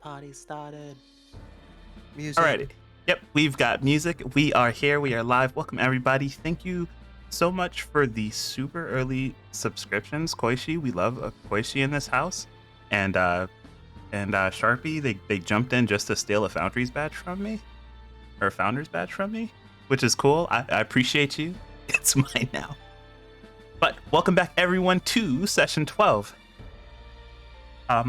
party started. Music. Alrighty. Yep, we've got music. We are here. We are live. Welcome, everybody. Thank you so much for the super early subscriptions, Koishi. We love a Koishi in this house. And Sharpie, they jumped in just to steal a Foundry's badge from me. Or a Founder's badge from me, which is cool. I appreciate you. It's mine now. But welcome back, everyone, to session 12.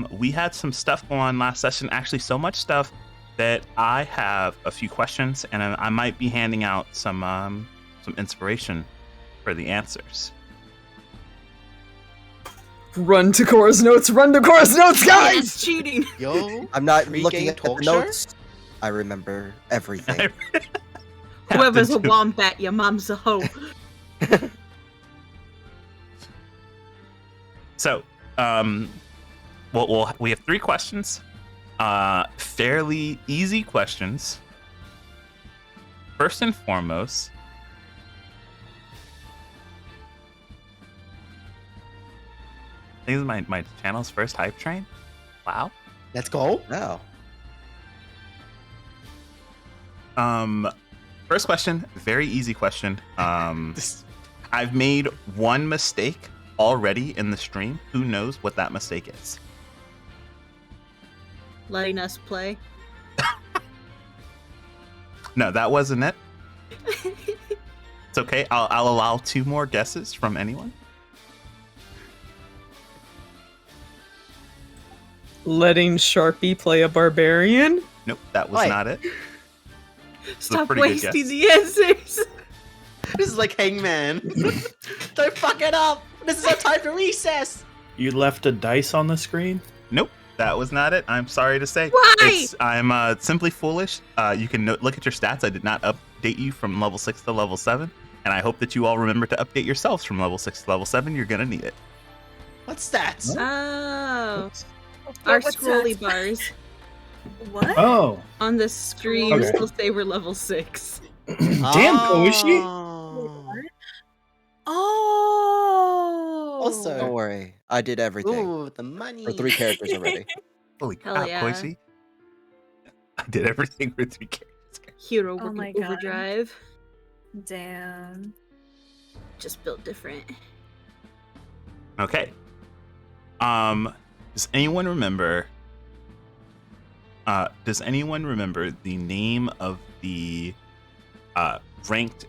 We had some stuff go on last session. Actually, so much stuff that I have a few questions, and I might be handing out some inspiration for the answers. Run to Cora's notes, guys! That's cheating. Yo, I'm not Pre-game looking at the talk show? notes. I remember everything. Whoever's a Captain wombat, your mom's a hoe. So, we have 3 questions. Fairly easy questions. First and foremost, I think this is my channel's first hype train. Wow. let's go. No. First question, very easy question. I've made one mistake already in the stream. Who knows what that mistake is? Letting us play. No, that wasn't it. It's okay. I'll allow 2 more guesses from anyone. Letting Sharpie play a barbarian? Nope, that was Wait. not it. Stop pretty good wasting guess. the answers. This is like Hangman. Don't fuck it up. This is our time for recess. You left a dice on the screen? Nope, that was not it. I'm sorry to say. Why? I'm simply foolish. You can look at your stats. I did not update you from level 6 to level 7, and I hope that you all remember to update yourselves from level 6 to level 7. You're gonna need it. What stats? Oh. Our What scrolly stats? bars What? Oh, on the screen Okay. still say we're level 6. damn, Koishi. Oh. Also- Don't worry. I did everything. Ooh, the money. For 3 characters already. Holy Hell crap, yeah. Koishi. I did everything for 3 characters. Hero Oh my working God. overdrive. Damn. Just built different. Okay. Does anyone remember the name of the ranked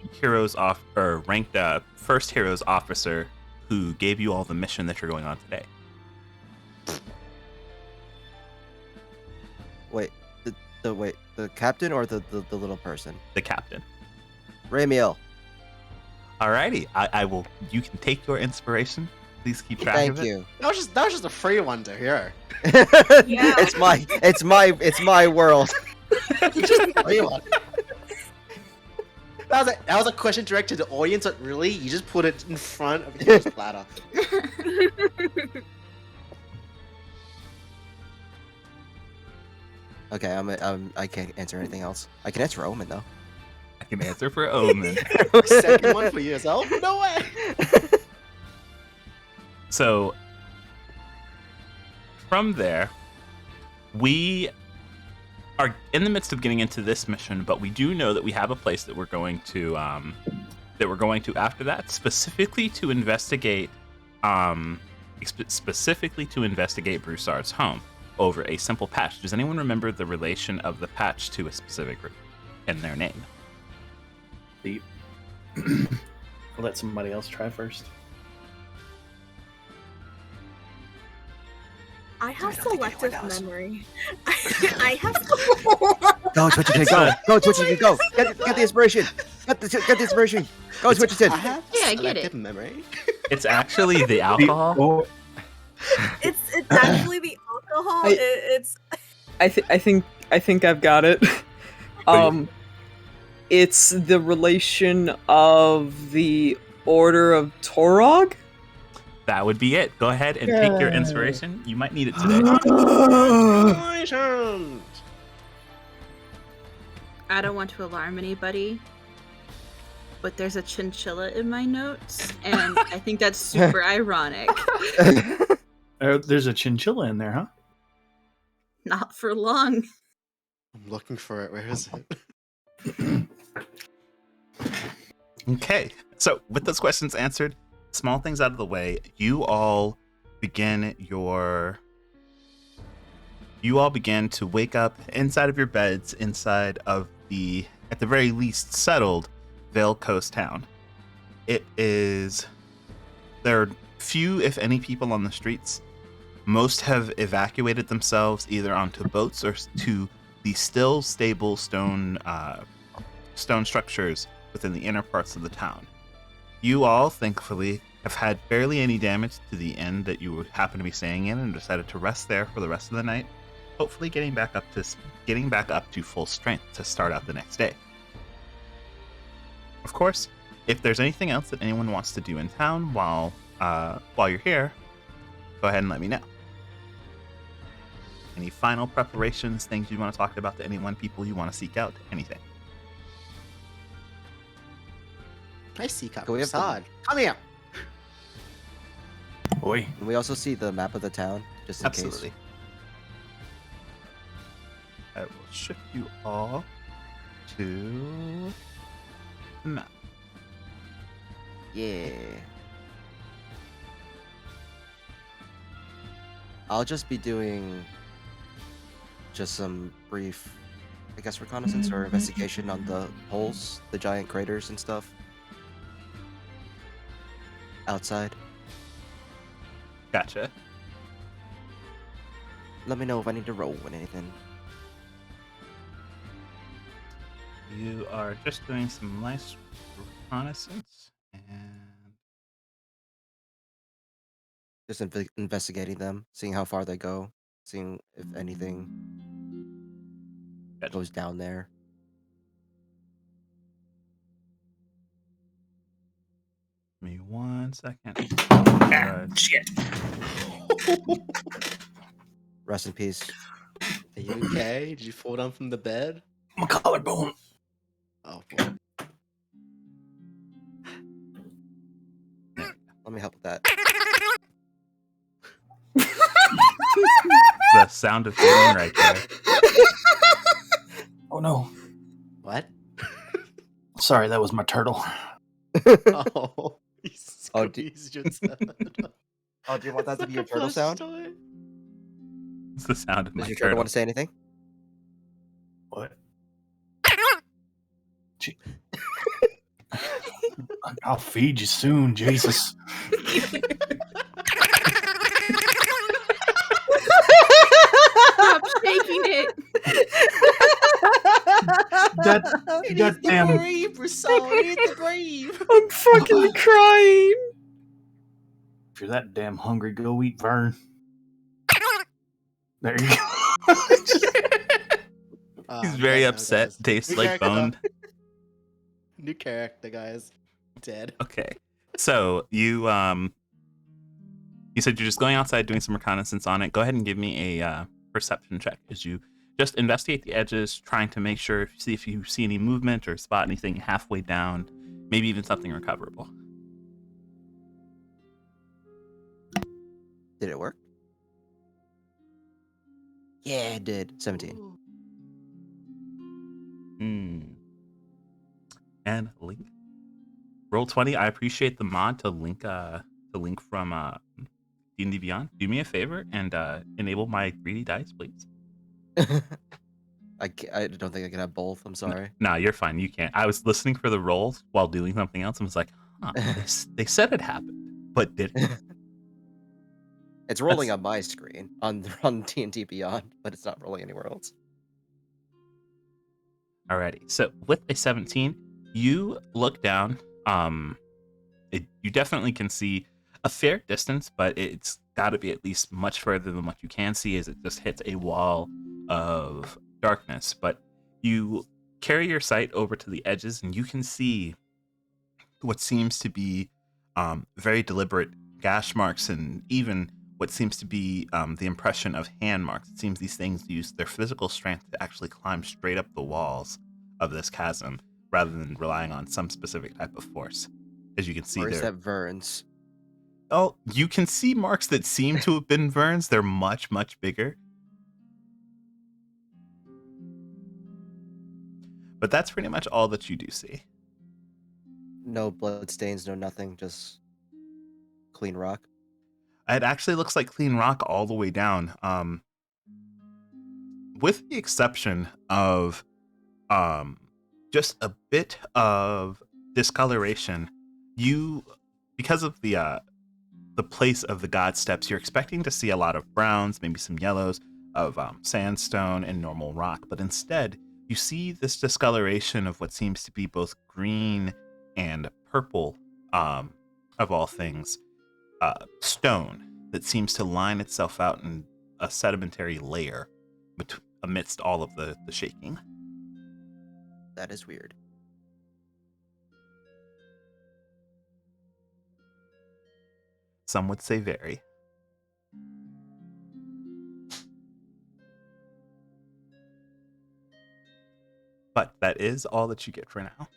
first heroes officer who gave you all the mission that you're going on today? Wait, the captain or the little person? The captain. Ramiel. Alrighty, I will. You can take your inspiration. Please keep track Thank of it. you. That was just a free one to hear. Yeah. It's my world. Just a free one. That was a question directed to the audience, but really, you just put it in front of your platter. Okay, I can't answer anything else. I can answer Omen though. I can answer for Omen. Second one for yourself? No way. So, from there, we are in the midst of getting into this mission, but we do know that we have a place that we're going to after that, specifically to investigate Broussard's home over a simple patch. Does anyone remember the relation of the patch to a specific group and their name? I'll let somebody else try first. I have I don't think selective anyone knows. memory. I have. Go, Twitchington, go! Go, Twitchington, go! Get the inspiration! Get the inspiration! Go, I Twitchington! have Yeah, I get selective it. memory. It's actually the alcohol. Oh, It's actually the alcohol. It's. I think I've got it. It's the relation of the Order of Torog? That would be it. Go ahead and take your inspiration. You might need it today. Congratulations. I don't want to alarm anybody, but there's a chinchilla in my notes, and I think that's super ironic. there's a chinchilla in there, huh? Not for long. I'm looking for it. Where is it? Okay, so with those questions answered, small things out of the way, you all begin to wake up inside of your beds, inside of the, at the very least, settled Vale Coast town. There are few, if any, people on the streets. Most have evacuated themselves either onto boats or to the still stable stone structures within the inner parts of the town. You all, thankfully, have had barely any damage to the inn that you would happen to be staying in and decided to rest there for the rest of the night, hopefully getting back up to full strength to start out the next day. Of course, if there's anything else that anyone wants to do in town while you're here, go ahead and let me know. Any final preparations, things you want to talk about to anyone, people you want to seek out, anything? I see Can we have Capricious. Come here. Boy. Can we also see the map of the town, just in Absolutely. case? I will shift you all to the map. Yeah. I'll just be doing just some brief, I guess, reconnaissance or investigation on the holes, the giant craters and stuff. Outside. Gotcha. Let me know if I need to roll with anything. You are just doing some nice reconnaissance and Just investigating them, seeing how far they go, seeing if anything Gotcha. goes down there. Give me 1 second. Shit. Rest in peace. Are you okay? Did you fall down from the bed? My collarbone. Oh, boy. Let me help with that. The sound of healing right there. Oh no. What? Sorry, that was my turtle. Oh, he Oh, squeezed your turtle. Oh, do you want that It's to be like your a turtle plush sound? toy. It's the sound of my Does your turtle turtle. want to say anything? What? Gee. I'll feed you soon, Jesus. Stop shaking it. He God needs to damn. breathe, Broussard. He needs to breathe. I'm fucking crying. If you're that damn hungry, go eat Vern. There you go. He's very upset. Tastes like bone. New character, guys. Dead. Okay. So you said you're just going outside doing some reconnaissance on it. Go ahead and give me a perception check as you just investigate the edges, trying to make sure, see if you see any movement or spot anything halfway down, maybe even something recoverable. Did it work? Yeah, it did. 17. And link. Roll 20. I appreciate the mod to link from D&D Beyond. Do me a favor and enable my 3D dice, please. I don't think I can have both. I'm sorry. No, you're fine. You can't. I was listening for the rolls while doing something else and was like, huh, they said it happened, but did it? It's rolling on my screen on TNT Beyond, but it's not rolling anywhere else. Alrighty. So with a 17, you look down. You definitely can see a fair distance, but it's got to be at least much further than what you can see, as it just hits a wall of darkness. But you carry your sight over to the edges, and you can see what seems to be very deliberate gash marks, and even what seems to be the impression of hand marks. It seems these things use their physical strength to actually climb straight up the walls of this chasm, rather than relying on some specific type of force. As you can see, Or is there. that Vern's? Oh, you can see marks that seem to have been Vern's. They're much, much bigger. But that's pretty much all that you do see. No blood stains, no nothing, just clean rock. It actually looks like clean rock all the way down. With the exception of just a bit of discoloration, because of the place of the god steps, you're expecting to see a lot of browns, maybe some yellows of sandstone and normal rock, but instead you see this discoloration of what seems to be both green and purple, of all things, stone that seems to line itself out in a sedimentary layer amidst all of the shaking. That is weird. Some would say very. But that is all that you get for now.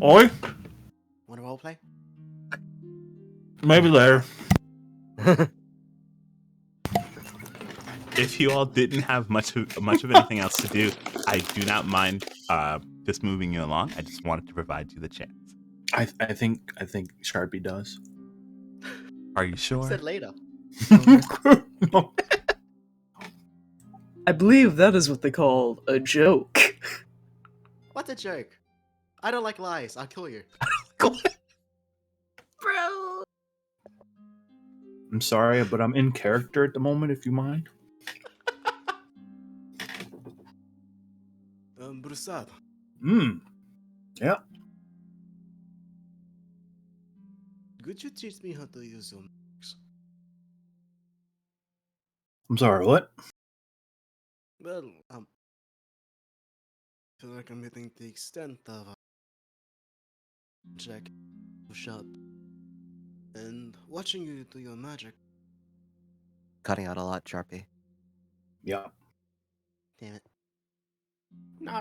Oi, Want to roleplay? maybe later. If you all didn't have much of anything else to do, I do not mind just moving you along. I just wanted to provide you the chance. I think Sharpie does. Are you sure? Said later. I believe that is what they call a joke. What's a joke? I don't like lies. I'll kill you. Bro. I'm sorry, but I'm in character at the moment, if you mind. Brusad. Yeah. Could you teach me how to use your magics? I'm sorry, what? Well, I feel like I'm hitting the extent of check, push up, and watching you do your magic. Cutting out a lot, Sharpie. Yeah. Damn it. No.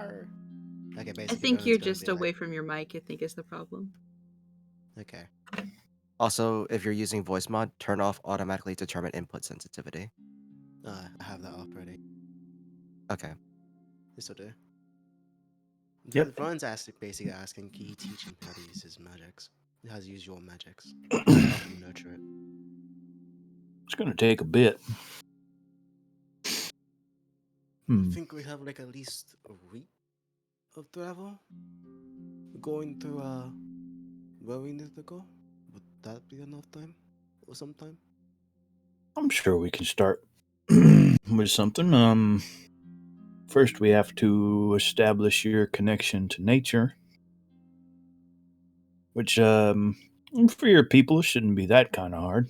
Okay, basically. I think Vernon's you're gonna just be like, away from your mic, I think is the problem. Okay. Also, if you're using voice mod, turn off automatically determine input sensitivity. I have that up already. Okay. This will do. Yep. Vernon's basically asking, can you teach him how to use his magics? How to use your magics? Help him nurture it. It's gonna take a bit. I think we have like at least a week of travel. Going to where we need to go. Would that be enough time? Or sometime? I'm sure we can start with something. First we have to establish your connection to nature, which for your people shouldn't be that kind of hard.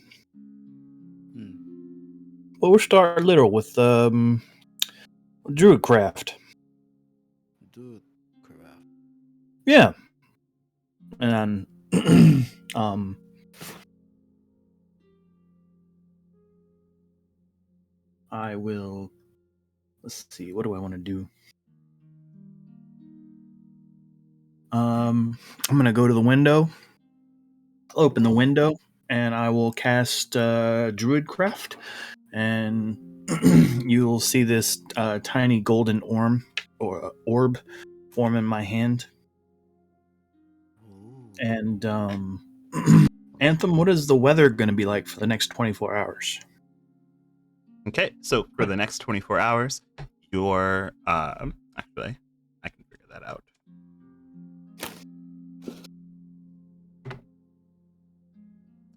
Well, we'll start little with druidcraft. Dude, crap. Yeah. And I will, let's see, what do I want to do? I'm going to go to the window, open the window, and I will cast druidcraft, and you'll see this tiny golden orb form in my hand. Ooh. And Anthem, what is the weather going to be like for the next 24 hours? Okay, so for the next 24 hours, you're actually, I can figure that out.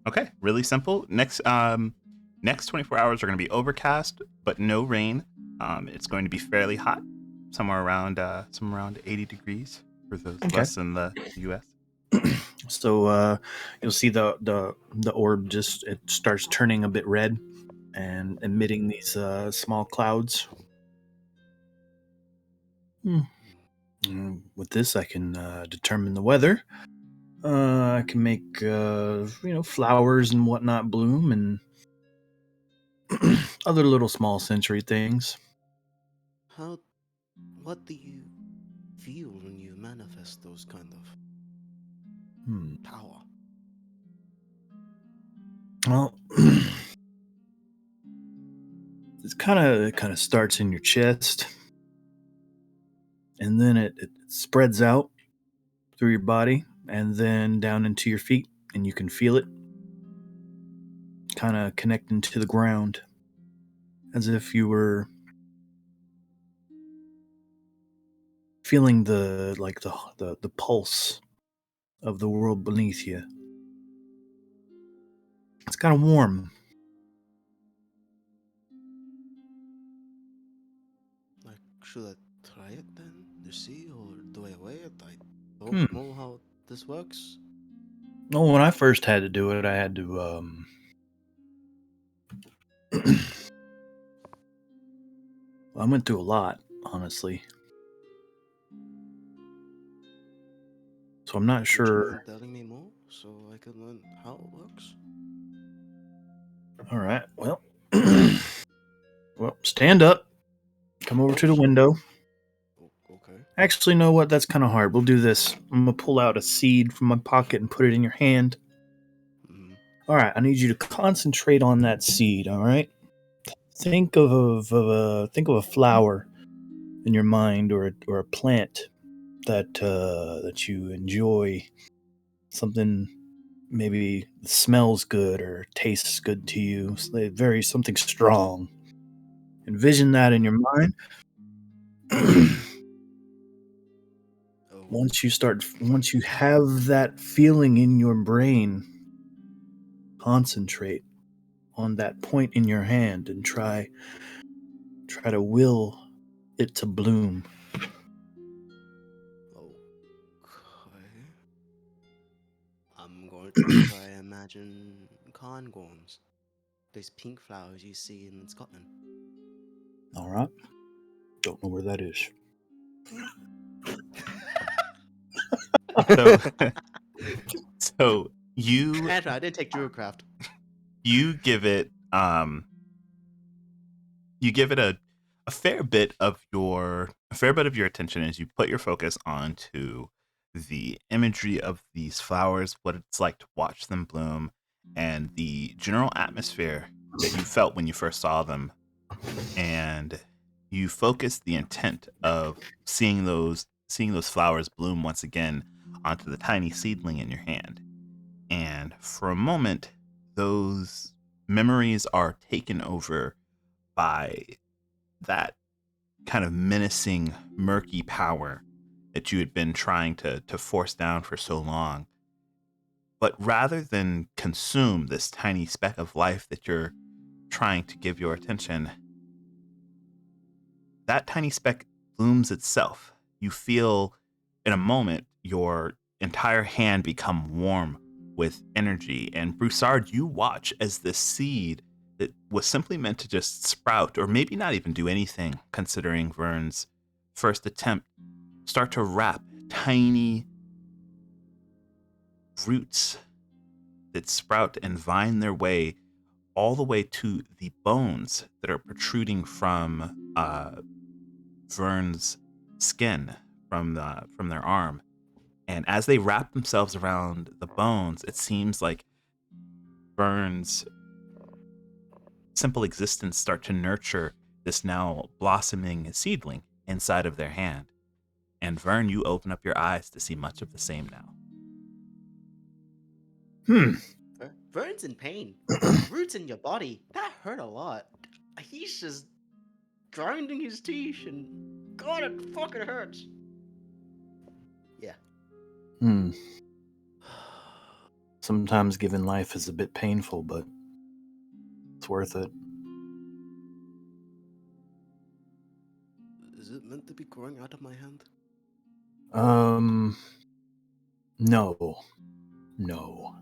Okay, really simple. Next 24 hours are going to be overcast, but no rain. It's going to be fairly hot, somewhere around 80 degrees for those of us in the U.S. So you'll see the orb it starts turning a bit red and emitting these small clouds. With this, I can determine the weather. I can make flowers and whatnot bloom and other little small sensory things. What do you feel when you manifest those kind of power? Well, it kind of starts in your chest, and then it spreads out through your body, and then down into your feet, and you can feel it kind of connecting to the ground, as if you were feeling the pulse of the world beneath you. It's kind of warm. Like, should I try it then to see, or do I wait? I Hmm. don't know how this works. Well, when I first had to do it, I had to I went through a lot, honestly. So I'm not Would you sure. mind telling me more so I can learn how it works? All right. Well, well, stand up. Come over to the window. Okay. Actually, know what? That's kind of hard. We'll do this. I'm gonna pull out a seed from my pocket and put it in your hand. Mm-hmm. All right. I need you to concentrate on that seed. All right. Think of a flower in your mind, or a plant that you enjoy. Something maybe smells good or tastes good to you. Very something strong. Envision that in your mind. Oh. Once you have that feeling in your brain, concentrate on that point in your hand and try to will it to bloom. Okay. I'm going to try imagine corngorms. Those pink flowers you see in Scotland. All right. Don't know where that is. So, so you Andrew, I didn't take Druidcraft. you give it a fair bit of your attention as you put your focus onto the imagery of these flowers, what it's like to watch them bloom, and the general atmosphere that you felt when you first saw them. And you focus the intent of seeing those flowers bloom once again onto the tiny seedling in your hand. And for a moment, those memories are taken over by that kind of menacing, murky power that you had been trying to force down for so long. But rather than consume this tiny speck of life that you're trying to give your attention, that tiny speck blooms itself. You feel in a moment your entire hand become warm with energy. And Broussard, you watch as this seed that was simply meant to just sprout, or maybe not even do anything, considering Vern's first attempt, start to wrap tiny roots that sprout and vine their way all the way to the bones that are protruding from Vern's skin from their arm. And as they wrap themselves around the bones, it seems like Vern's simple existence start to nurture this now blossoming seedling inside of their hand. And Vern, you open up your eyes to see much of the same now. Vern's in pain. Roots in your body. That hurt a lot. He's just grinding his teeth and God, it fucking hurts. Yeah. Sometimes giving life is a bit painful, but it's worth it. Is it meant to be growing out of my hand? No.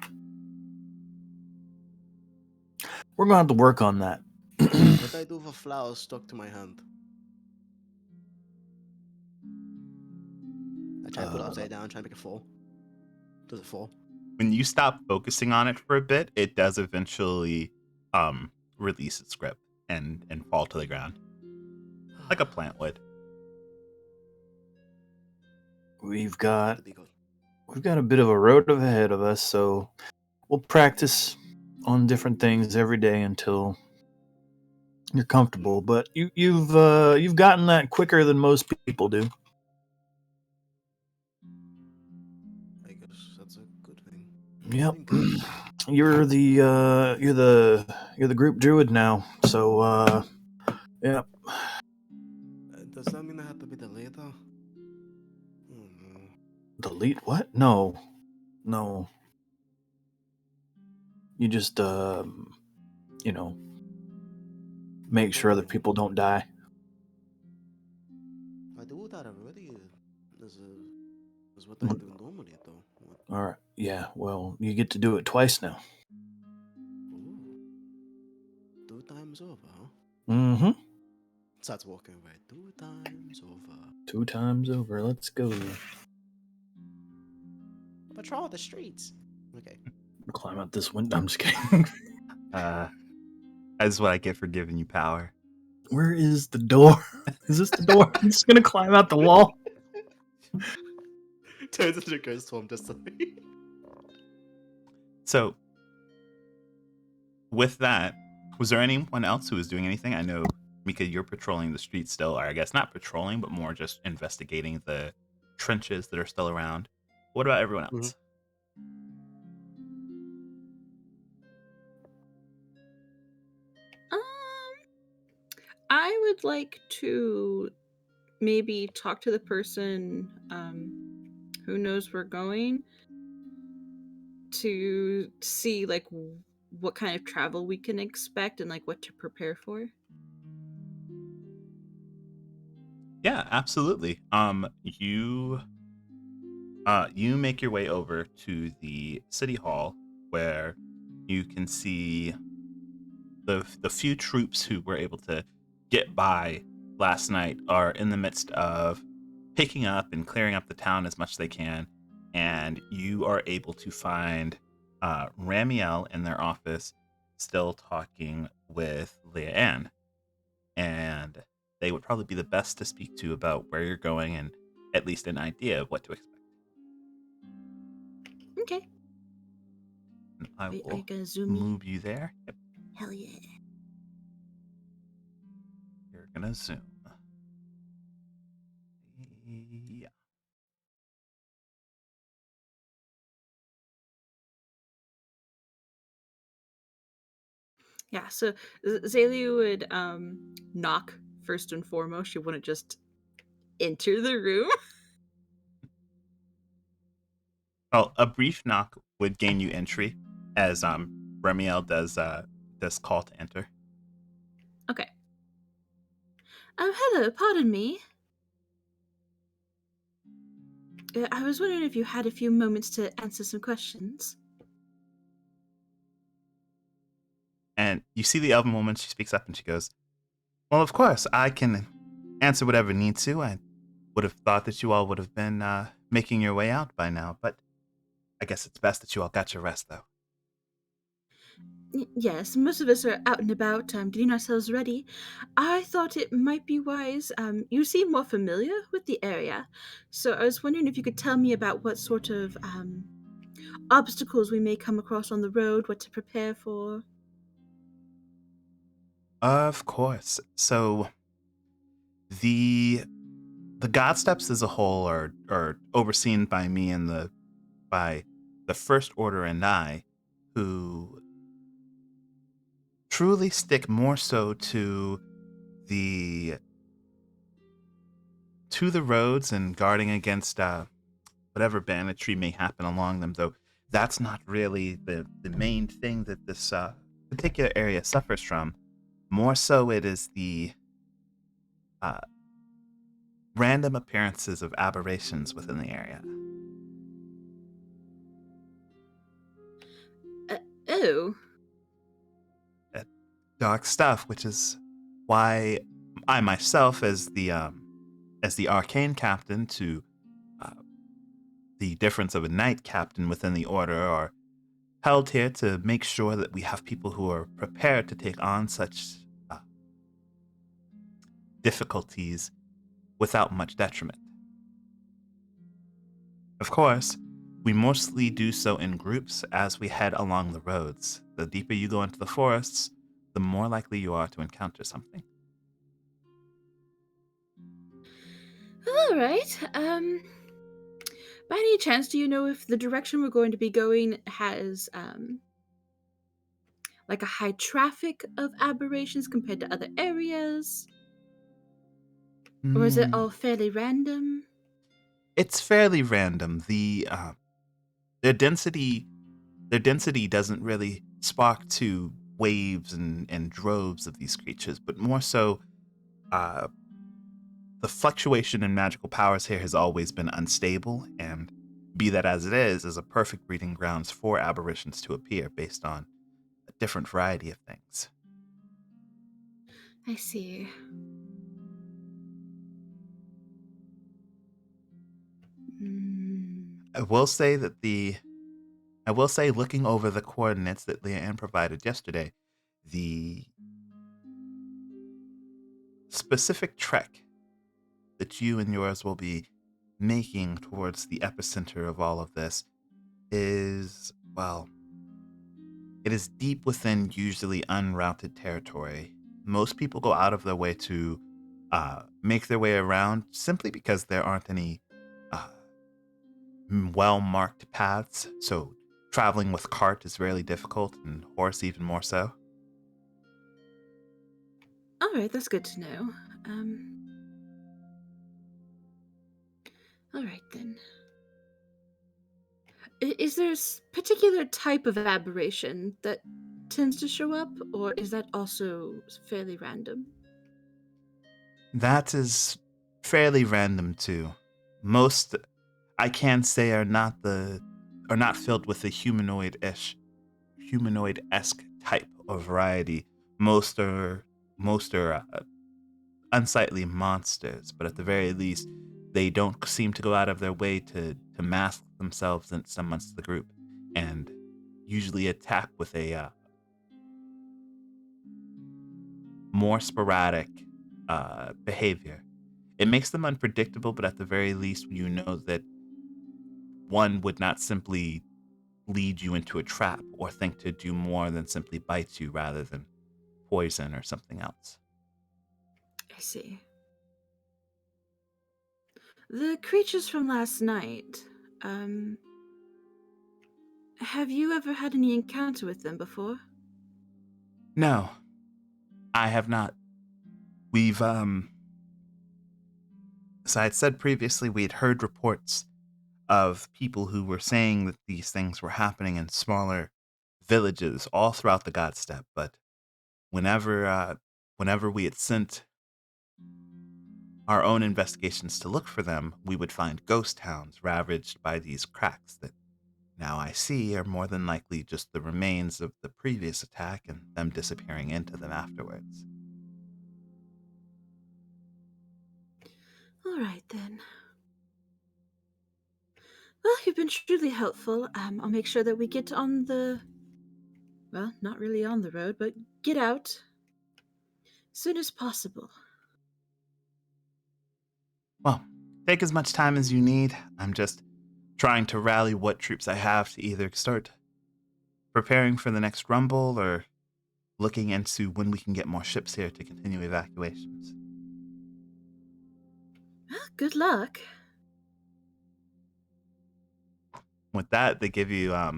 We're gonna have to work on that. What do I do if a flower is stuck to my hand? I try to put it upside down, try to make it fall. Does it fall? When you stop focusing on it for a bit, it does eventually release its grip and fall to the ground. Like a plant would. We've got That'd be good. a bit of a road ahead of us, so we'll practice on different things every day until you're comfortable. But you've gotten that quicker than most people do. I guess that's a good thing. Yep. Thank you. You're the group druid now. So yeah. Does that mean I have to be the leader? Oh no. Delete what? No. No. You just you know, make sure other people don't die. I do that already. Is what I do normally though. All right. Yeah, well, you get to do it twice now. Ooh. 2 times over, huh? Mm-hmm. Starts walking away. 2 times over. 2 times over. Let's go. Patrol the streets. Okay. Climb out this window. I'm just kidding. That's what I get for giving you power. Where is the door? Is this the door? I'm just gonna climb out the wall. Turns into a ghost form just to So, with that, was there anyone else who was doing anything? I know, Mika, you're patrolling the streets still, or I guess not patrolling, but more just investigating the trenches that are still around. What about everyone else? I would like to maybe talk to the person who knows we're going to see like what kind of travel we can expect and like what to prepare for. Yeah, absolutely. You make your way over to the city hall where you can see the few troops who were able to get by last night are in the midst of picking up and clearing up the town as much as they can, and you are able to find Ramiel in their office still talking with Leah Ann, and they would probably be the best to speak to about where you're going and at least an idea of what to expect. Okay. And I Are you will gonna zoom me? move you there. Yep, Hell yeah. you're gonna zoom. Yeah. Yeah, so Zaylee would knock first and foremost. She wouldn't just enter the room. Oh, a brief knock would gain you entry, as Remiel does call to enter. Okay. Hello, pardon me. I was wondering if you had a few moments to answer some questions. And you see the elven woman. She speaks up and she goes, "Well, of course, I can answer whatever need to. I would have thought that you all would have been making your way out by now, but I guess it's best that you all got your rest, though." Yes, most of us are out and about, getting ourselves ready. I thought it might be wise. You seem more familiar with the area, so I was wondering if you could tell me about what sort of obstacles we may come across on the road, what to prepare for. Of course. So the God steps as a whole are overseen by me and by the First Order and I, who truly stick more so the the roads and guarding against whatever banditry may happen along them. Though that's not really the main thing that this particular area suffers from. More so, it is the uh, random appearances of aberrations within the area. Oh, Dark stuff, which is why I myself, as the arcane captain to uh, the difference of a knight captain within the order, are held here to make sure that we have people who are prepared to take on such difficulties without much detriment. Of course, We mostly do so in groups as we head along the roads. The deeper you go into the forests, the more likely you are to encounter something. All right. By any chance, do you know if the direction we're going to be going has like a high traffic of aberrations compared to other areas? Or is it all fairly random? It's fairly random. Their density doesn't really spark to waves and droves of these creatures, but more so uh, the fluctuation in magical powers here has always been unstable, and be that as it is a perfect breeding grounds for aberrations to appear based on a different variety of things. I see. Mm. I will say looking over the coordinates that Leanne provided yesterday, the specific trek that you and yours will be making towards the epicenter of all of this is, well, it is deep within usually unrouted territory. Most people go out of their way to make their way around simply because there aren't any uh, well-marked paths, so traveling with cart is really difficult, and horse even more so. All right, that's good to know. All right then. Is there a particular type of aberration that tends to show up, or is that also fairly random? That is fairly random too. Most, I can say, are not filled with the humanoid-esque type or variety. Most are unsightly monsters, but at the very least, they don't seem to go out of their way to mask themselves amongst the group, and usually attack with a more sporadic behavior. It makes them unpredictable, but at the very least, you know that one would not simply lead you into a trap or think to do more than simply bite you rather than poison or something else. I see. The creatures from last night, have you ever had any encounter with them before? No, I have not. We've, as I had said previously, we had heard reports of people who were saying that these things were happening in smaller villages all throughout the Godstep, but whenever we had sent our own investigations to look for them, we would find ghost towns ravaged by these cracks that now I see are more than likely just the remains of the previous attack and them disappearing into them afterwards. All right then. Well, you've been truly helpful. I'll make sure that we get on the, well, not really on the road, but get out as soon as possible. Well, take as much time as you need. I'm just trying to rally what troops I have to either start preparing for the next rumble or looking into when we can get more ships here to continue evacuations. Well, good luck. With that, they give you a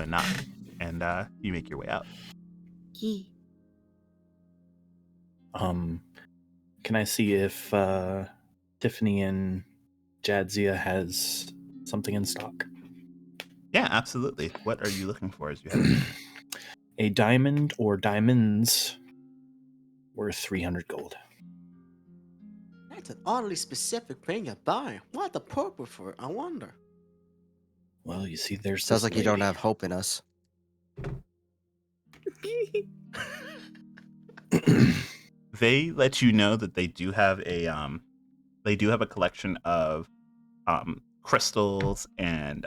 nod, and you make your way out. Yee. Can I see if Tiffany and Jadzia has something in stock? Yeah, absolutely. What are you looking for as you head? A diamond or diamonds worth 300 gold. That's an oddly specific thing you're buying. What the purpose for it, I wonder. Well, you see, there's Sounds this like you don't lady. have hope in us. They let you know that they do have a collection of crystals and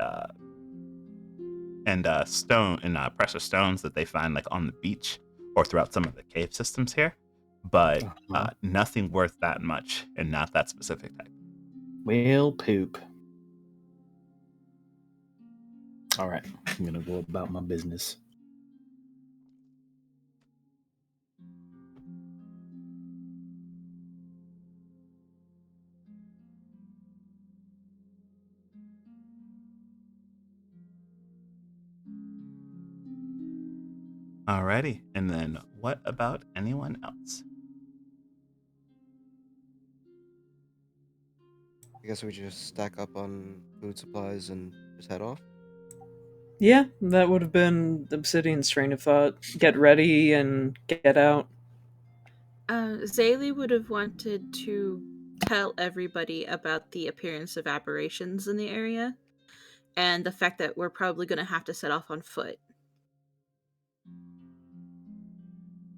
stone and precious stones that they find like on the beach or throughout some of the cave systems here, but nothing worth that much and not that specific type. Well, poop. All right, I'm gonna go about my business. Alrighty. And then what about anyone else? I guess we just stack up on food supplies and just head off. Yeah, that would have been Obsidian's train of thought. Get ready and get out. Zaylee would have wanted to tell everybody about the appearance of aberrations in the area and the fact that we're probably going to have to set off on foot.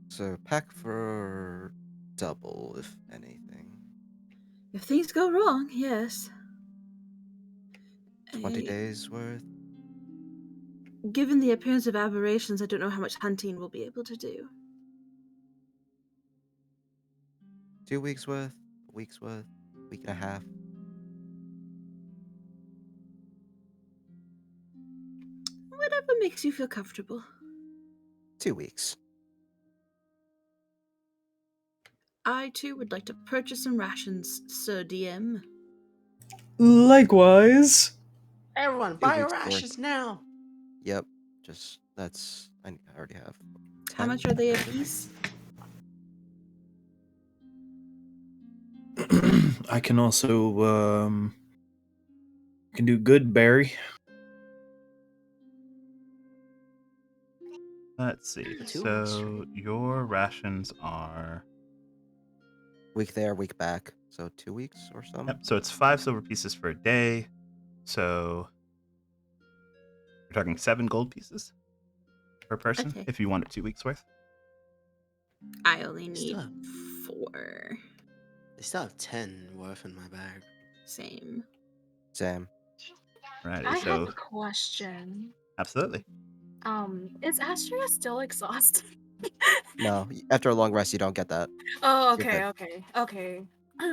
So pack for double, if anything. If things go wrong, yes. 20 days worth. Given the appearance of aberrations, I don't know how much hunting we'll be able to do. 2 weeks worth, a week's worth, week and a half. Whatever makes you feel comfortable. 2 weeks. I, too, would like to purchase some rations, Sir DM. Likewise. Everyone, 2 buy your weeks worth. rations now. Yep. Just that's I already have. How 10 much are they a rations. piece? I can also can do good berry. Let's see. For 2 weeks So straight. your rations are. Week there, week back. So 2 weeks or something. Yep. So it's 5 silver pieces for a day. So you're talking 7 gold pieces per person Okay. if you want it 2 weeks worth. I only need Stop. 4. I still have 10 worth in my bag. Same. Sam. Right. I have So a question. absolutely. Is Astria still exhausted? No, after a long rest, you don't get that. Oh, You're okay, good. okay.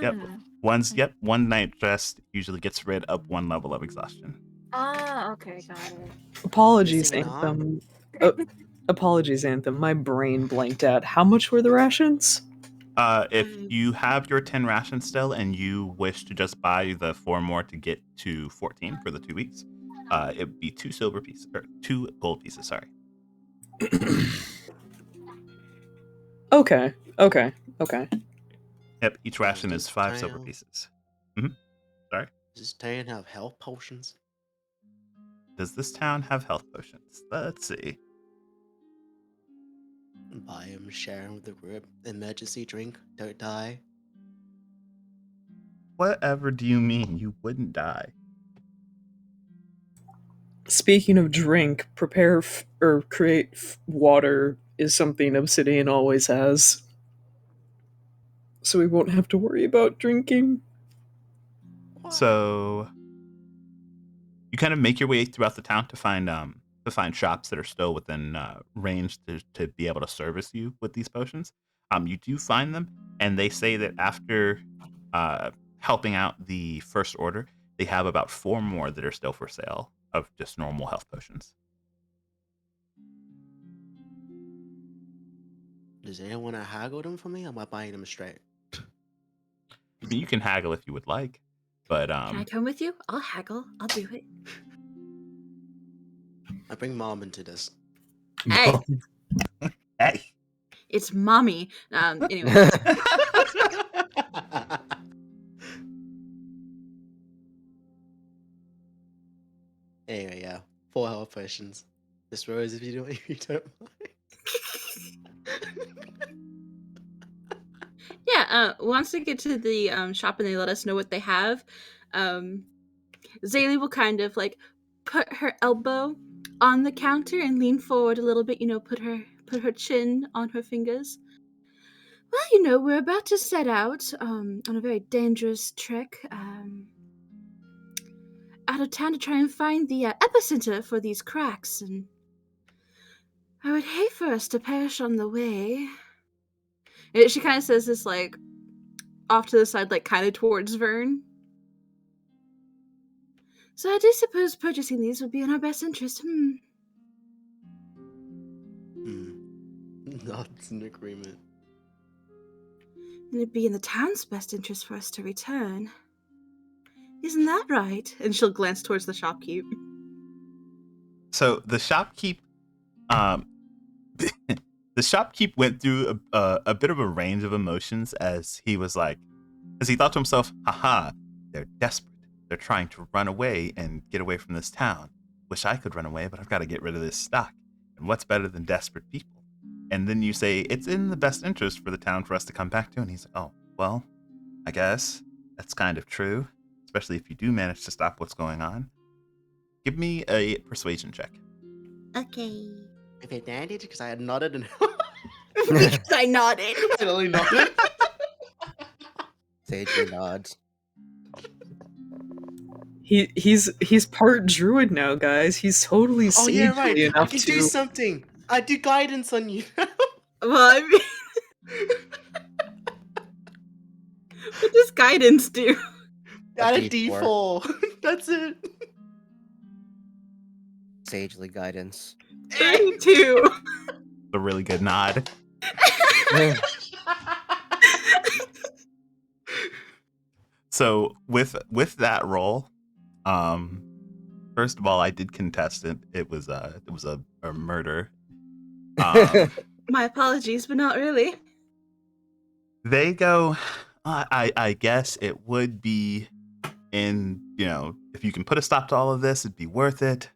Yep. One night rest usually gets rid of 1 level of exhaustion. Ah, okay, got it. Apologies, Missing an arm? Anthem. Apologies, Anthem. My brain blanked out. How much were the rations? If you have your 10 rations still and you wish to just buy the 4 more to get to 14 for the 2 weeks, it would be 2 silver pieces or 2 gold pieces. Sorry. Okay. Yep. Each ration Does is 5 this silver town- pieces. Sorry. Does this town have health potions? Does this town have health potions? Let's see. Buy them, share them with the group. Emergency drink, don't die. Whatever do you mean? You wouldn't die. Speaking of drink, prepare or create water is something Obsidian always has. So we won't have to worry about drinking. So you kind of make your way throughout the town to find shops that are still within range to be able to service you with these potions. You do find them, and they say that after helping out the first order, they have about 4 more that are still for sale of just normal health potions. Does anyone want to haggle them for me? Or am I buying them straight? I mean, you can haggle if you would like, but Can I come with you? I'll haggle. I'll do it. I bring mom into this. Hey, hey. it's mommy. Anyway. Anyway, yeah. 4 health potions. Just Rose, if you don't mind. Yeah, once we get to the shop and they let us know what they have, Zaylee will kind of like put her elbow on the counter and lean forward a little bit, put her chin on her fingers. Well, we're about to set out on a very dangerous trek out of town to try and find the epicenter for these cracks, and I would hate for us to perish on the way. And she kind of says this like off to the side, like kind of towards Vern. So I do suppose purchasing these would be in our best interest. Nods in agreement. And it'd be in the town's best interest for us to return. Isn't that right? And she'll glance towards the shopkeep. So the shopkeep, um, the shopkeep went through a bit of a range of emotions as he thought to himself, haha, they're desperate. They're trying to run away and get away from this town. Wish I could run away, but I've got to get rid of this stock. And what's better than desperate people? And then you say, it's in the best interest for the town for us to come back to. And he's like, oh, well, I guess that's kind of true, especially if you do manage to stop what's going on. Give me a persuasion check. Okay. With advantage, because I had nodded and Because I nodded. I only nodded. Sagely nods. He's part druid now, guys. He's totally Oh yeah, right. sagely I enough can to. do something. I do guidance on you. Well, I mean, what does guidance do? Got a D4. D4. That's it. Sagely guidance. 32. A really good nod. So with that roll, first of all, I did contest it. It was a murder. My apologies, but not really. They go. I guess it would be in, if you can put a stop to all of this, it'd be worth it.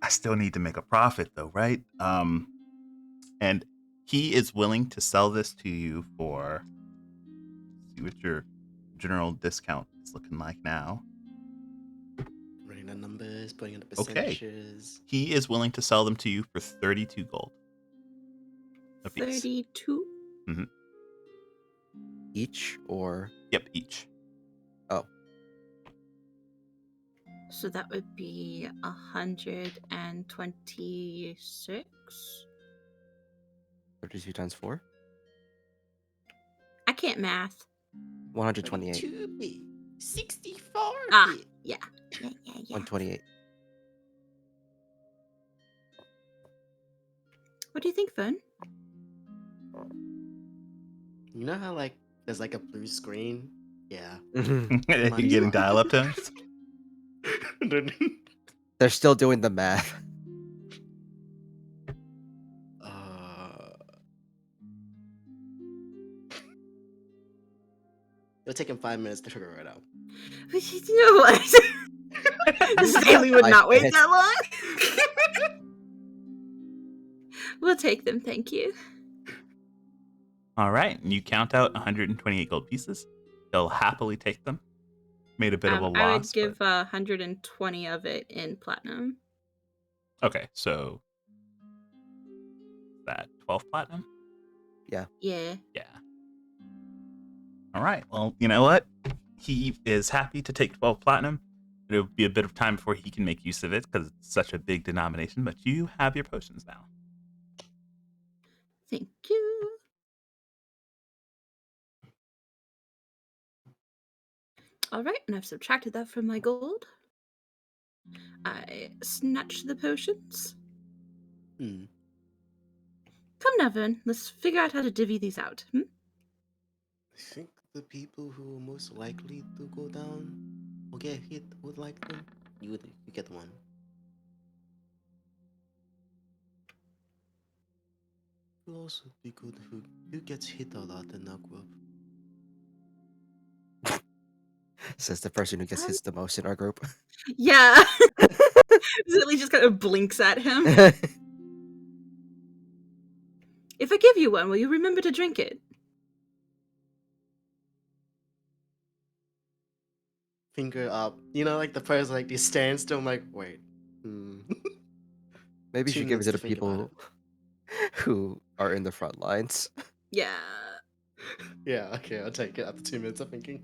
I still need to make a profit though, right? And he is willing to sell this to you for, see what your general discount is looking like now. Running the numbers, putting in the Okay. percentages. He is willing to sell them to you for 32 gold. A piece. 32? Each or Yep, each. So that would be 126? 32 times 4? I can't math. 128. 2B, 64. Ah, yeah. Yeah. 128. What do you think, Fern? You know how there's a blue screen? Yeah. You're getting dial-up tones? They're still doing the math. It'll take him 5 minutes to figure it out. You know what? Staley would not wait that long. We'll take them, thank you. All right, and you count out 128 gold pieces. He'll happily take them. Made a bit of a loss. I would give 120 of it in platinum. Okay, so that 12 platinum? Yeah. Yeah. All right, well, you know what? He is happy to take 12 platinum. It'll be a bit of time before he can make use of it because it's such a big denomination, but you have your potions now. Thank you. All right, and I've subtracted that from my gold. I snatched the potions. Come now, Vern. Let's figure out how to divvy these out. I think the people who are most likely to go down or get hit would like them. You get one. It would also be good who gets hit a lot in our group. Says the person who gets hit the most in our group. Yeah. Zilly just kind of blinks at him. If I give you one, will you remember to drink it? Finger up. You know, the person they stand still. I'm like, wait. Maybe you should give it to the think people who are in the front lines. Yeah. Yeah, okay, I'll take it after 2 minutes of thinking.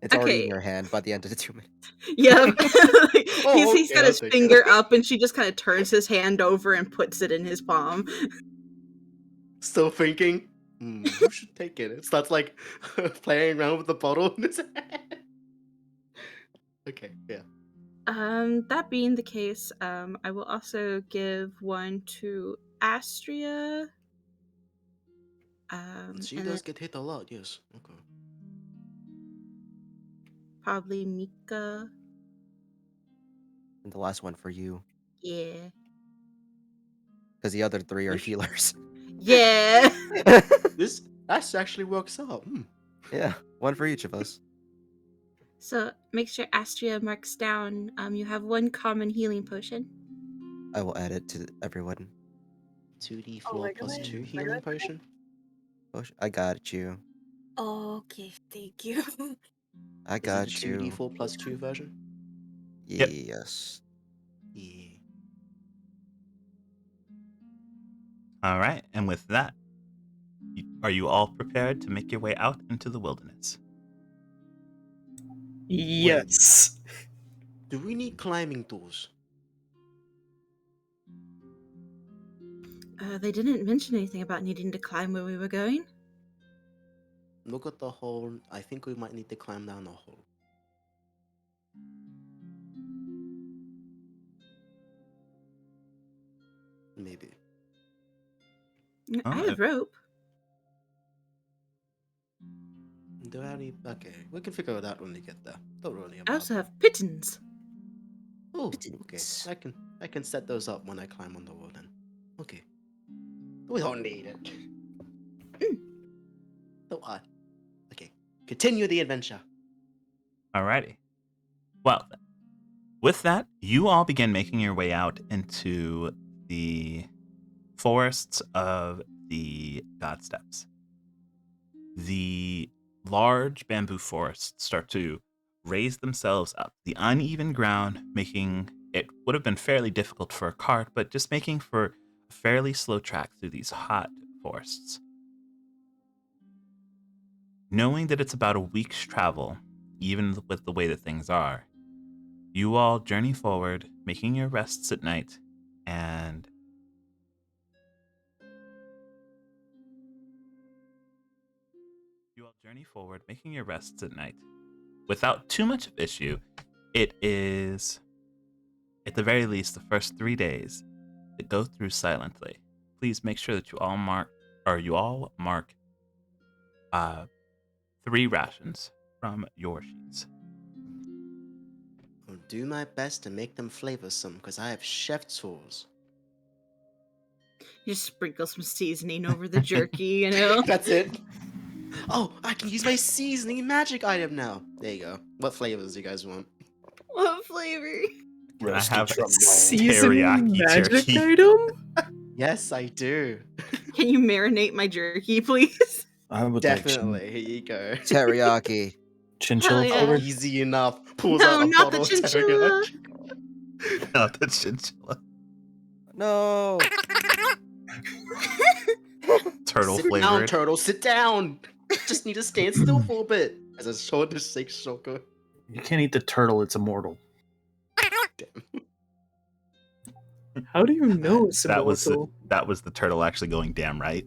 It's already in Okay. your hand by the end of the 2 minutes. Yeah. He's okay, got I'll his take finger it. up and she just kind of turns his hand over and puts it in his palm. Still thinking, who should take it? It starts playing around with the bottle in his hand. Okay, yeah. That being the case, I will also give one to Astria. She And then does get hit a lot, yes. Okay. probably Mika. And the last one for you, Yeah. because the other three are Which healers. Yeah. this actually works out. Yeah, one for each of us. So make sure Astria marks down. You have one common healing potion. I will add it to everyone. 2d4 plus 2 healing potion. I got you. Okay, thank you. I Is it the got you. 2d4 plus 2 version? Yep. Yes. Yeah. All right, and with that, are you all prepared to make your way out into the wilderness? Yes. Do we need climbing tools? They didn't mention anything about needing to climb where we were going. Look at the hole. I think we might need to climb down the hole. Maybe. I Oh, have rope. Do I need... Okay, we can figure it out when we get there. Don't worry I about also it. have pittons. Oh, okay. I can set those up when I climb on the wall then. Okay. We don't need it. So okay. Continue the adventure. alrighty. Well, then, with that, you all begin making your way out into the forests of the God Steps. The large bamboo forests start to raise themselves up. The uneven ground making it would have been fairly difficult for a cart, but just making for a fairly slow track through these hot forests. Knowing that it's about a week's travel, even with the way that things are, you all journey forward, making your rests at night, and without too much of issue. It is, at the very least, the first 3 days that go through silently. Please make sure that you all mark 3 rations from your sheets. I'll do my best to make them flavorsome because I have chef tools. Just sprinkle some seasoning over the jerky, you know? That's it. Oh, I can use my seasoning magic item now. There you go. What flavors do you guys want? What flavor? Can I Roasted have truffle. Seasoning teriyaki magic jerky? item? Yes, I do. Can you marinate my jerky, please? I would Definitely. Here you go. Teriyaki. like chinchilla Hell yeah. flavored. Easy enough. Pulls No, out a not the bottle of chinchilla. teriyaki. Not the chinchilla. No. Turtle Sit down, flavored. turtle. Sit down. Just need to stand still for a bit. As I show the shake shocker. You can't eat the turtle; it's immortal. Damn. How do you know it's That was immortal? the turtle actually going damn right.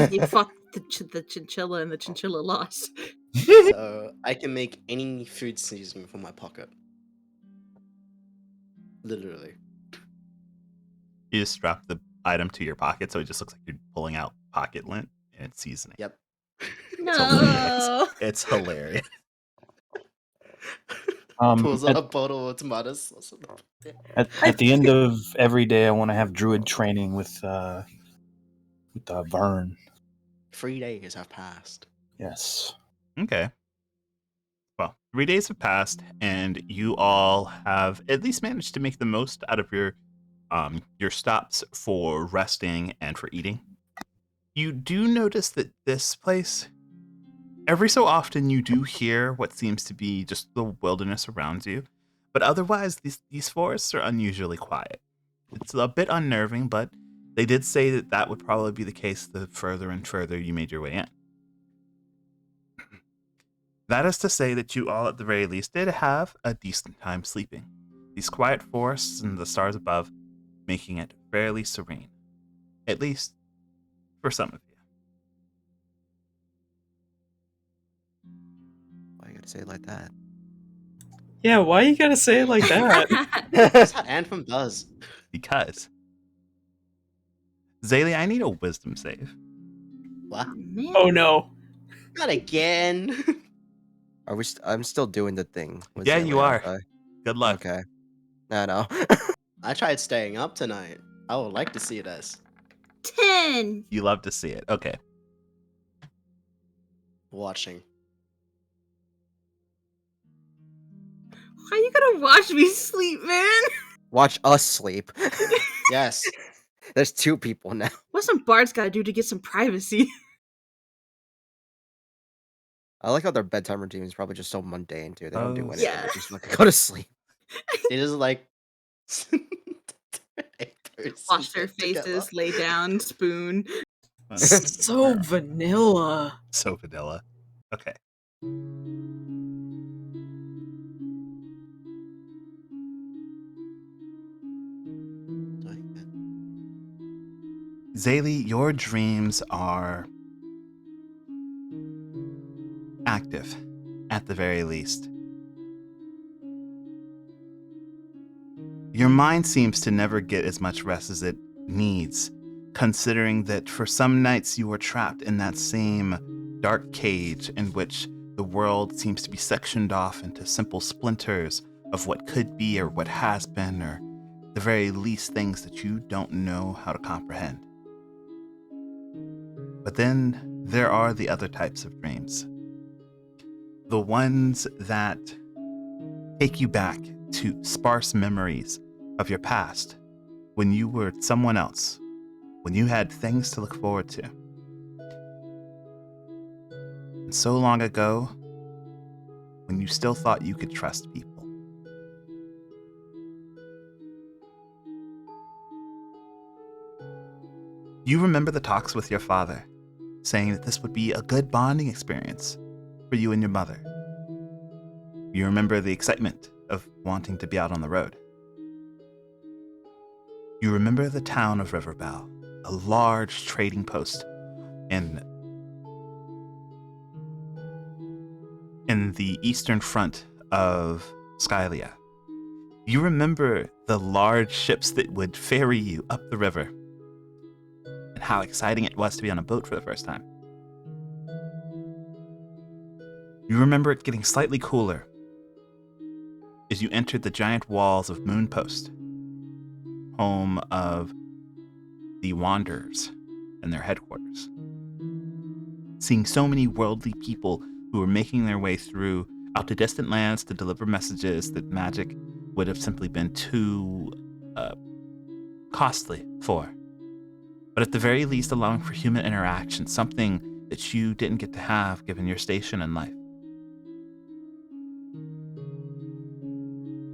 You fought the chinchilla and the chinchilla lost. So I can make any food seasoning from my pocket. Literally. You just strap the item to your pocket, so it just looks like you're pulling out pocket lint and it's seasoning. Yep. It's hilarious. No. It's hilarious. Pulls out At, a bottle of tomato sauce. at the end of every day, I want to have druid training with Vern. 3 days have passed. Yes. Okay. Well, 3 days have passed, and you all have at least managed to make the most out of your stops for resting and for eating. You do notice that this place, every so often, you do hear what seems to be just the wilderness around you, but otherwise, these forests are unusually quiet. It's a bit unnerving, but they did say that that would probably be the case the further and further you made your way in. That is to say that you all, at the very least, did have a decent time sleeping. These quiet forests and the stars above making it fairly serene. At least for some of you. Why you gotta say it like that? Yeah, why you gotta say it like that? That's how Anthem does. Because Zaylee, I need a wisdom save. What? Man. Oh no. Not again. Are we? I'm still doing the thing. With Yeah, Zaylee, you are. aren't Good I? luck. Okay. I know. I tried staying up tonight. I would like to see this. 10. You love to see it. Okay. Watching. Why you gotta watch me sleep, man? Watch us sleep. Yes. There's 2 people now. What's some bards gotta do to get some privacy? I like how their bedtime routine is probably just so mundane too. They don't do Oh, anything. Yeah. They just fucking go to sleep. It is like 8 persons Wash their get together. faces, lay down, spoon. So vanilla. So vanilla. Okay. Zaylee, your dreams are active, at the very least. Your mind seems to never get as much rest as it needs, considering that for some nights you are trapped in that same dark cage in which the world seems to be sectioned off into simple splinters of what could be or what has been, or the very least things that you don't know how to comprehend. But then there are the other types of dreams. The ones that take you back to sparse memories of your past, when you were someone else, when you had things to look forward to. And so long ago, when you still thought you could trust people. You remember the talks with your father, saying that this would be a good bonding experience for you and your mother. You remember the excitement of wanting to be out on the road. You remember the town of Reverie, a large trading post in the eastern front of Skylia. You remember the large ships that would ferry you up the river and how exciting it was to be on a boat for the first time. You remember it getting slightly cooler as you entered the giant walls of Moonpost, home of the Wanderers and their headquarters. Seeing so many worldly people who were making their way through out to distant lands to deliver messages that magic would have simply been too costly for. But at the very least, allowing for human interaction, something that you didn't get to have given your station in life.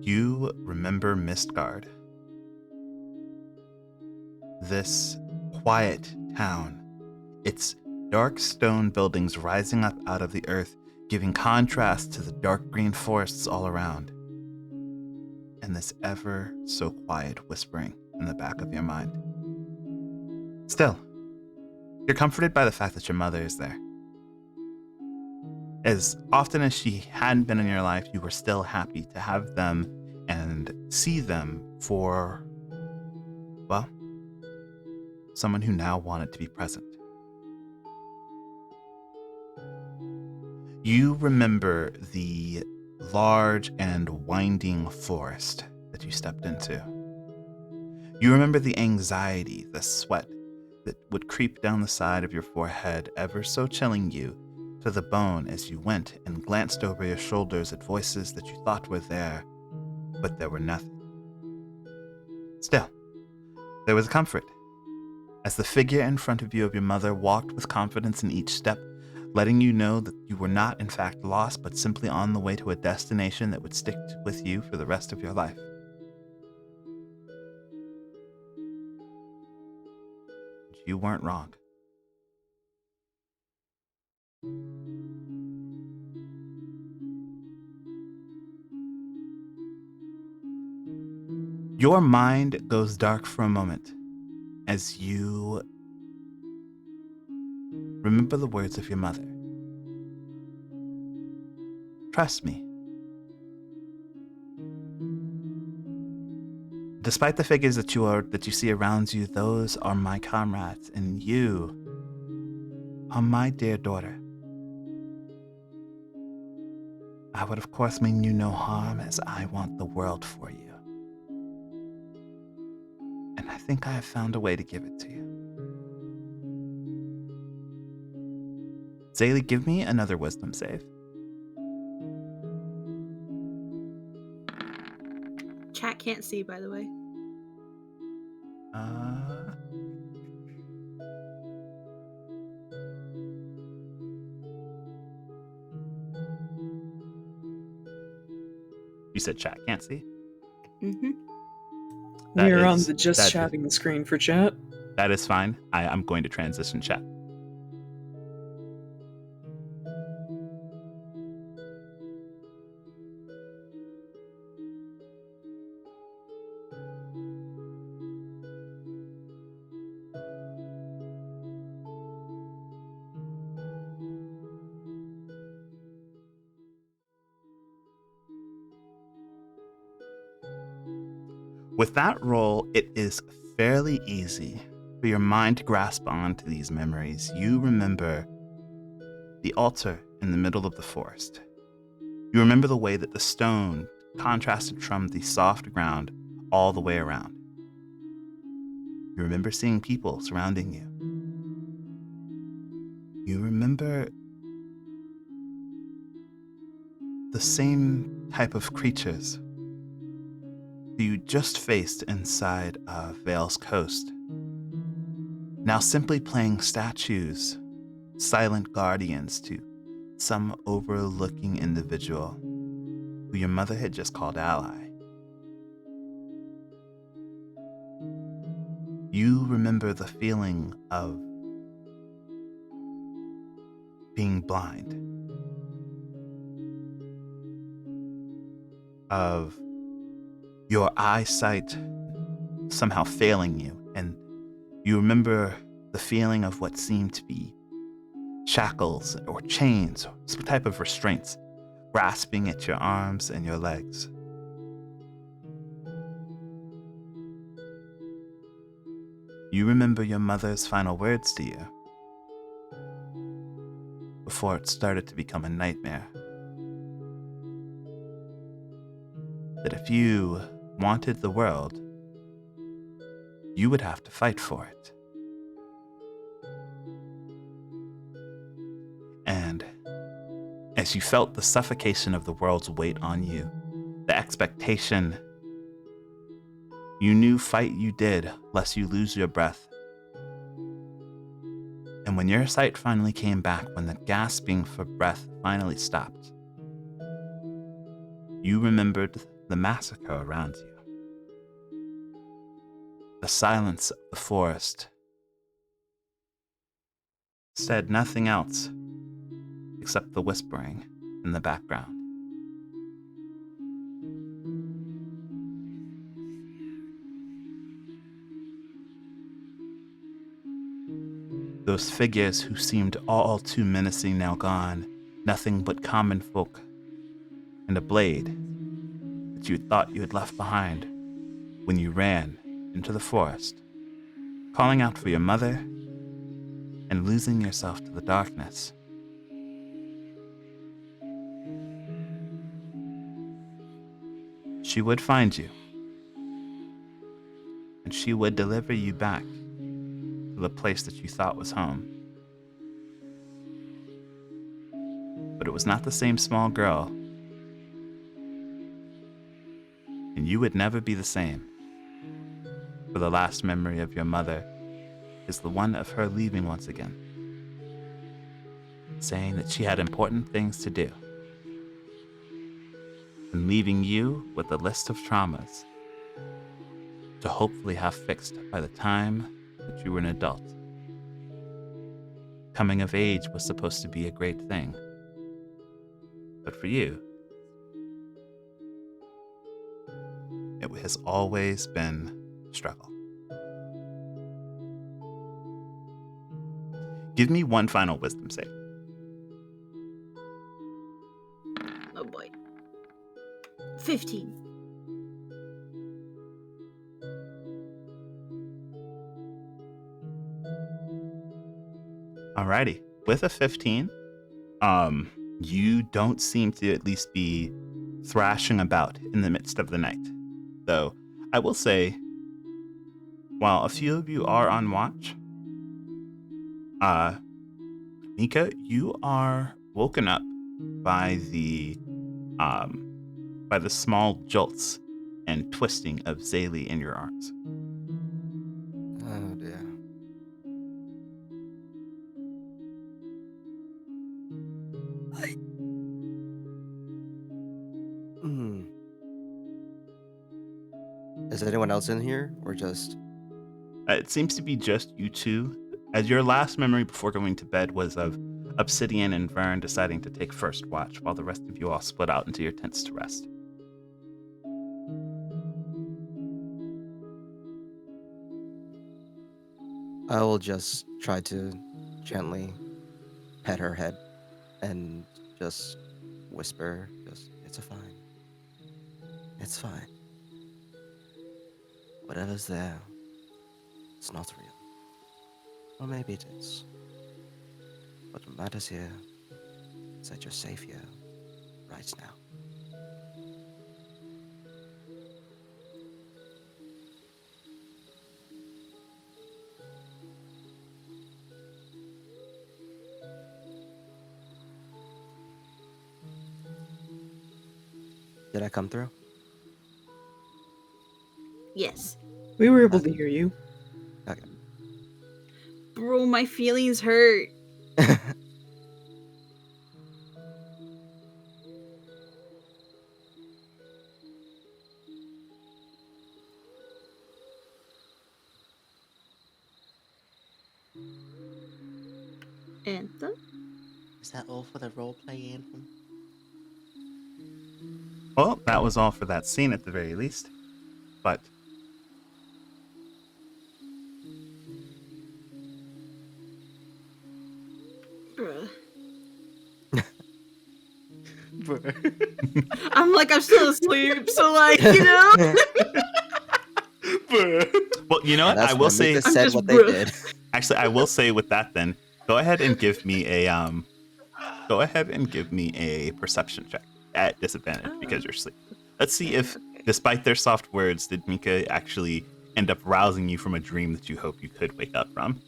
You remember Mistgard, this quiet town, its dark stone buildings rising up out of the earth, giving contrast to the dark green forests all around, and this ever so quiet whispering in the back of your mind. Still, you're comforted by the fact that your mother is there. As often as she hadn't been in your life, you were still happy to have them and see them for, well, someone who now wanted to be present. You remember the large and winding forest that you stepped into. You remember the anxiety, the sweat that would creep down the side of your forehead, ever so chilling you to the bone as you went and glanced over your shoulders at voices that you thought were there, but there were nothing. Still, there was comfort, as the figure in front of you of your mother walked with confidence in each step, letting you know that you were not in fact lost, but simply on the way to a destination that would stick with you for the rest of your life. You weren't wrong. Your mind goes dark for a moment as you remember the words of your mother. Trust me. Despite the figures that you see around you, those are my comrades, and you are my dear daughter. I would of course mean you no harm, as I want the world for you. And I think I have found a way to give it to you. Zaylee, give me another wisdom save. Chat can't see, by the way. You said chat can't see? Mm-hmm. We're on the just chatting screen for chat. That is fine. I'm going to transition chat. With that roll, it is fairly easy for your mind to grasp onto these memories. You remember the altar in the middle of the forest. You remember the way that the stone contrasted from the soft ground all the way around. You remember seeing people surrounding you. You remember the same type of creatures you just faced inside of Vale's coast. Now simply playing statues, silent guardians to some overlooking individual who your mother had just called ally. You remember the feeling of being blind, of your eyesight somehow failing you, and you remember the feeling of what seemed to be shackles or chains, or some type of restraints, grasping at your arms and your legs. You remember your mother's final words to you before it started to become a nightmare. That if you wanted the world, you would have to fight for it. And as you felt the suffocation of the world's weight on you, the expectation, you knew fight you did lest you lose your breath. And when your sight finally came back, when the gasping for breath finally stopped, you remembered the massacre around you. The silence of the forest said nothing else except the whispering in the background. Those figures who seemed all too menacing now gone, nothing but common folk, and a blade that you thought you had left behind when you ran into the forest, calling out for your mother and losing yourself to the darkness. She would find you, and she would deliver you back to the place that you thought was home. But it was not the same small girl, and you would never be the same. For the last memory of your mother is the one of her leaving once again, saying that she had important things to do, and leaving you with a list of traumas to hopefully have fixed by the time that you were an adult. Coming of age was supposed to be a great thing, but for you, it has always been a struggle. Give me one final wisdom save. Oh boy. 15. Alrighty. With a 15, you don't seem to at least be thrashing about in the midst of the night. Though I will say, while a few of you are on watch, Mika, you are woken up by um the small jolts and twisting of Zaylee in your arms. Oh dear. Hmm. Is anyone else in here, or just? It seems to be just you two, as your last memory before going to bed was of Obsidian and Vern deciding to take first watch while the rest of you all split out into your tents to rest. I will just try to gently pet her head and just whisper, just, it's fine. It's fine. Whatever's there, it's not real. Or maybe it is. What matters here is that you're safe here, right now. Did I come through? Yes. We were able to hear you. Okay. Bro, my feelings hurt. Anthem? Is that all for the roleplay anthem? Well, that was all for that scene at the very least. But Bruh. Bruh. I'm like, I'm still asleep, so like, you know? well, you know what? That's I will when say Mika I'm said just what they bruh. did. actually I will say with that then, go ahead and give me a perception check at disadvantage because you're asleep. Let's see if despite their soft words, did Mika actually end up rousing you from a dream that you hope you could wake up from?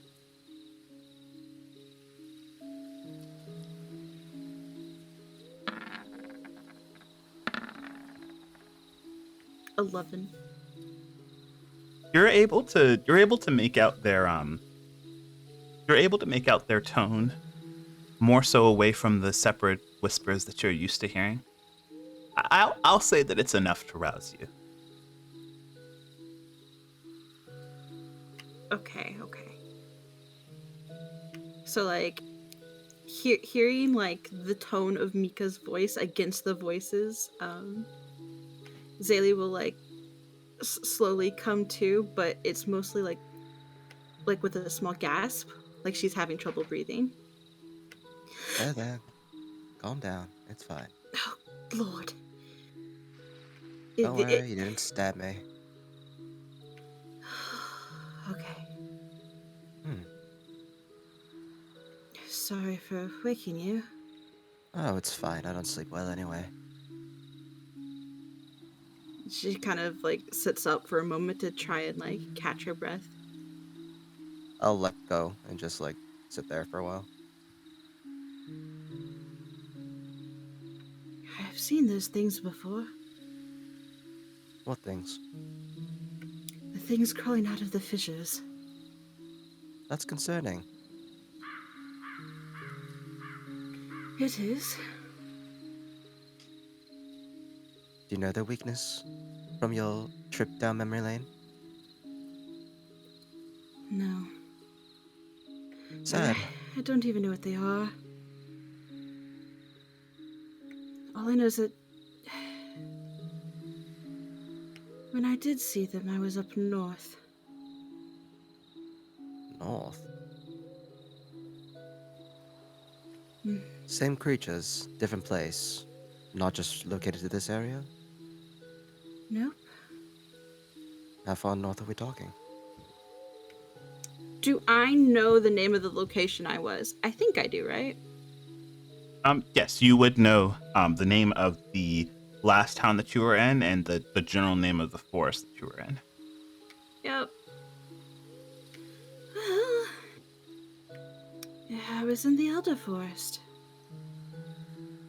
$11. You're able to make out their tone more so away from the separate whispers that you're used to hearing. I'll say that it's enough to rouse you. Okay. So like, hearing like the tone of Mika's voice against the voices, Zaylee will like slowly come to, but it's mostly like with a small gasp, like she's having trouble breathing. There. Calm down. It's fine. Oh, Lord. Don't worry, you didn't stab me. Okay. Hmm. Sorry for waking you. Oh, it's fine. I don't sleep well anyway. She kind of like sits up for a moment to try and like catch her breath. I'll let go and just like sit there for a while. I've seen those things before. What things? The things crawling out of the fissures. That's concerning. It is. Do you know their weakness from your trip down memory lane? No. Sad. I don't even know what they are. All I know is that when I did see them, I was up north. North. Hmm. Same creatures, different place. Not just located to this area? Nope. How far north are we talking? Do I know the name of the location I was? I think I do, right? Yes, you would know the name of the last town that you were in and the general name of the forest that you were in. Yep. Well, yeah, I was in the Elder Forest.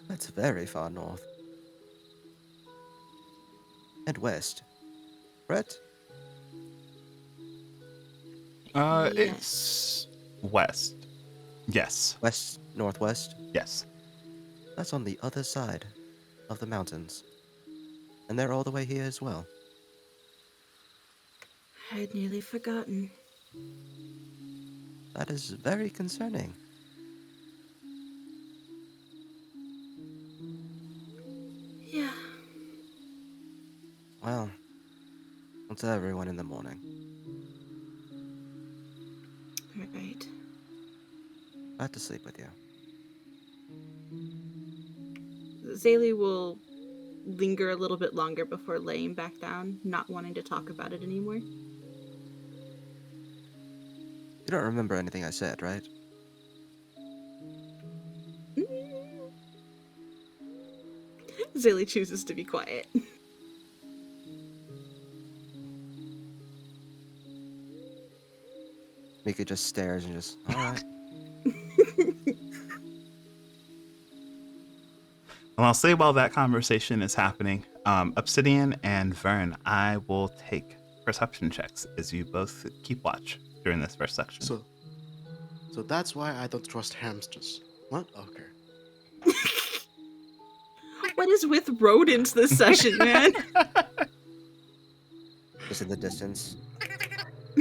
That's very far north. And west. Brett? Yes. It's west. Yes. West, northwest? Yes. That's on the other side of the mountains. And they're all the way here as well. I'd nearly forgotten. That is very concerning. Yeah. Well, I'll tell everyone in the morning. Right. Glad to sleep with you. Zaylee will linger a little bit longer before laying back down, not wanting to talk about it anymore. You don't remember anything I said, right? Zaylee chooses to be quiet. Mika just stares and just, alright. Well, I'll say while that conversation is happening, Obsidian and Vern, I will take perception checks as you both keep watch during this first section. So that's why I don't trust hamsters. What? Okay. What is with rodents this session, man? Just in the distance.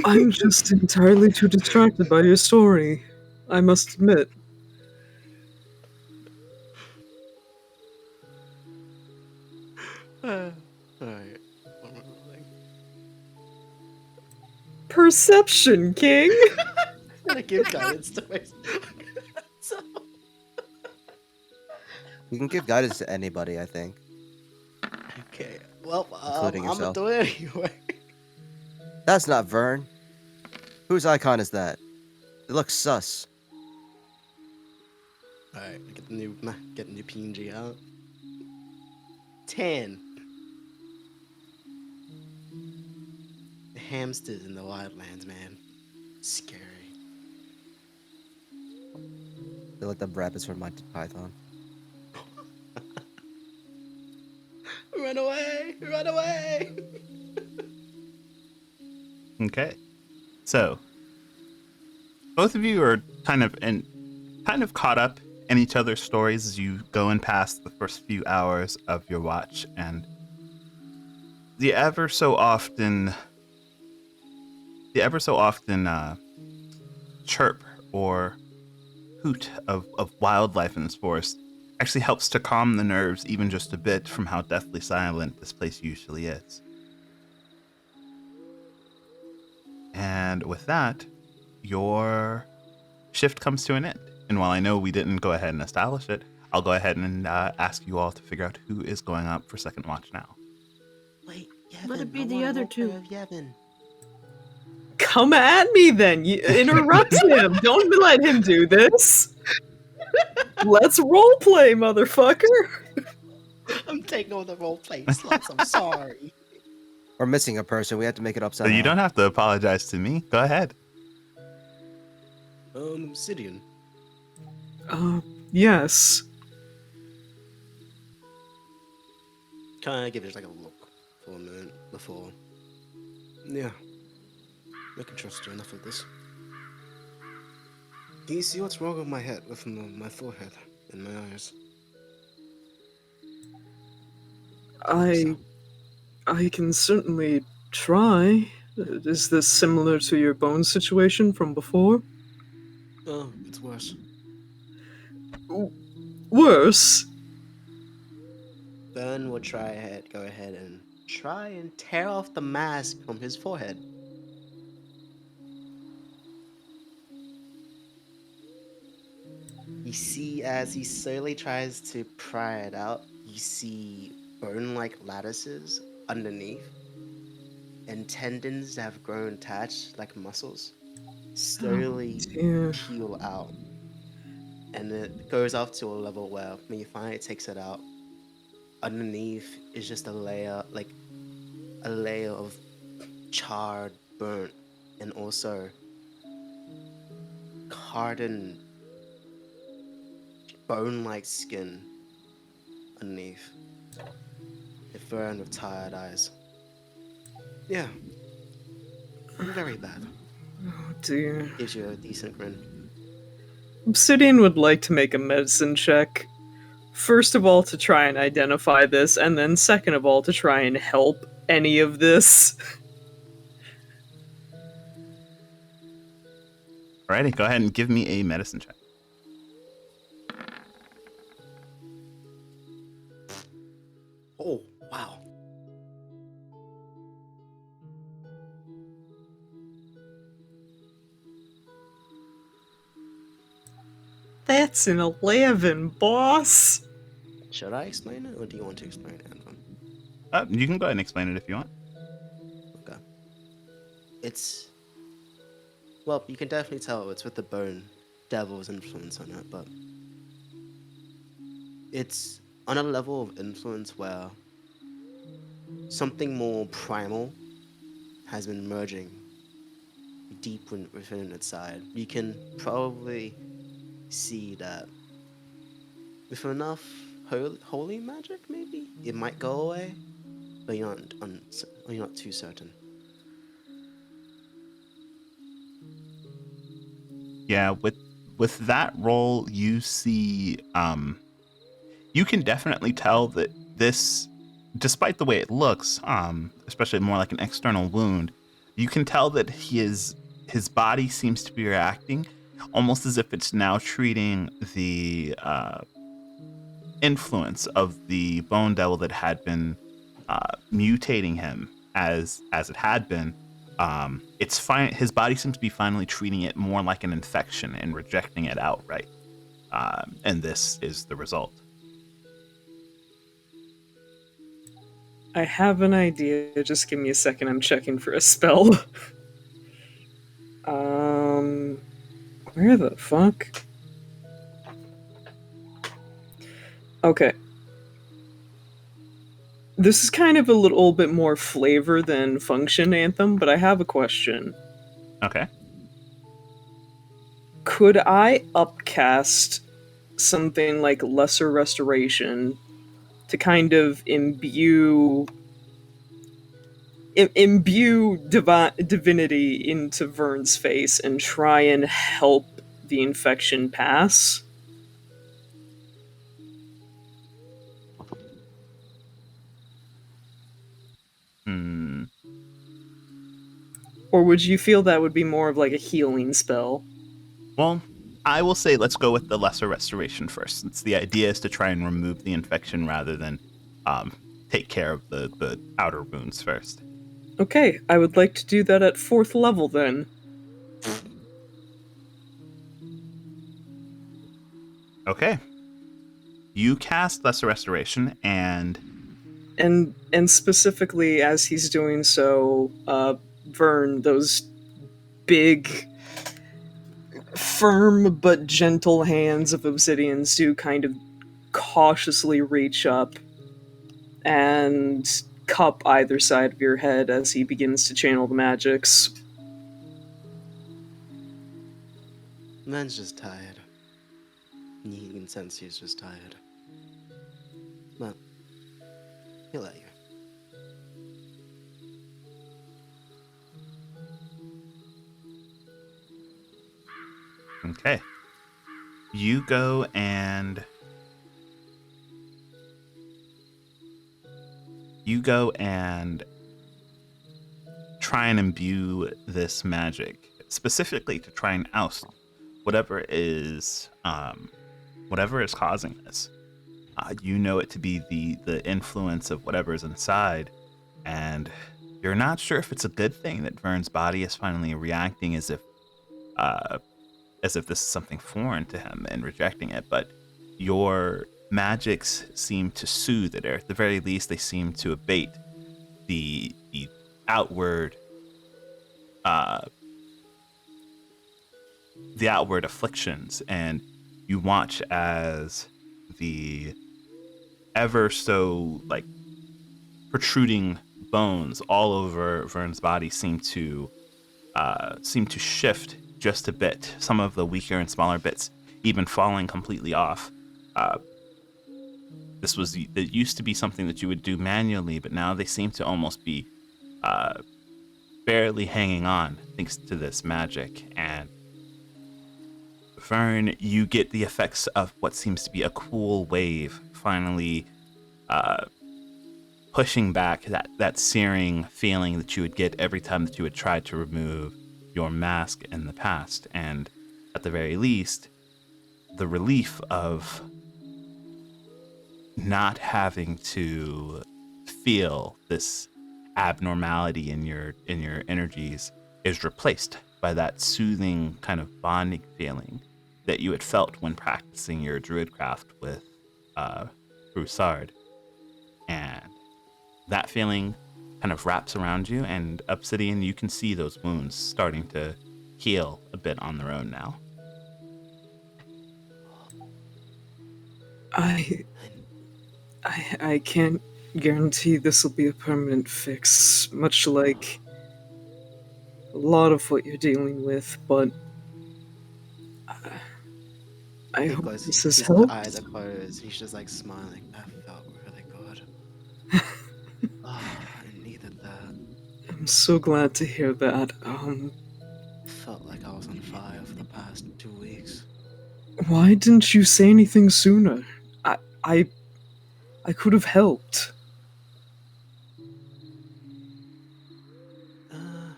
I'm just entirely too distracted by your story, I must admit. Alright. What am I rolling? Perception, King! I give guidance to myself. So, You can give guidance to anybody, I think. okay. Well, Including I'm gonna yourself. do it anyway. That's not Vern. Whose icon is that? It looks sus. Alright, get the new PNG out. 10. The hamsters in the wildlands, man. Scary. They're like the rabbits from Monty Python. Run away! Run away! Okay. So both of you are kind of caught up in each other's stories as you go and past the first few hours of your watch, and the ever so often chirp or hoot of wildlife in this forest actually helps to calm the nerves even just a bit from how deathly silent this place usually is. And with that, your shift comes to an end. And while I know we didn't go ahead and establish it, I'll go ahead and ask you all to figure out who is going up for second watch now. Wait, Yevon. Let it be I the want a other roleplay two. of Yevon. Come at me then! You interrupt him! Don't let him do this! Let's roleplay, motherfucker! I'm taking over the roleplay slots. I'm sorry. We're missing a person. We have to make it up So somehow. you don't have to apologize to me. Go ahead. Obsidian. Yes. Kind of give it like a look for a minute before. Yeah. I can trust you enough with this. Can you see what's wrong with my head, with my forehead and my eyes? I can certainly try. Is this similar to your bone situation from before? Oh, it's worse. Worse? Ben would go ahead and try and tear off the mask from his forehead. You see, as he slowly tries to pry it out, you see bone-like lattices underneath, and tendons that have grown attached like muscles. slowly dear. peel out, and it goes up to a level where when you finally takes it out, underneath is just a layer of charred, burnt, and also hardened bone-like skin underneath. It burned with tired eyes. Yeah, very bad. Oh dear. Gives you a decent grin. Obsidian would like to make a medicine check. First of all, to try and identify this, and then second of all, to try and help any of this. Alrighty, go ahead and give me a medicine check. Oh, wow. That's an 11, boss! Should I explain it, or do you want to explain it, Anthem? You can go ahead and explain it if you want. Okay. It's... Well, you can definitely tell it's with the bone devil's influence on it, but... It's on a level of influence where something more primal has been merging deep within its side. You can probably see that with enough holy magic, maybe it might go away, but you're not too certain. Yeah, with that roll, you see, you can definitely tell that this, despite the way it looks, especially more like an external wound, you can tell that his body seems to be reacting almost as if it's now treating the influence of the bone devil that had been mutating him as it had been. It's fine. His body seems to be finally treating it more like an infection and rejecting it outright. And this is the result. I have an idea. Just give me a second. I'm checking for a spell. Where the fuck? Okay. This is kind of a little bit more flavor than function, Anthem, but I have a question. Okay. Could I upcast something like Lesser Restoration to kind of imbue divinity into Vern's face and try and help the infection pass? Hmm. Or would you feel that would be more of like a healing spell? Well, I will say let's go with the lesser restoration first, since the idea is to try and remove the infection rather than take care of the outer wounds first. Okay, I would like to do that at 4th level then. Okay. You cast lesser restoration, and specifically as he's doing so, Vern, those big, firm but gentle hands of Obsidians do kind of cautiously reach up and cup either side of your head as he begins to channel the magics. Man's just tired. You can sense he's just tired. But he'll let you. okay. You go and try and imbue this magic, specifically to try and oust whatever is causing this. You know it to be the influence of whatever is inside, and you're not sure if it's a good thing that Vern's body is finally reacting as if this is something foreign to him and rejecting it. But your magics seem to soothe it, or at the very least, they seem to abate the outward the outward afflictions, and you watch as the ever so like protruding bones all over Vern's body seem to shift just a bit. Some of the weaker and smaller bits even falling completely off. Uh, that used to be something that you would do manually, but now they seem to almost be uh, barely hanging on thanks to this magic. And Vern, you get the effects of what seems to be a cool wave finally uh, pushing back that searing feeling that you would get every time that you would try to remove your mask in the past. And at the very least, the relief of not having to feel this abnormality in your energies is replaced by that soothing kind of bonding feeling that you had felt when practicing your druidcraft with Broussard. And that feeling kind of wraps around you, and Obsidian, you can see those wounds starting to heal a bit on their own now. I And I can't guarantee this will be a permanent fix, much like a lot of what you're dealing with, but I he hope goes, this he has sees that the helped. eyes are closed. He's just like smiling. That felt really good. Ah, I needed that. I'm so glad to hear that. Felt like I was on fire for the past 2 weeks. Why didn't you say anything sooner? I I I could have helped. Uh,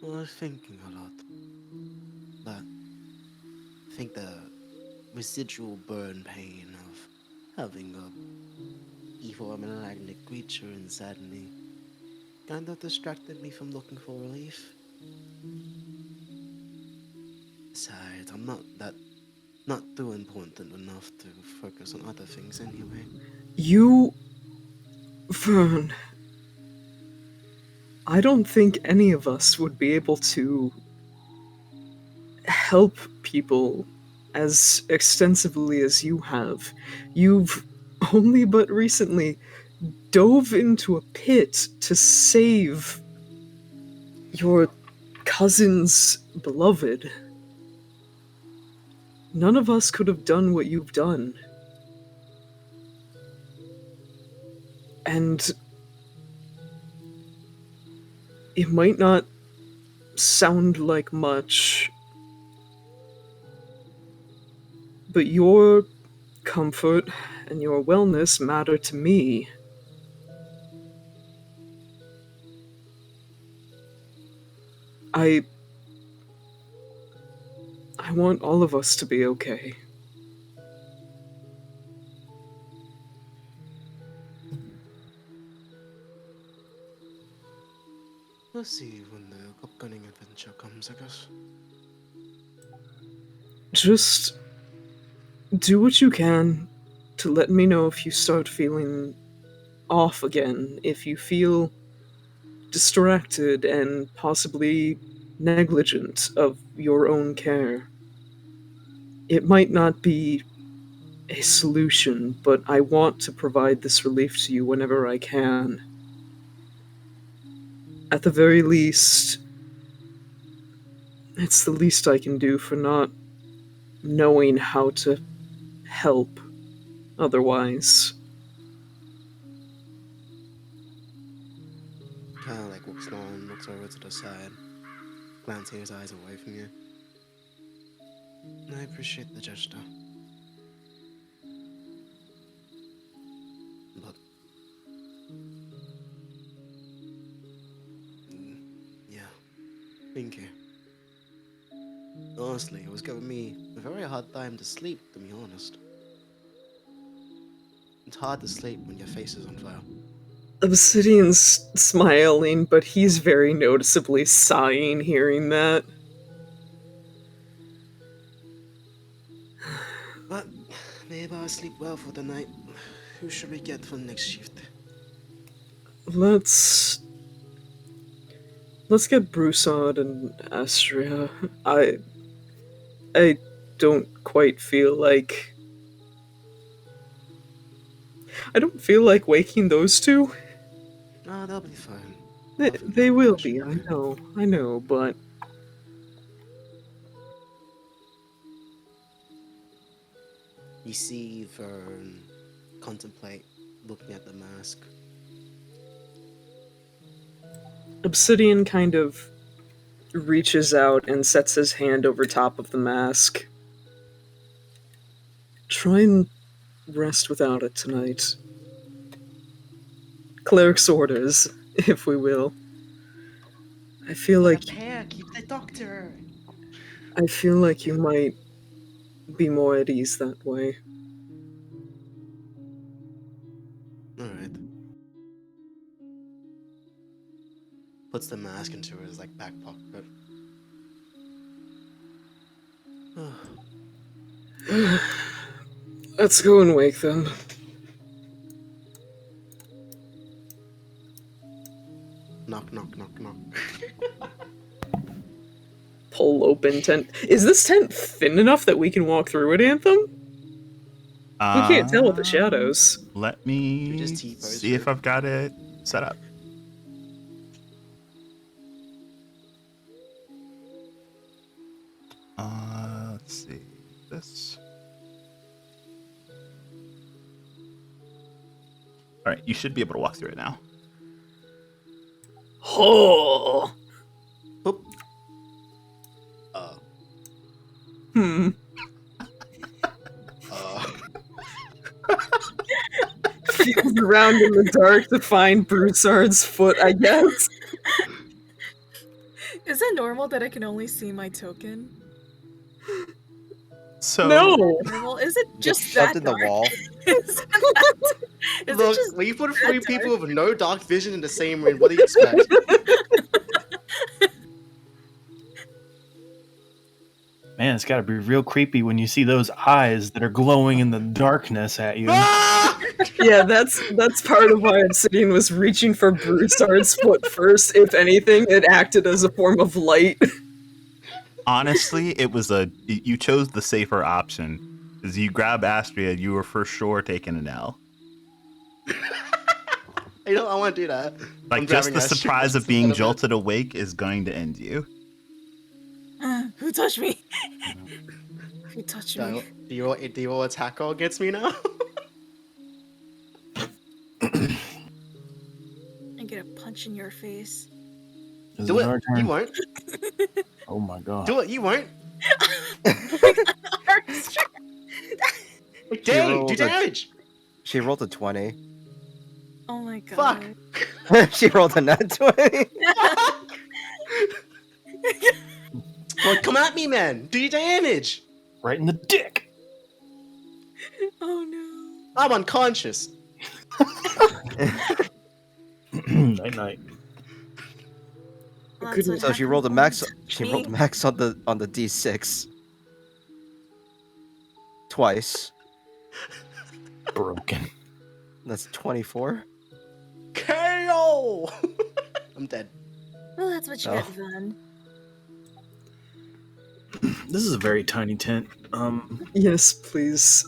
I was thinking a lot, but I think the residual burn pain of having a evil malignant creature inside me kind of distracted me from looking for relief. Besides, I'm not too important enough to focus on other things anyway. You, Vern, I don't think any of us would be able to help people as extensively as you have. You've only but recently dove into a pit to save your cousin's beloved. None of us could have done what you've done. And it might not sound like much, but your comfort and your wellness matter to me. I I want all of us to be okay. We'll see when the upcoming adventure comes, I guess. Just do what you can to let me know if you start feeling off again, if you feel distracted and possibly negligent of your own care. It might not be a solution, but I want to provide this relief to you whenever I can. At the very least, it's the least I can do for not knowing how to help otherwise. Kind of like looks on, looks over to the side, glancing his eyes away from you. I appreciate the gesture, but mm, yeah, thank you. Honestly, it was giving me a very hard time to sleep, to be honest. It's hard to sleep when your face is on fire. Obsidian's smiling, but he's very noticeably sighing hearing that. But maybe I'll sleep well for the night. Who should we get for the next shift? Let's let's get Broussard and Astria. I don't quite feel like... I don't feel like waking those two. No, they'll be fine. They will be, I know, but... You see Vern contemplate looking at the mask. Obsidian kind of reaches out and sets his hand over top of the mask. Try and rest without it tonight. Cleric's orders, if we will. I feel like Keep the doctor. I feel like you might be more at ease that way. Alright. Puts the mask into his back pocket. Let's go and wake them. Knock, knock, knock, knock. Pull open tent. Is this tent thin enough that we can walk through it, Anthem? We can't tell with the shadows. Let me just T-pose see if I've got it set up. Let's see this. All right, you should be able to walk through it now. Oh. Oop. Feels around in the dark to find Broussard's foot, I guess. Is it normal that I can only see my token? So No. Normal? Is it just shoved that in the dark? wall. Is it Look, just we put that three people with no dark vision in the same room. What do you expect? Man, it's got to be real creepy when you see those eyes that are glowing in the darkness at you. Yeah, that's part of why Obsidian was reaching for Broussard's foot first. If anything, it acted as a form of light. honestly, you chose the safer option. As you grab Astria, you were for sure taking an L. I want to do that. I'm Just grabbing the Astrid surprise of instead being it. jolted awake is going to end you. Who touched me? Who touched me? Do you all attack roll against me now? I get a punch in your face. Is Do it it. our turn? You won't. Oh my god. Do it. You won't. She Dang, do rolled a- damage. She rolled a 20. Oh my god. Fuck. She rolled a nat 20. Well, come at me, man. Do your damage. Right in the dick. Oh no. I'm unconscious. Night night. That's what So she happens rolled a when max. you touch She me. rolled a max on the D6 twice. Broken. That's 24. KO. I'm dead. Well, that's what you Oh. get done. This is a very tiny tent. Yes, please.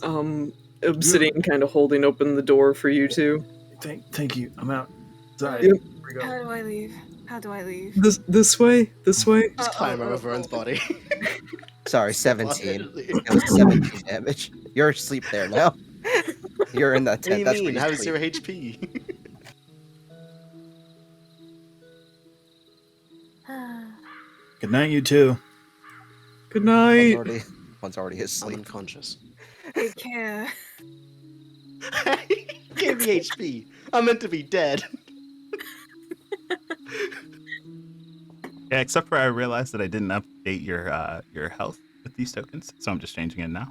Obsidian kind of holding open the door for you two. Thank you. I'm out. Sorry. Yep. Here we go. How do I leave? How do I leave? This way. Just climb over Vern's body. Sorry, 17. That was 17 damage. You're asleep there now. You're in that What do you tent. That's mean? where I you have sleep. 0 HP. Good night, you two. Good One's night. already I'm asleep. unconscious. Take care. Give me HP. I'm meant to be dead. Yeah, except for I realized that I didn't update your health with these tokens, so I'm just changing it now.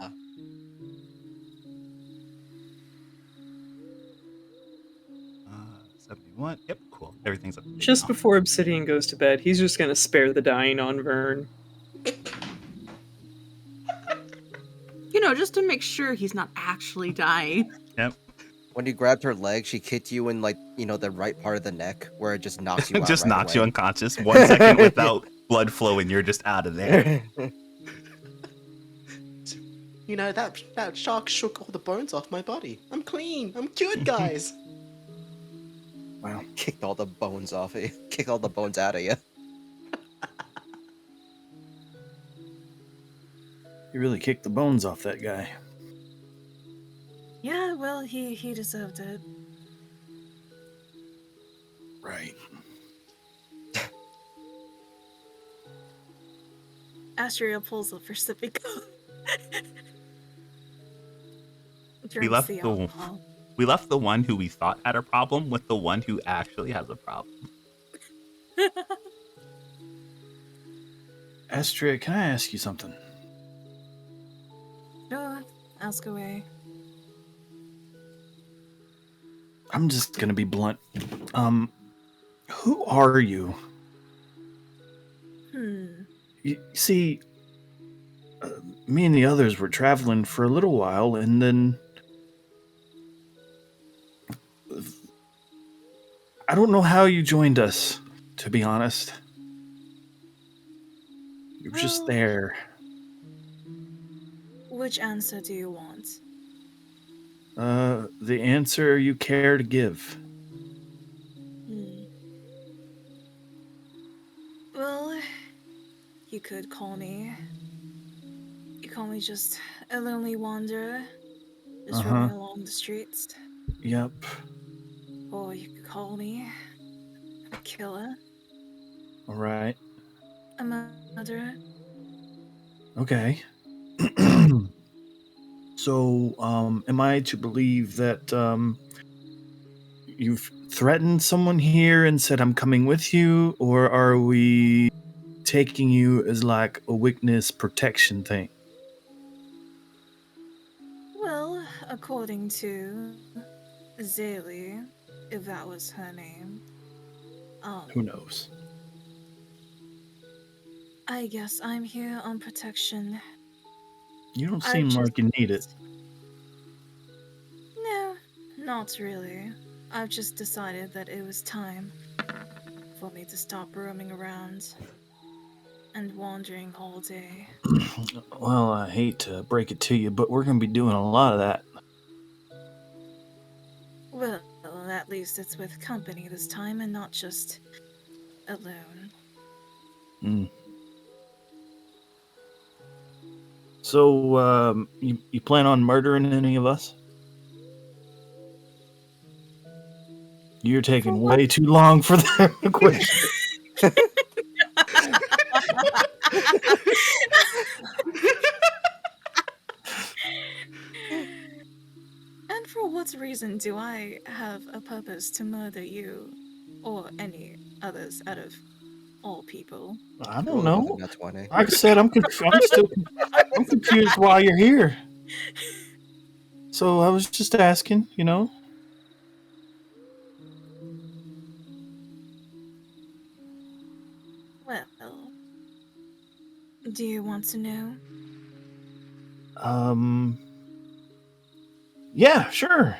71. Yep, cool. Everything's up. Just before Obsidian goes to bed, he's just gonna spare the dying on Vern. Just to make sure he's not actually dying. Yep. When you grabbed her leg, she kicked you in like, the right part of the neck where it just knocks you out Just right knocks you away. unconscious. 1 second without blood flow, and you're just out of there. That shark shook all the bones off my body. I'm clean. I'm cured, guys. Wow. Kicked all the bones off of you. Kicked all the bones out of you. You really kicked the bones off that guy. Yeah, well, he deserved it. Right. We Astria pulls up her sippy cup. left we left the one who we thought had a problem with the one who actually has a problem. Astrid, can I ask you something? No, ask away. I'm just gonna be blunt. Who are you? You see, me and the others were traveling for a little while, and then I don't know how you joined us, to be honest. You're just Well, there. Which answer do you want? The answer you care to give. Well, you could call me. You call me just a lonely wanderer, just roaming along the streets. Yep. Or you could call me a killer, All right. a murderer. Okay. So, am I to believe that you've threatened someone here and said I'm coming with you, or are we taking you as like a witness protection thing? Well, according to Zaylee, if that was her name, Who knows? I guess I'm here on protection. You don't I've seem like you need it. No, not really. I've just decided that it was time for me to stop roaming around and wandering all day. Well, I hate to break it to you, but we're going to be doing a lot of that. Well, at least it's with company this time and not just alone. So, you plan on murdering any of us? You're taking way too long for that question. And for what reason do I have a purpose to murder you or any others out of all people? I don't Really with a know. nat 20. Like I said, I'm confused why you're here. So I was just asking, Well, do you want to know? Yeah, sure.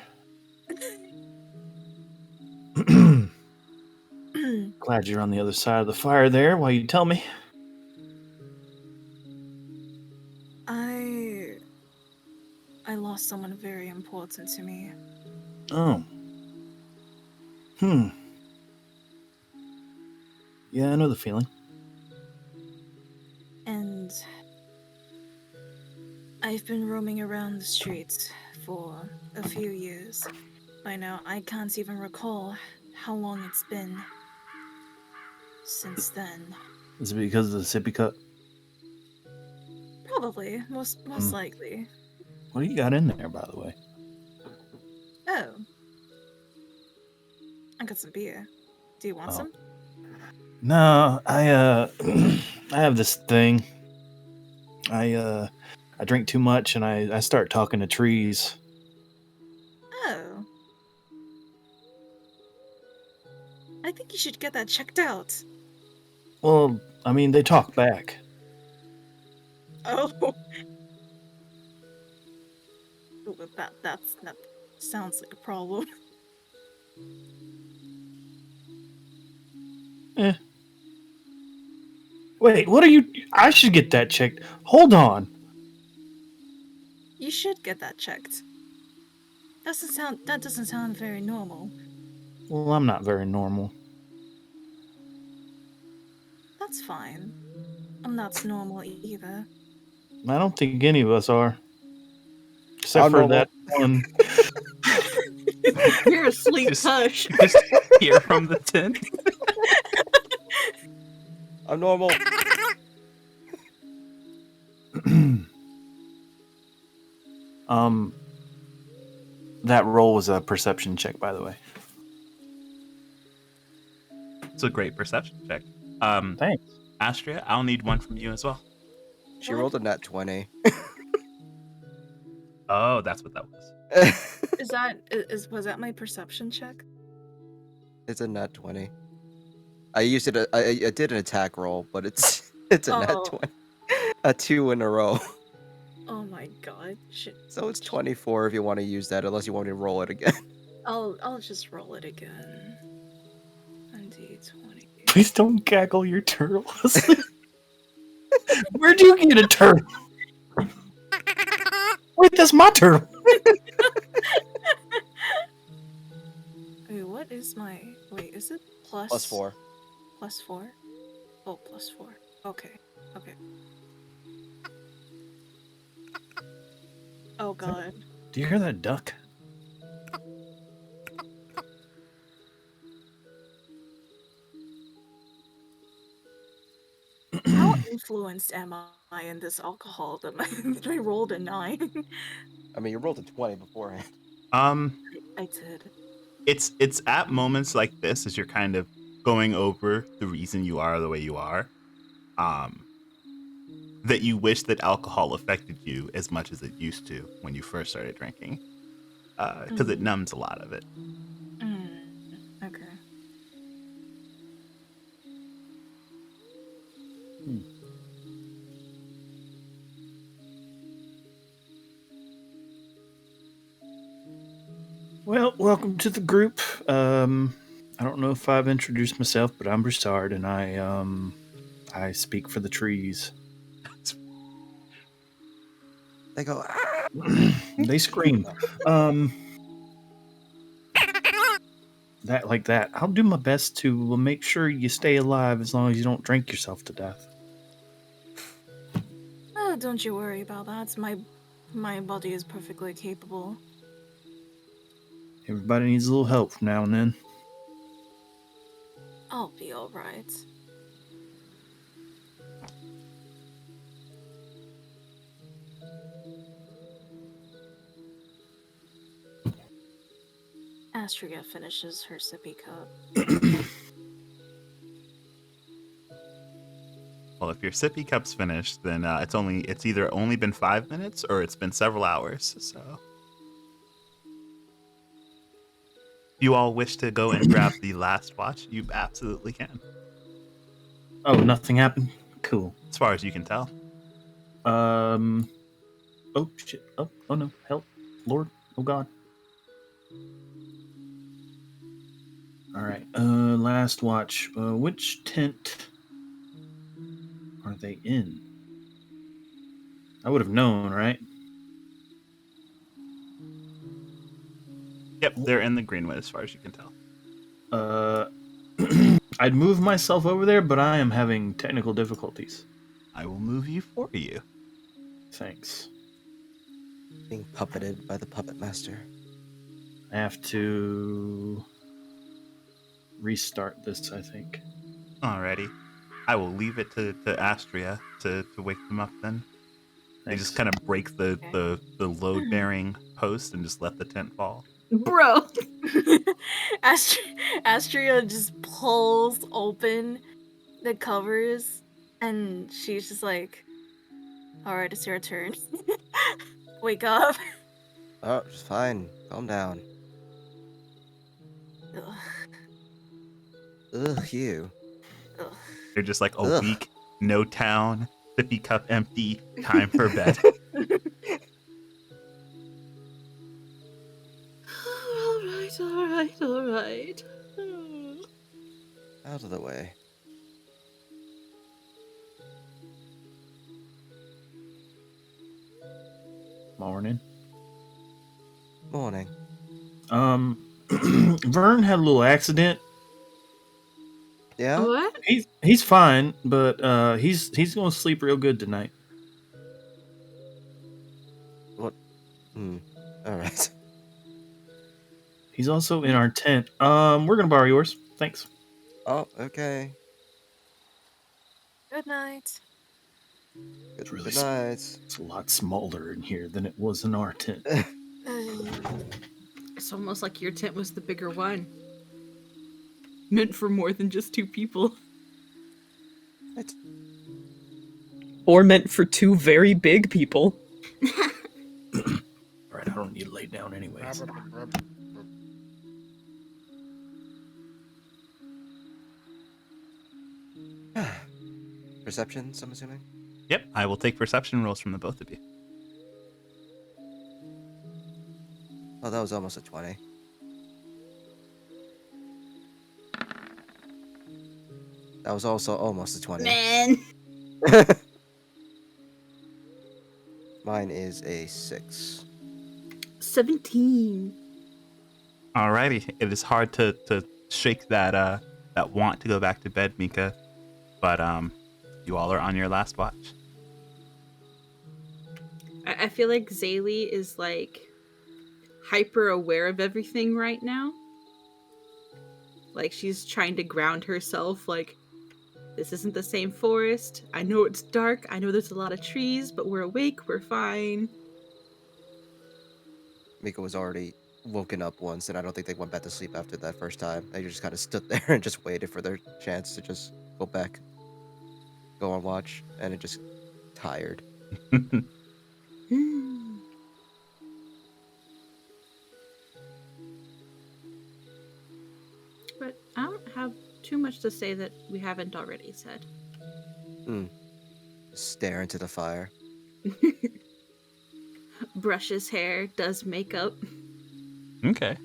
Glad you're on the other side of the fire there while you tell me. I lost someone very important to me. Oh. Yeah, I know the feeling. And I've been roaming around the streets for a few years. By now, I can't even recall how long it's been since then. Is it because of the sippy cup? Probably, most likely. What do you got in there, by the way? Oh. I got some beer. Do you want some? No, I I have this thing. I drink too much and I start talking to trees. Oh. I think you should get that checked out. Well, I mean, they talk back. Oh. That's not. Sounds like a problem. Wait, what are you? I should get that checked. Hold on. You should get that checked. That doesn't sound very normal. Well, I'm not very normal. That's fine. I'm not normal either. I don't think any of us are. Except I'm for normal. that one. You're asleep, Just, hush. just hear from the tent. I'm normal. That roll was a perception check, by the way. It's a great perception check. Thanks. Astria, I'll need one from you as well. She rolled a nat 20. Oh, that's what that was. Was that my perception check? It's a nat 20. I used it. I did an attack roll, but it's a nat 20. A 2 in a row. Oh my god. Shit. So it's 24 if you want to use that, unless you want me to roll it again. I'll just roll it again. 20. Please don't gaggle your turtle. Where'd you get a turtle? Wait, that's my turtle. Wait, what is my... Wait, is it plus... Plus 4. Plus 4? Oh, plus 4. Okay. Oh god. Do you hear that duck? How influenced am I in this alcohol that I rolled a 9? I mean, you rolled a 20 beforehand. I did. It's at moments like this as you're kind of going over the reason you are the way you are, that you wish that alcohol affected you as much as it used to when you first started drinking, because it numbs a lot of it. Okay. Well, welcome to the group. I don't know if I've introduced myself, but I'm Broussard, and I speak for the trees. They go. They scream. That like that. I'll do my best to make sure you stay alive as long as you don't drink yourself to death. Oh, don't you worry about that. My body is perfectly capable. Everybody needs a little help from now and then. I'll be alright. Astria finishes her sippy cup. Well, if your sippy cup's finished, then it's either only been 5 minutes or it's been several hours. So, if you all wish to go and grab the last watch, you absolutely can. Oh, nothing happened? Cool. As far as you can tell. Oh shit. Oh no. Help. Lord. Oh god. Alright. Last watch. Which tent are they in? I would have known, right? Yep, they're in the Greenwood as far as you can tell. I'd move myself over there, but I am having technical difficulties. I will move you for you. Thanks. Being puppeted by the puppet master. I have to restart this, I think. Alrighty. I will leave it to Astria to wake them up then. They just kind of break the load-bearing post and just let the tent fall. Bro. Astria just pulls open the covers and she's just like, alright, it's your turn. Wake up. Oh, it's fine. Calm down. Ugh. Ugh, you. Ugh. They're just like a Ugh. week, no town, sippy cup empty, time for bed. all right. Out of the way. Morning. Morning. Vern had a little accident. Yeah? What? He's fine, but he's gonna sleep real good tonight. What? Alright. He's also in our tent. We're gonna borrow yours. Thanks. Oh, okay. Good night. It's really Good night. It's a lot smaller in here than it was in our tent. It's almost like your tent was the bigger one. Meant for more than just 2 people. Or meant for 2 very big people. Alright, I don't need to lay down anyways. Perceptions, I'm assuming? Yep, I will take perception rolls from the both of you. Oh, that was almost a 20. That was also almost a 20. Man. Mine is a 6. 17. Alrighty, it is hard to shake that that want to go back to bed, Mika, but you all are on your last watch. I feel like Zaylee is like hyper aware of everything right now. Like she's trying to ground herself, like, this isn't the same forest. I know it's dark. I know there's a lot of trees, but we're awake. We're fine. Mika was already woken up once, and I don't think they went back to sleep after that first time. They just kind of stood there and just waited for their chance to just go back, go on watch, and it just tired. But I don't have too much to say that we haven't already said. Stare into the fire. Brushes hair, does makeup. Okay.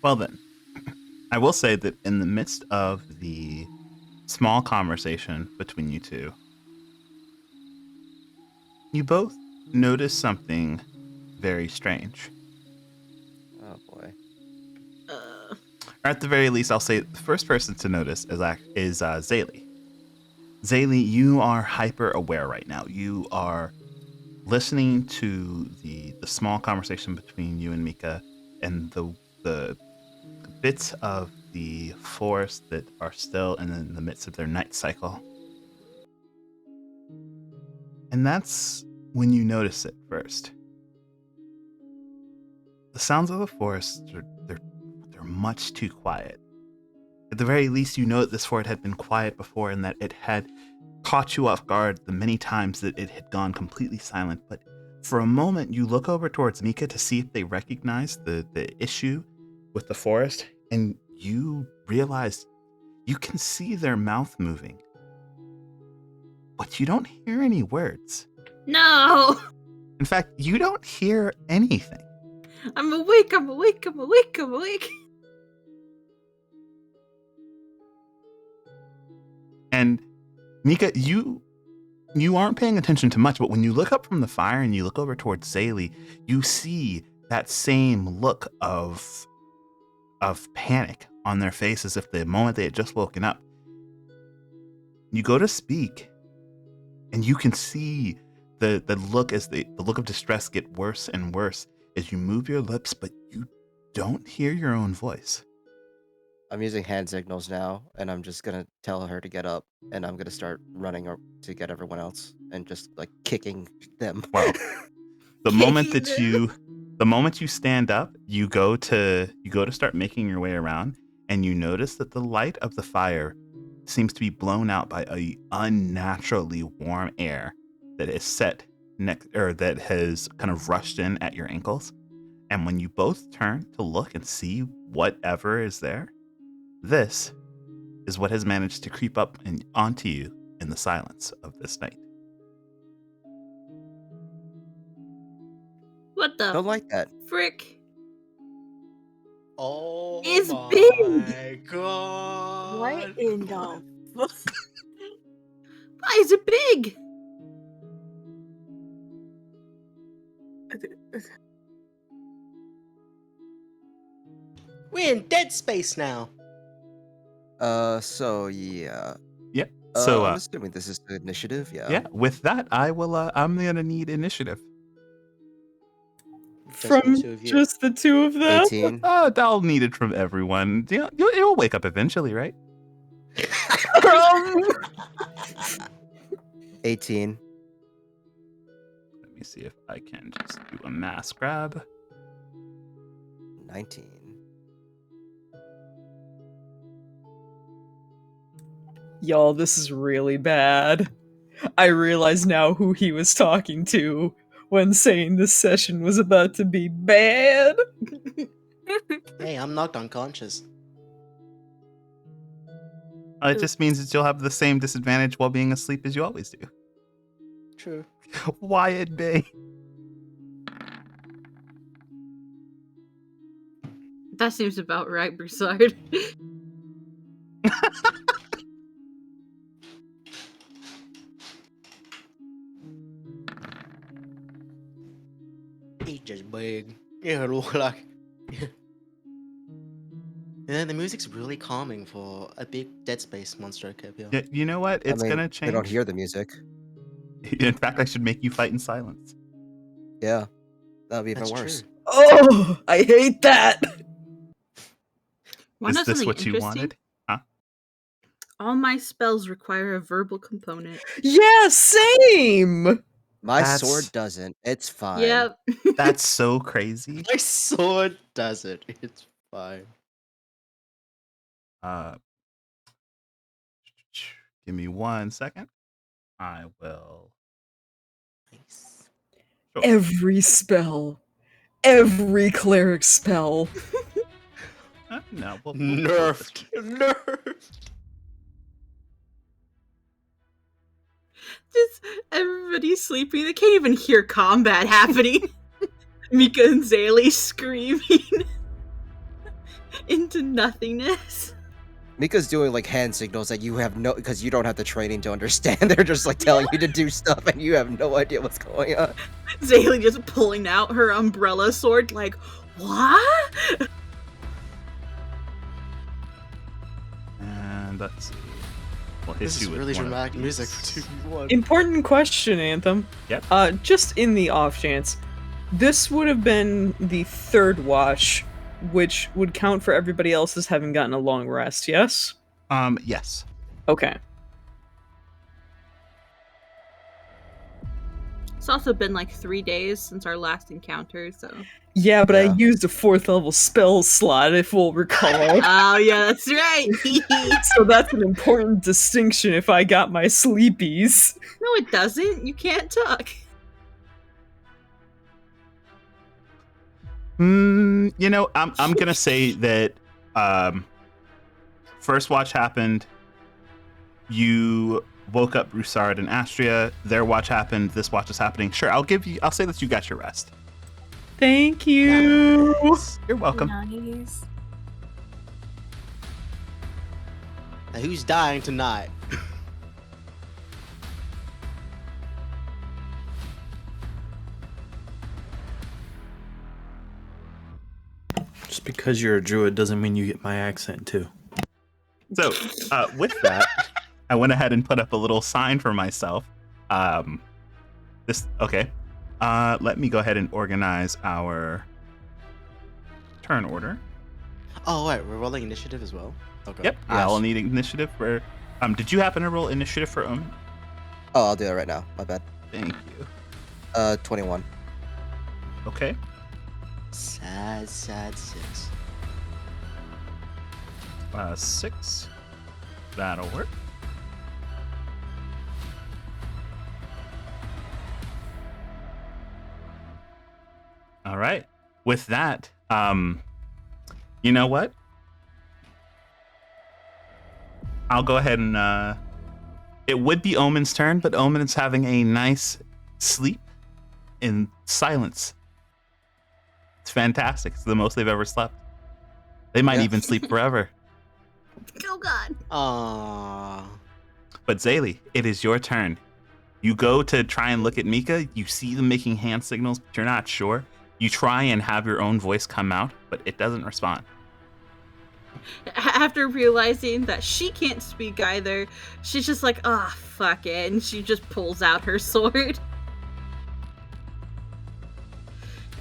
Well then, I will say that in the midst of the small conversation between you two, you both notice something very strange. Oh boy. Or at the very least, I'll say the first person to notice is Zaylee. Zaylee, you are hyper aware right now. You are listening to the small conversation between you and Mika, and the bits of the forest that are still in the midst of their night cycle. And that's when you notice it first. The sounds of the forest they're much too quiet. At the very least, you know that this forest had been quiet before, and that it had caught you off guard the many times that it had gone completely silent. But for a moment, you look over towards Mika to see if they recognize the issue with the forest, and you realize you can see their mouth moving, but you don't hear any words. No! In fact, you don't hear anything. I'm awake, I'm awake, I'm awake, I'm awake. And Mika, you aren't paying attention to much, but when you look up from the fire and you look over towards Zaylee, you see that same look of panic on their face, as if the moment they had just woken up. You go to speak, and you can see the look as the look of distress get worse and worse as you move your lips, but you don't hear your own voice. I'm using hand signals now, and I'm just gonna tell her to get up, and I'm gonna start running to get everyone else, and just like kicking them. Well, the moment you stand up, you go to start making your way around, and you notice that the light of the fire seems to be blown out by a unnaturally warm air that is set that has kind of rushed in at your ankles. And when you both turn to look and see whatever is there, this is what has managed to creep up onto you in the silence of this night. What the Don't like that. frick? Oh It's my big. god! What in the fuck? Why is it big? We're in dead space now. So yeah. Yep. So I'm assuming this is the initiative. yeah, with that, I will. I'm gonna need initiative. Just for the From two of you. just the two of them? 18. I'll need it from everyone. You'll wake up eventually, right? 18. Let me see if I can just do a mass grab. 19. Y'all, this is really bad. I realize now who he was talking to when saying this session was about to be bad. Hey, I'm knocked unconscious. It just means that you'll have the same disadvantage while being asleep as you always do. True. Wyatt Bay. That seems about right, Broussard. He's just big. Yeah, look like. Yeah, the music's really calming for a big Dead Space monster kept here. Yeah, you know what? It's gonna We change. don't hear the music. In fact, I should make you fight in silence. Yeah. That'll be even That's worse. true. Oh, I hate that. Wanna know Is this something what you interesting? wanted? Huh? All my spells require a verbal component. Yeah, same. My That's- sword doesn't. It's fine. Yep. That's so crazy. My sword does it. It's fine. Give me 1 second. I will. Nice. Sure. Every spell. Every cleric spell. No, we'll Nerfed. Nerfed. Just everybody sleeping. They can't even hear combat happening. Mika and Zaylee screaming into nothingness. Mika's doing like hand signals that you have no, because you don't have the training to understand. They're just like telling you to do stuff and you have no idea what's going on. Zaylee just pulling out her umbrella sword, like, what? And let's see. We'll hit This is you with really one of dramatic these. music for 2v1. Important question, Anthem. Yep. Just in the off chance, this would have been the third watch, which would count for everybody else as having gotten a long rest, yes? Yes. Okay. It's also been like 3 days since our last encounter, so. Yeah, but I Yeah. used a 4th level spell slot, if we'll recall. Oh, yeah, that's right. So that's an important distinction if I got my sleepies. No, it doesn't. You can't talk. You know, I'm gonna say that first watch happened. You woke up Broussard and Astria. Their watch happened. This watch is happening. Sure, I'll say that you got your rest. Thank you. You're welcome. Nice. Now, who's dying tonight? Just because you're a druid doesn't mean you get my accent too. So, with that, I went ahead and put up a little sign for myself. Okay. Let me go ahead and organize our turn order. Oh, wait, we're rolling initiative as well? Okay. Yep. Yes. I'll need initiative for. Did you happen to roll initiative for Omen? Oh, I'll do that right now. My bad. Thank you. 21. Okay. Sad 6. 6. That'll work. All right. With that, you know what? I'll go ahead and it would be Omen's turn, but Omen is having a nice sleep in silence. It's fantastic. It's the most they've ever slept. They might Yeah. even sleep forever. Oh God. Aww. But Zaylee, it is your turn. You go to try and look at Mika. You see them making hand signals, but you're not sure. You try and have your own voice come out, but it doesn't respond. After realizing that she can't speak either, she's just like, ah, oh, fuck it. And she just pulls out her sword.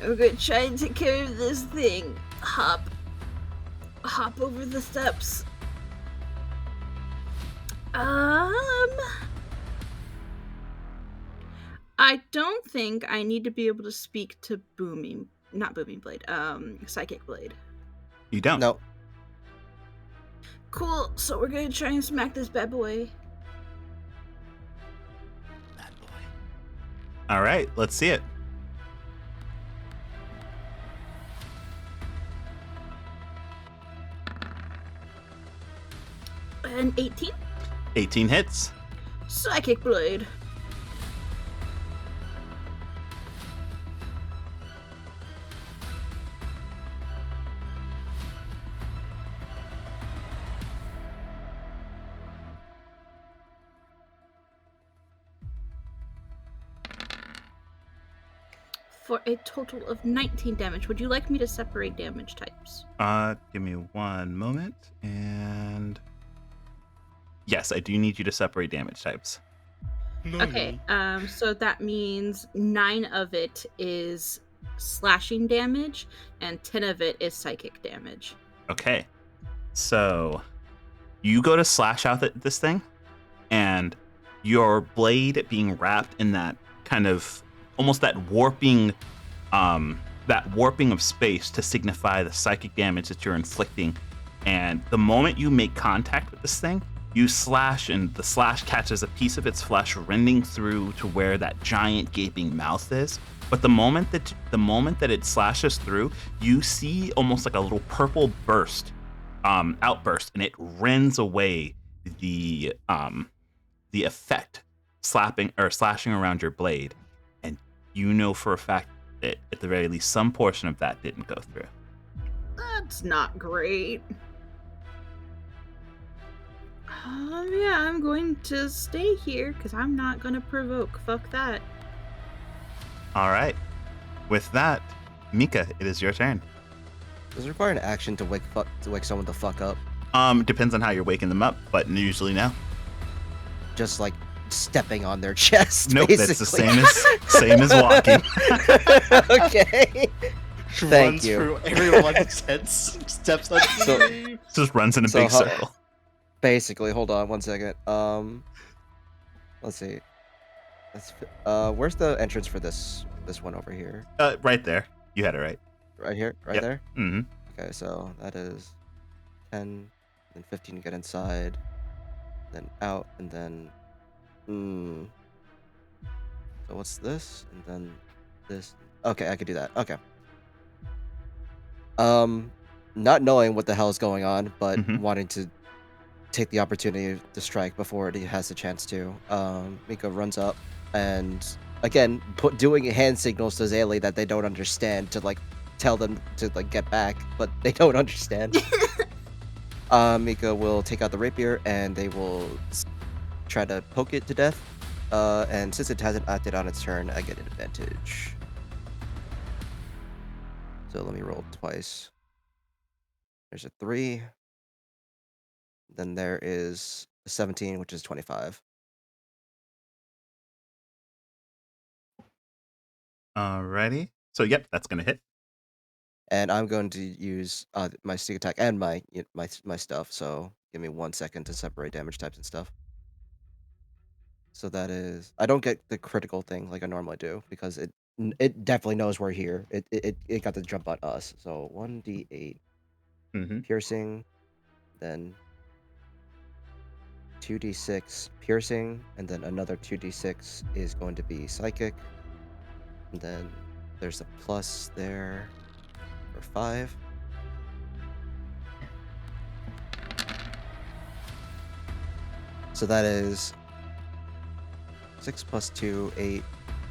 We're gonna try and take care of this thing. Hop over the steps. I don't think I need to be able to speak to not Booming Blade, Psychic Blade. You don't. No. Cool, so we're gonna try and smack this bad boy. Bad boy. All right, let's see it. An 18? 18 hits. Psychic Blade. For a total of 19 damage. Would you like me to separate damage types? Give me one moment. And yes, I do need you to separate damage types. Okay, so that means 9 of it is slashing damage, and 10 of it is psychic damage. Okay. So you go to slash out at this thing, and your blade being wrapped in that kind of almost that warping of space to signify the psychic damage that you're inflicting. And the moment you make contact with this thing, you slash, and the slash catches a piece of its flesh, rending through to where that giant gaping mouth is. But the moment that it slashes through, you see almost like a little purple outburst, and it rends away the effect slashing around your blade, and you know for a fact that at the very least some portion of that didn't go through. That's not great. Yeah, I'm going to stay here because I'm not going to provoke. Fuck that. All right. With that, Mika, it is your turn. Does it require an action to wake someone the fuck up? Depends on how you're waking them up, but usually no. Just like stepping on their chest. Nope, basically. that's the same as walking. Okay. Thank Runs you. through everyone's heads, steps on So- Just runs in a So big how- circle. Basically, hold on one second. Let's see. Where's the entrance for this one over here? Right there. You had it right. Right here? Right Yep. there? Mm-hmm. Okay, so that is 10, then 15 to get inside, then out, and then... So what's this? And then this. Okay, I could do that. Okay. Not knowing what the hell is going on, but Mhm. wanting to take the opportunity to strike before it has the chance to, Miko runs up and, again, doing hand signals to Zaylee that they don't understand to, like, tell them to, like, get back, but they don't understand. Miko will take out the rapier and they will try to poke it to death. And since it hasn't acted on its turn, I get an advantage. So let me roll twice. There's a 3. Then there is a 17, which is 25. Alrighty. So yep, that's gonna hit. And I'm going to use my sneak attack and my stuff. So give me 1 second to separate damage types and stuff. So that is, I don't get the critical thing like I normally do because it definitely knows we're here. It got the jump on us. So 1d8 Mm-hmm. piercing, then 2d6 piercing, and then another 2d6 is going to be psychic. And then there's a plus there for 5. So that is 6 plus 2, 8,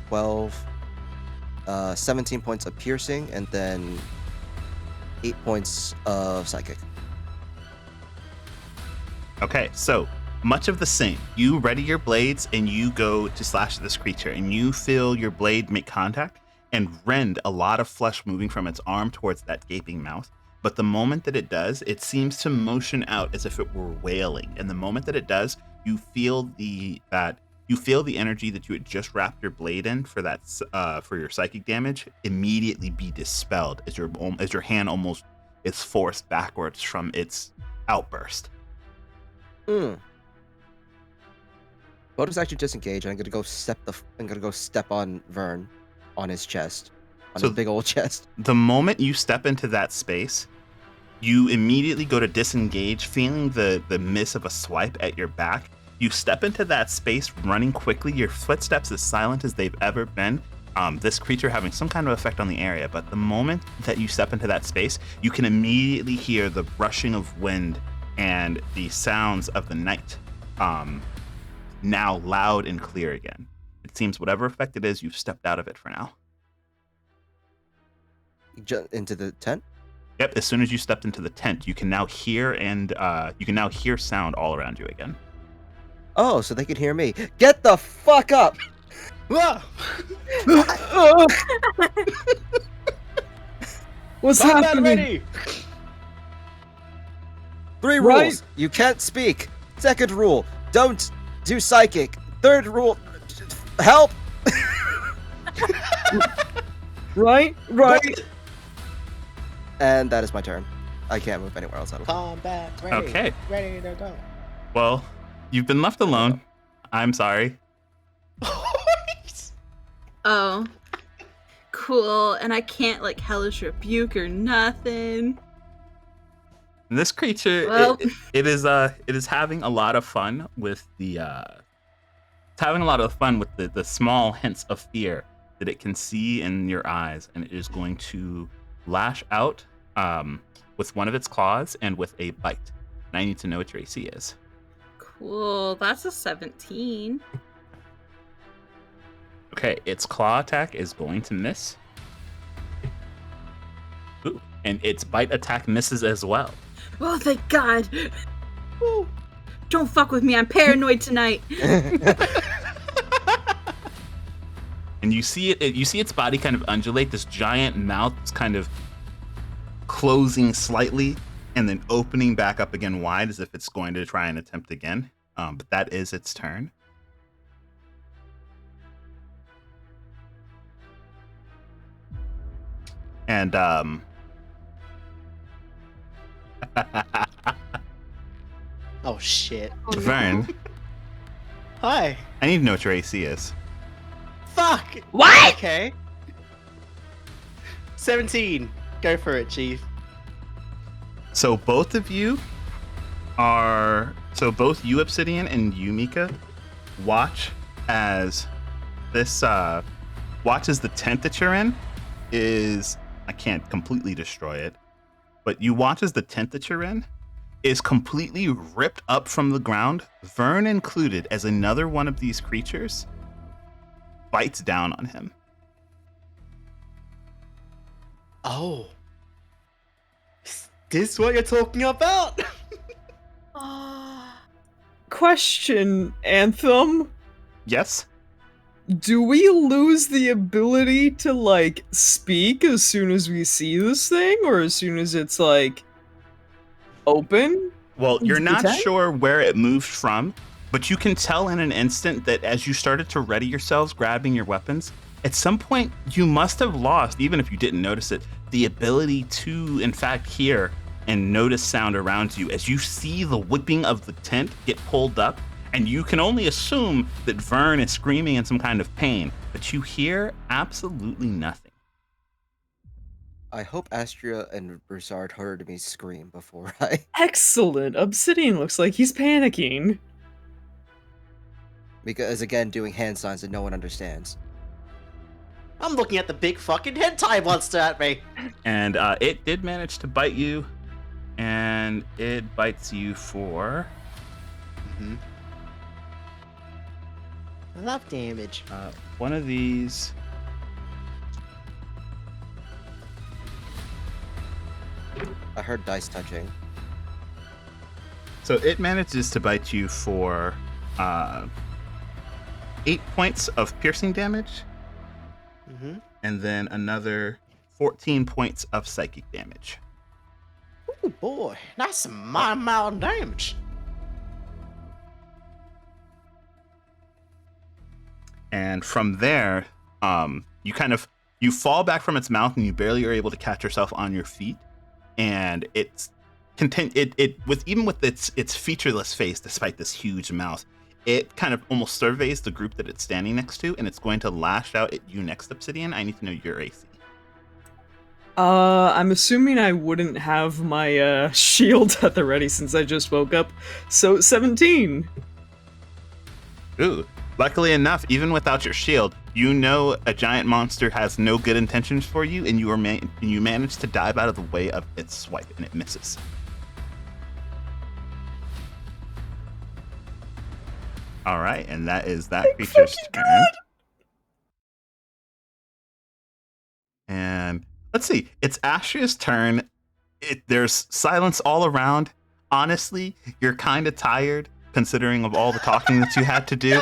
12, 17 points of piercing, and then 8 points of psychic. Okay, so much of the same. You ready your blades and you go to slash this creature, and you feel your blade make contact and rend a lot of flesh moving from its arm towards that gaping mouth. But the moment that it does, it seems to motion out as if it were wailing. And the moment that it does, you feel the energy that you had just wrapped your blade in for that for your psychic damage immediately be dispelled as your hand almost is forced backwards from its outburst. Bonus action disengage, and I'm gonna go step on Vern, on his chest, on his big old chest. The moment you step into that space, you immediately go to disengage, feeling the miss of a swipe at your back. You step into that space running quickly, your footsteps as silent as they've ever been. This creature having some kind of effect on the area, but the moment that you step into that space, you can immediately hear the rushing of wind and the sounds of the night, now loud and clear again. It seems whatever effect it is, you've stepped out of it for now. Into the tent? Yep, as soon as you stepped into the tent, you can now hear sound all around you again. Oh, so they can hear me. Get the fuck up! What's Combat happening? ready! 3 Right. rules. You can't speak. Second rule, don't do psychic. Third rule, help! Right? And that is my turn. I can't move anywhere else. Combat ready. Okay. Ready to go. Well, you've been left alone. I'm sorry. Oh. Cool. And I can't like hellish rebuke or nothing. This creature, Well. it is having a lot of fun with the small hints of fear that it can see in your eyes, and it is going to lash out with one of its claws and with a bite. And I need to know what your AC is. Cool. That's a 17. Okay, its claw attack is going to miss. Ooh, and its bite attack misses as well. Oh, thank God. Woo. Don't fuck with me. I'm paranoid tonight. And you see its body kind of undulate. This giant mouth is kind of closing slightly and then opening back up again wide as if it's going to try and attempt again. But that is its turn. And Oh shit. Vern, Hi. I need to know what your AC is. Fuck. What? Okay. 17. Go for it, Chief. So both you, Obsidian and you, Mika, watch as the tent that you're in is, I can't completely destroy it, but you watch as the tent that you're in is completely ripped up from the ground, Vern included, as another one of these creatures bites down on him. Oh. Is this what you're talking about? Question, Anthem. Yes? Do we lose the ability to, like, speak as soon as we see this thing? Or as soon as it's, like, open? Well, you're The not tent? sure where it moved from, but you can tell in an instant that as you started to ready yourselves, grabbing your weapons, at some point you must have lost, even if you didn't notice it, the ability to, in fact, hear and notice sound around you as you see the whipping of the tent get pulled up, and you can only assume that Vern is screaming in some kind of pain, but you hear absolutely nothing. I hope Astria and Broussard heard me scream before I... Excellent. Obsidian looks like he's panicking. Mika is again doing hand signs that no one understands. I'm looking at the big fucking hentai monster at me. And it did manage to bite you, and it bites you for... Mm-hmm. I love damage. One of these... I heard dice touching. So it manages to bite you for 8 points of piercing damage, Mm-hmm. and then another 14 points of psychic damage. Oh boy, that's some mild damage. And from there, you fall back from its mouth, and you barely are able to catch yourself on your feet. And it's even with its featureless face, despite this huge mouth, it kind of almost surveys the group that it's standing next to, and it's going to lash out at you next, Obsidian. I need to know your AC. I'm assuming I wouldn't have my shield at the ready since I just woke up. So 17. Ooh. Luckily enough, even without your shield, you know a giant monster has no good intentions for you, and you manage to dive out of the way of its swipe, and it misses. All right, and that is that creature's turn. God. And let's see, it's Astria's turn. There's silence all around. Honestly, you're kind of tired, considering of all the talking that you had to do.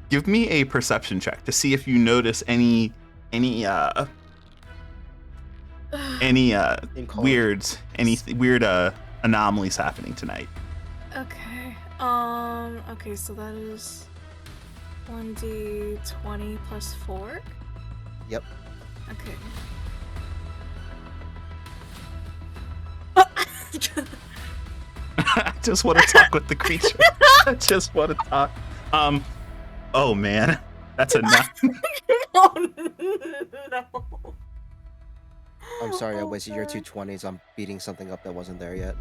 Give me a perception check to see if you notice any weird anomalies happening tonight. Okay. Okay, so that is 1d20 plus 4? Yep. Okay. I just want to talk with the creature. I just want to talk. Oh man, that's a 9. Oh no. I'm sorry I wasted your 2 20s on beating something up that wasn't there yet.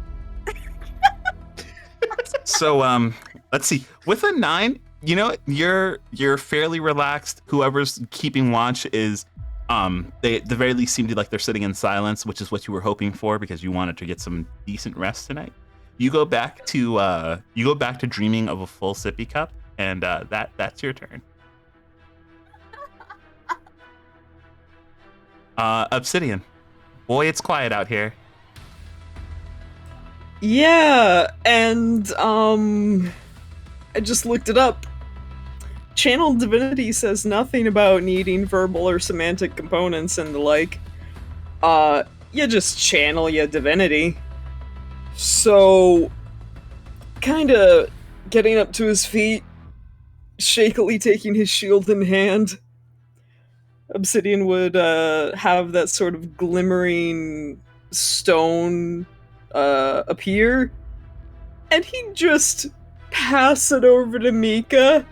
So let's see. With a 9, you know, you're fairly relaxed. Whoever's keeping watch is they at the very least seem to like they're sitting in silence, which is what you were hoping for because you wanted to get some decent rest tonight. You go back to dreaming of a full sippy cup, and that's your turn. Obsidian. Boy, it's quiet out here. Yeah, and I just looked it up. Channel Divinity says nothing about needing verbal or semantic components and the like. You just channel your divinity. So, kinda getting up to his feet, shakily taking his shield in hand, Obsidian would have that sort of glimmering stone appear, and he'd just pass it over to Mika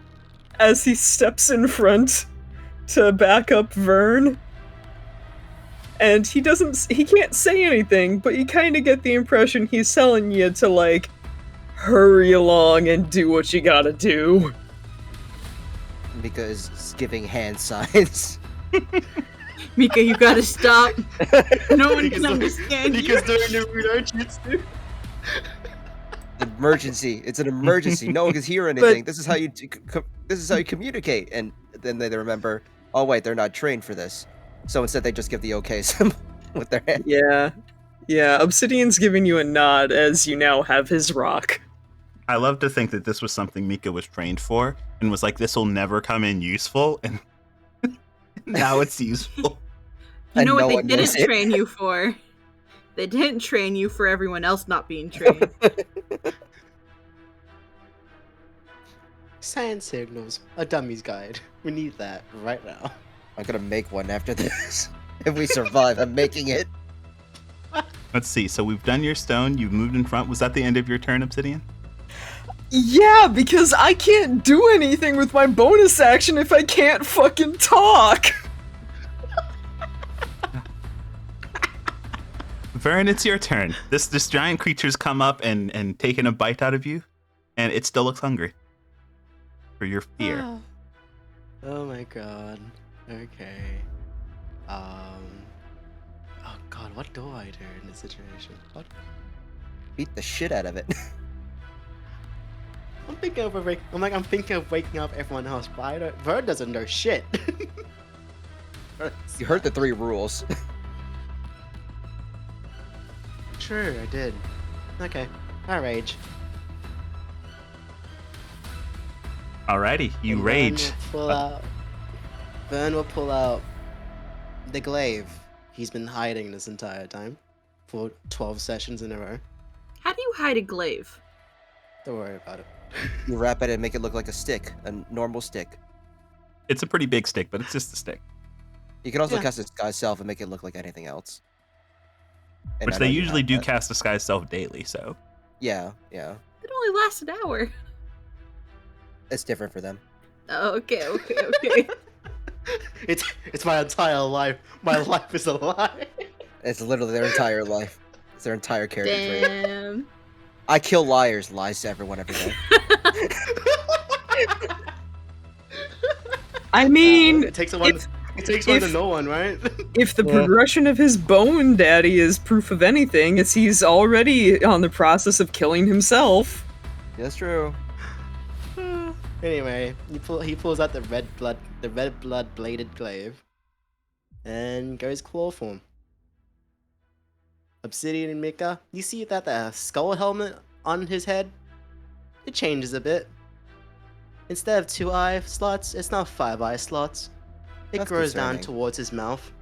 as he steps in front to back up Vern. And he can't say anything, but you kind of get the impression he's telling you to, like, hurry along and do what you gotta do. Mika is giving hand signs. Mika, you gotta stop. No one can understand you. Mika's doing the emergency. Emergency. It's an emergency. No one can hear anything. This is how you communicate. And then they remember, oh wait, they're not trained for this. So instead they just give the okay symbol with their hand. Yeah, Obsidian's giving you a nod as you now have his rock. I love to think that this was something Mika was trained for and was like, this will never come in useful, and now it's useful. You know what they didn't train you for? They didn't train you for everyone else not being trained. Sand signals, a dummy's guide. We need that right now. I'm gonna make one after this. If we survive, I'm making it. Let's see. So we've done your stone. You've moved in front. Was that the end of your turn, Obsidian? Yeah, because I can't do anything with my bonus action if I can't fucking talk. Vern, it's your turn. This giant creature's come up and taken a bite out of you, and it still looks hungry. For your fear. Oh my god. Okay. Oh god, what do I do in this situation? What? Beat the shit out of it. I'm thinking of waking up everyone else, but Vern doesn't know shit. You heard the 3 rules. true, I did. Okay, I rage. Alrighty, you And rage. Vern will pull out the glaive he's been hiding this entire time for 12 sessions in a row. How do you hide a glaive? Don't worry about it. You wrap it and make it look like a stick, a normal stick. It's a pretty big stick, but it's just a stick. You can also Yeah. cast Disguise Self and make it look like anything else. And Which I they know you usually have do that. cast Disguise Self daily, so. Yeah, yeah. It only lasts an hour. It's different for them. Oh, okay. It's my entire life. My life is a lie. It's literally their entire life. It's their entire character trait. Damn. I kill liars, lies to everyone every day. I mean, it takes one. It takes one to know one, right? if the Yeah. progression of his bone daddy is proof of anything, it's he's already on the process of killing himself. That's true. Anyway, he pulls out the red blood bladed glaive, and goes claw form. Obsidian and Mika, you see that the skull helmet on his head, it changes a bit. Instead of 2 eye slots, it's now 5 eye slots. It That's grows down concerning. towards his mouth.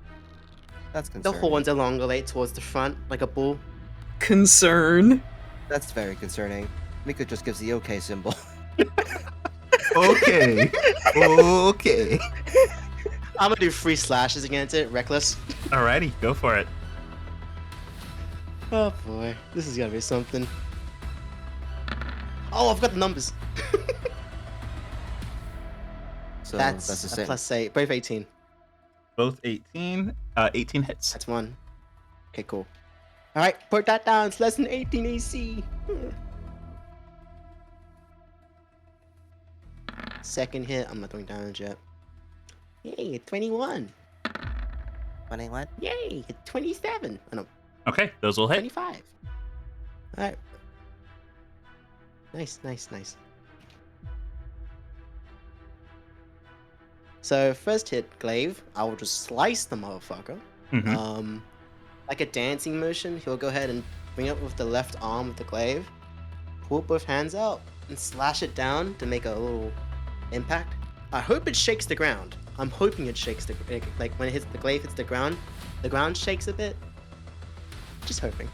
That's The concerning. horns elongate towards the front, like a bull. Concern. That's very concerning. Mika just gives the OK symbol. Okay. Okay. I'm gonna do 3 slashes against it, reckless. Alrighty, go for it. Oh boy, this is gonna be something. Oh, I've got the numbers. So That's that's the a same. plus 8, both 18. Both 18. 18 hits. That's 1. Okay, cool. Alright, put that down, it's less than 18 AC. Second hit, I'm not doing damage yet. Yay, 21. 21? Yay, 27. Oh no, Okay, those will hit. 25. Alright. Nice. So, first hit, glaive. I will just slice the motherfucker. Mhm. Like a dancing motion, he'll go ahead and bring it with the left arm of the glaive, pull both hands out, and slash it down to make a little impact. I hope it shakes the ground. I'm hoping it shakes like when it hits the glaive hits the ground shakes a bit. Just hoping.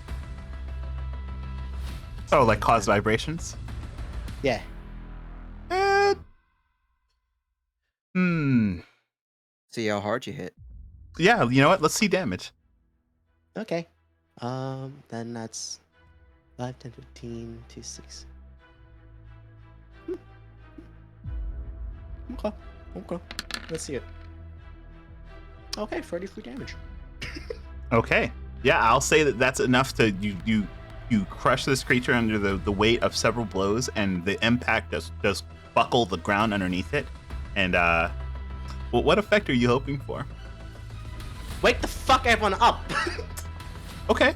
Oh, like cause vibrations? Yeah. See how hard you hit. Yeah, you know what? Let's see damage. Okay. Then that's 5, 10, 15, 2, 6. Okay. Let's see it. Okay, 33 damage. Okay. Yeah, I'll say that that's enough to you crush this creature under the weight of several blows, and the impact does buckle the ground underneath it. And what effect are you hoping for? Wake the fuck everyone up! Okay,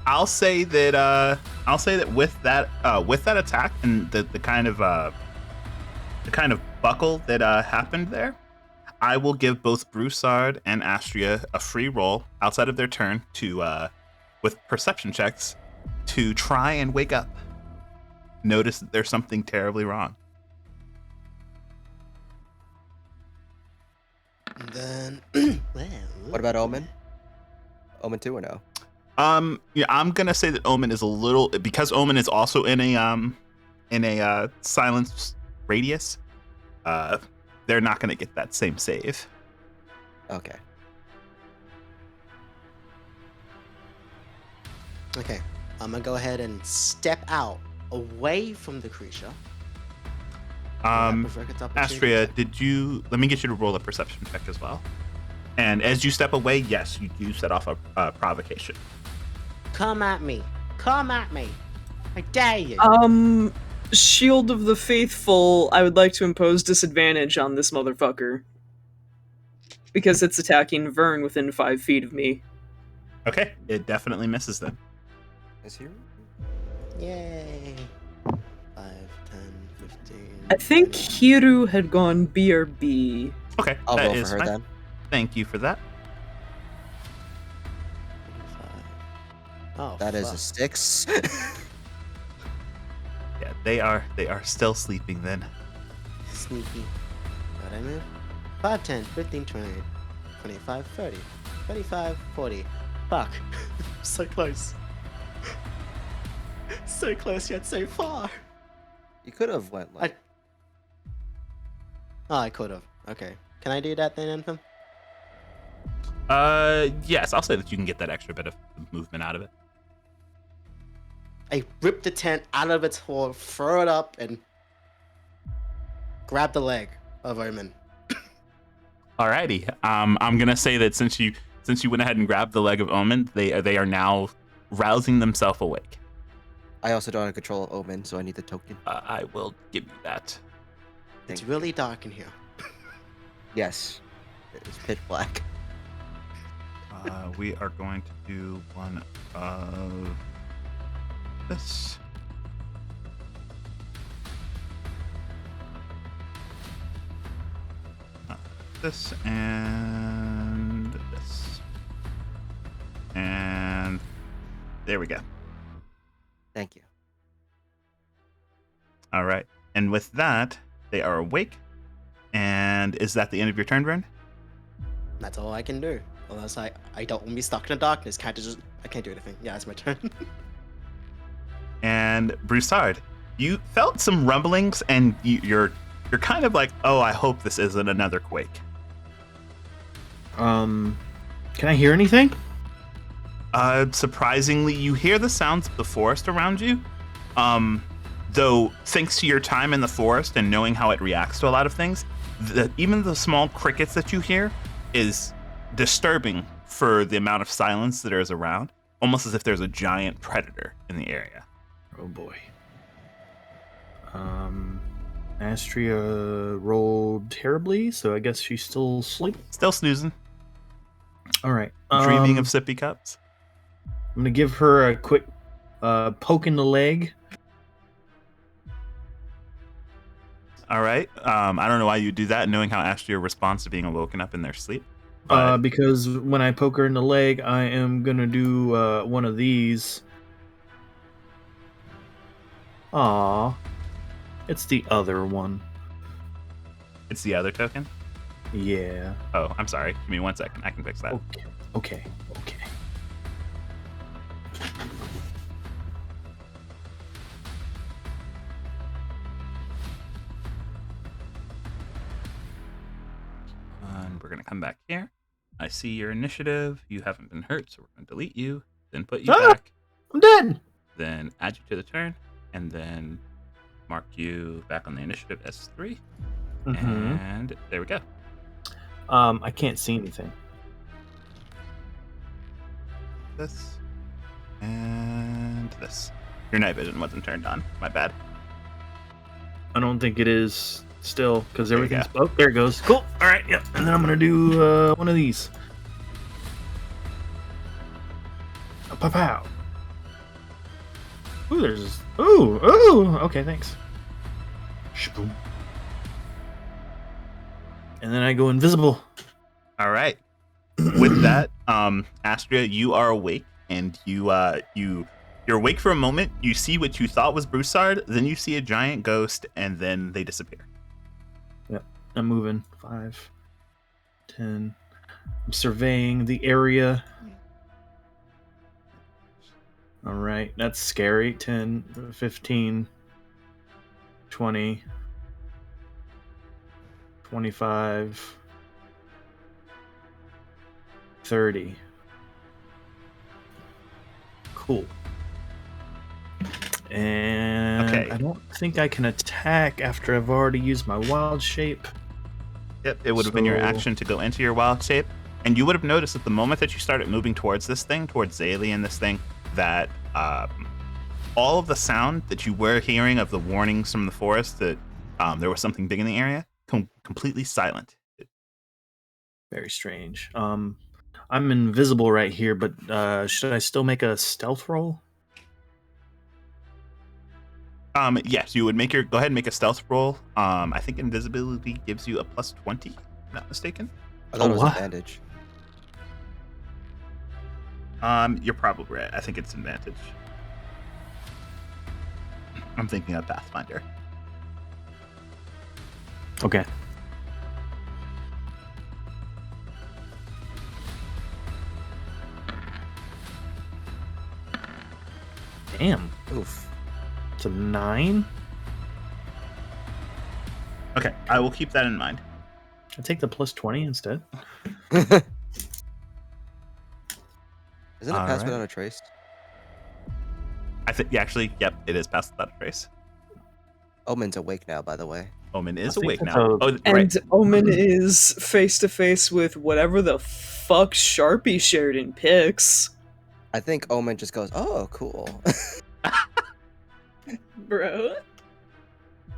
I'll say that with that attack and the kind of buckle that happened there, I will give both Broussard and Astria a free roll outside of their turn to with perception checks to try and wake up. Notice that there's something terribly wrong. And then, well, What about Omen? Omen 2 or no? Yeah, I'm gonna say that Omen is a little, because Omen is also in a silence radius. They're not gonna get that same save. Okay. Okay, I'm gonna go ahead and step out away from the creature. Astria, let me get you to roll a perception check as well. And as you step away, yes, you do set off a provocation. Come at me! I dare you! Shield of the Faithful, I would like to impose disadvantage on this motherfucker. Because it's attacking Vern within 5 feet of me. Okay, it definitely misses then. Is he? Yay! 5, 10, 15. I think 20. Hiru had gone BRB. Okay, I'll that roll is for her fine. then. Thank you for that. Oh, That is fuck. a 6. Yeah, they are still sleeping then. Sneaky. What I move? 5, 10, 15, 20, 25, 30, 35, 40. Fuck. So close. So close yet so far. You could have went like. I could have. Okay. Can I do that then, Anthem? Yes, I'll say that you can get that extra bit of movement out of it. I rip the tent out of its hole, throw it up, and grab the leg of Omen. Alrighty. I'm gonna say that since you went ahead and grabbed the leg of Omen, they are now rousing themselves awake. I also don't have control of Omen, so I need the token. I will give you that. It's Thank really dark in here. Yes. It's pitch black. We are going to do one of this. This and this. And there we go. Thank you. All right. And with that, they are awake. And is that the end of your turn, Vern? That's all I can do. Unless I don't want to be stuck in the darkness. I can't do anything. Yeah, it's my turn. And Broussard, you felt some rumblings, and you're kind of like, oh, I hope this isn't another quake. Can I hear anything? Surprisingly, you hear the sounds of the forest around you. Though, thanks to your time in the forest and knowing how it reacts to a lot of things, even the small crickets that you hear is disturbing for the amount of silence that is around, almost as if there's a giant predator in the area. Oh boy. Astria rolled terribly, so I guess she's still sleeping. Still snoozing, All right. dreaming of sippy cups. I'm gonna give her a quick poke in the leg. All right. I don't know why you do that, knowing how Astria responds to being woken up in their sleep. But Because when I poke her in the leg, I am gonna do one of these. Aw. It's the other one. it's the other token. Yeah. Oh, I'm sorry. Give me 1 second. I can fix that. Okay. And we're going to come back here. I see your initiative. You haven't been hurt, so we're going to delete you, then put you back, I'm dead! then add you to the turn, and then mark you back on the initiative as 3. Mm-hmm. And there we go. I can't see anything. This and this. Your night vision wasn't turned on. My bad. I don't think it is still, because There you everything's... Oh, there it goes. Cool. All right, yep. And then I'm going to do one of these. Pow. Ooh, there's... Ooh, okay, thanks. Shaboom. And then I go invisible. All right. With that, Astria, you are awake, and you're awake for a moment. You see what you thought was Broussard, then you see a giant ghost, and then they disappear. Yep, I'm moving. 5, 10. I'm surveying the area. All right, that's scary. 10, 15, 20, 25, 30. Cool. And Okay. I don't think I can attack after I've already used my wild shape. Yep, it would have been your So- action to go into your wild shape, and you would have noticed at the moment that you started moving towards this thing, towards Zaylee and this thing, that all of the sound that you were hearing of the warnings from the forest that there was something big in the area, completely silent. Very strange. I'm invisible right here, but should I still make a stealth roll? Yes, you would go ahead and make a stealth roll. I think invisibility gives you a +20, if I'm not mistaken. I thought it was what? advantage. You're probably right. I think it's advantage. I'm thinking of Pathfinder. Okay. Damn. Oof. It's a 9. Okay, I will keep that in mind. I take the plus 20 instead. Isn't it All pass right. without a trace? I think actually, yep, it is past without a trace. Omen's awake now, by the way. Omen I is think awake that's now. a- Oh, And right. Omen is face to face with whatever the fuck Sharpie shared in pics. I think Omen just goes, "Oh, cool." Bro.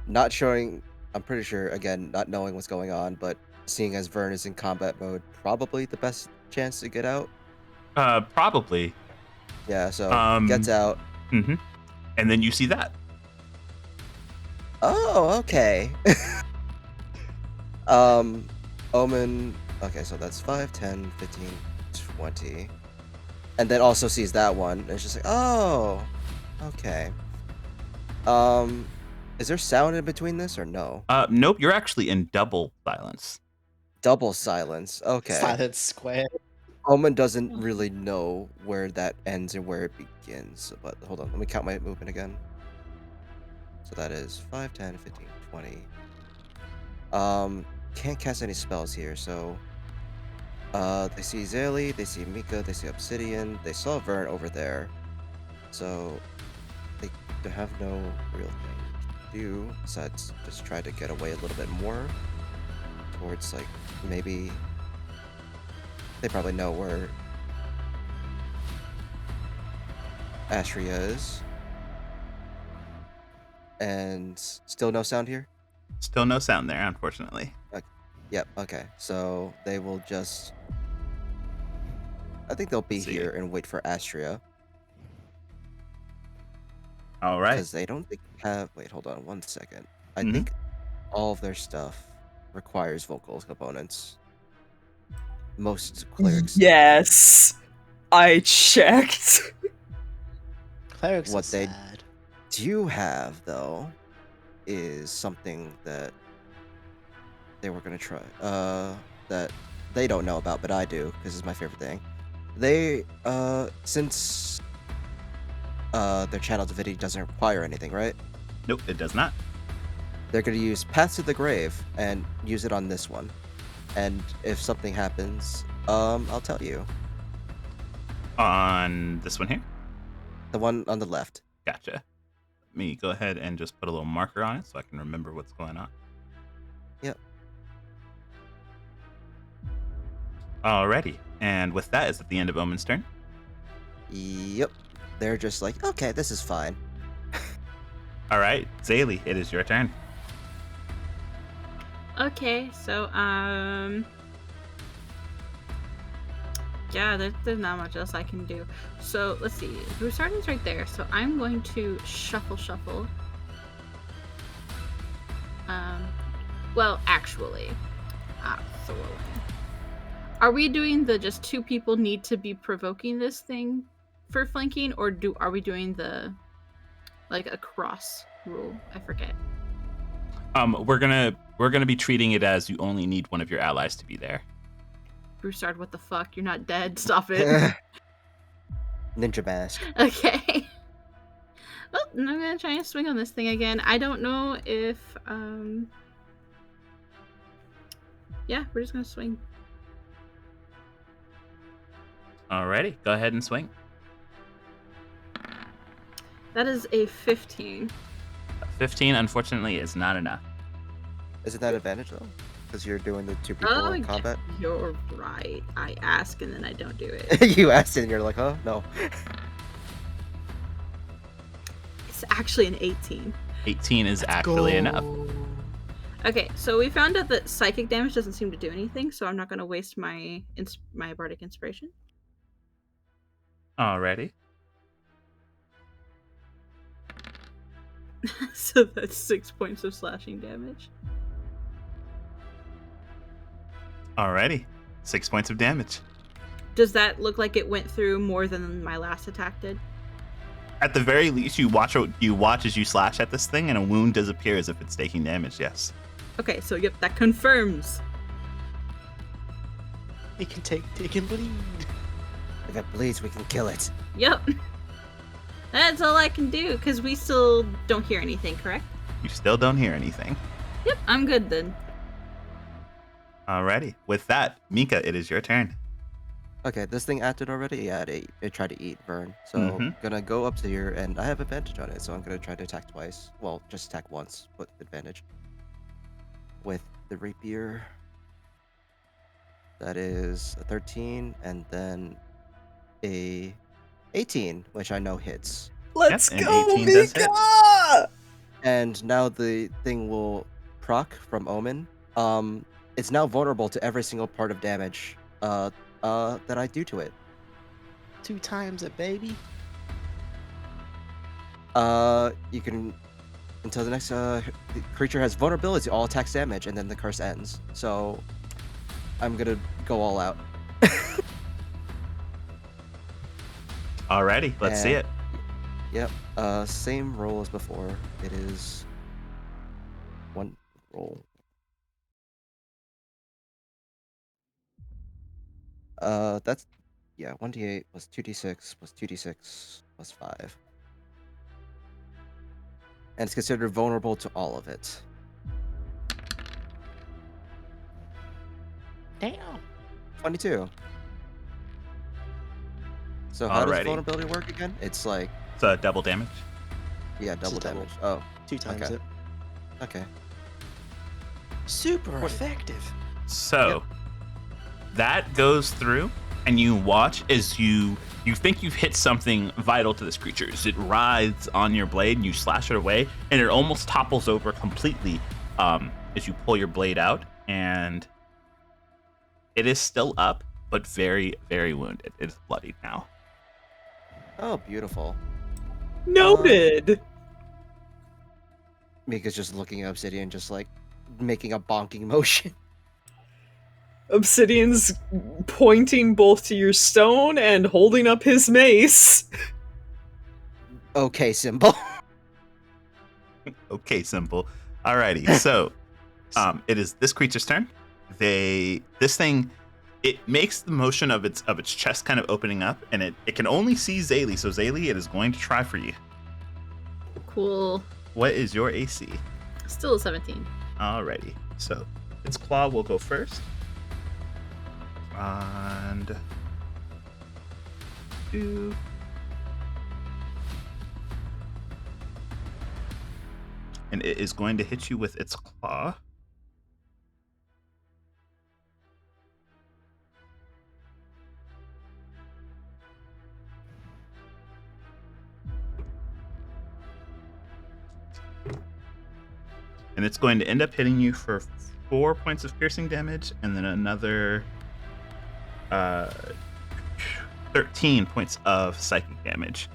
Not showing. I'm pretty sure, again, not knowing what's going on, but seeing as Vern is in combat mode, probably the best chance to get out. Probably. Yeah, so gets out. Mm-hmm. And then you see that. Oh, okay. Omen. Okay, so that's 5, 10, 15, 20. And then also sees that one. And it's just like, oh, okay. Is there sound in between this or no? Nope, you're actually in double silence. Double silence. Okay. Silent square. Omen doesn't really know where that ends and where it begins. But hold on, let me count my movement again. So that is 5, 10, 15, 20. Can't cast any spells here, so they see Zaylee, they see Mika, they see Obsidian, they saw Vern over there. So they have no real thing to do besides just try to get away a little bit more towards, like, maybe they probably know where Astria is. And still no sound here? Still no sound there, unfortunately. Yep, okay. So they will just, I think they'll be Let's see. here and wait for Astria. All right. Because they don't think have. Wait, hold on 1 second. I Mhm. think all of their stuff requires vocal components. Most clerics. Yes. I checked. Clerics What are they- sad. Do have, though, is something that they were gonna try. That they don't know about, but I do, because it's my favorite thing. They, since their channel divinity doesn't require anything, right? Nope, it does not. They're gonna use Path to the Grave and use it on this one. And if something happens, I'll tell you. On this one here. The one on the left. Gotcha. Let me go ahead and just put a little marker on it so I can remember what's going on. Yep. Alrighty. And with that, is at the end of Omen's turn. Yep. They're just like, okay, this is fine. All right, Zaylee, it is your turn. Okay, so yeah, there's not much else I can do. So let's see. Broussardin's right there, so I'm going to shuffle. Well, actually, throwing. Are we doing the just two people need to be provoking this thing for flanking, or are we doing the like a cross rule? I forget. We're gonna be treating it as you only need one of your allies to be there. Broussard, what the fuck? You're not dead. Stop it. Ninja mask. Okay. Well, I'm gonna try and swing on this thing again. I don't know if yeah, we're just gonna swing. Alrighty, go ahead and swing. That is a 15. 15, unfortunately, is not enough. Isn't that advantage though? Because you're doing the two people Oh, in combat. you're right. I ask and then I don't do it. You asked it and you're like, huh? No. It's actually an 18. 18 is actually enough. Okay, so we found out that psychic damage doesn't seem to do anything, so I'm not going to waste my bardic inspiration. Alrighty. So that's 6 points of slashing damage. Alrighty. 6 points of damage. Does that look like it went through more than my last attack did? At the very least, you watch as you slash at this thing, and a wound does appear as if it's taking damage. Yes. Okay, so yep, that confirms. It can bleed. If it bleeds, we can kill it. Yep. That's all I can do, because we still don't hear anything, correct? You still don't hear anything. Yep, I'm good then. Alrighty. With that, Mika, it is your turn. Okay, this thing acted already? Yeah, it tried to eat Vern. So gonna go up to here, and I have advantage on it, so I'm gonna try to attack twice. Well, just attack once, with advantage. With the rapier. That is a 13, and then a 18, which I know hits. Let's Yep, and go, 18 does hit. Mika! And now the thing will proc from Omen. It's now vulnerable to every single part of damage that I do to it. 2 times it, baby. You can until the next the creature has vulnerability to all attacks damage, and then the curse ends. So I'm gonna go all out. Alrighty, let's see it. Yep. Same roll as before. It is one roll. That's 1d8 plus 2d6 plus 2d6 plus 5. And it's considered vulnerable to all of it. Damn. 22. So how does Alrighty. vulnerability work again? It's like, It's double damage. yeah, double double. damage. Oh, 2 times Okay. it. okay. Super What- effective. So that goes through, and you watch as you think you've hit something vital to this creature. As it writhes on your blade, and you slash it away, and it almost topples over completely as you pull your blade out, and it is still up, but very, very wounded. It is bloodied now. Oh, beautiful. Noted. Mika's just looking at Obsidian, just like making a bonking motion. Obsidian's pointing both to your stone and holding up his mace. Okay, symbol. Okay, simple. Alrighty, so it is this creature's turn. This thing, it makes the motion of its chest kind of opening up, and it can only see Zaylee. So Zaylee, it is going to try for you. Cool. What is your AC? Still a 17. Alrighty, so its claw will go first, and two. And it is going to hit you with its claw. And it's going to end up hitting you for 4 points of piercing damage, and then another 13 points of psychic damage.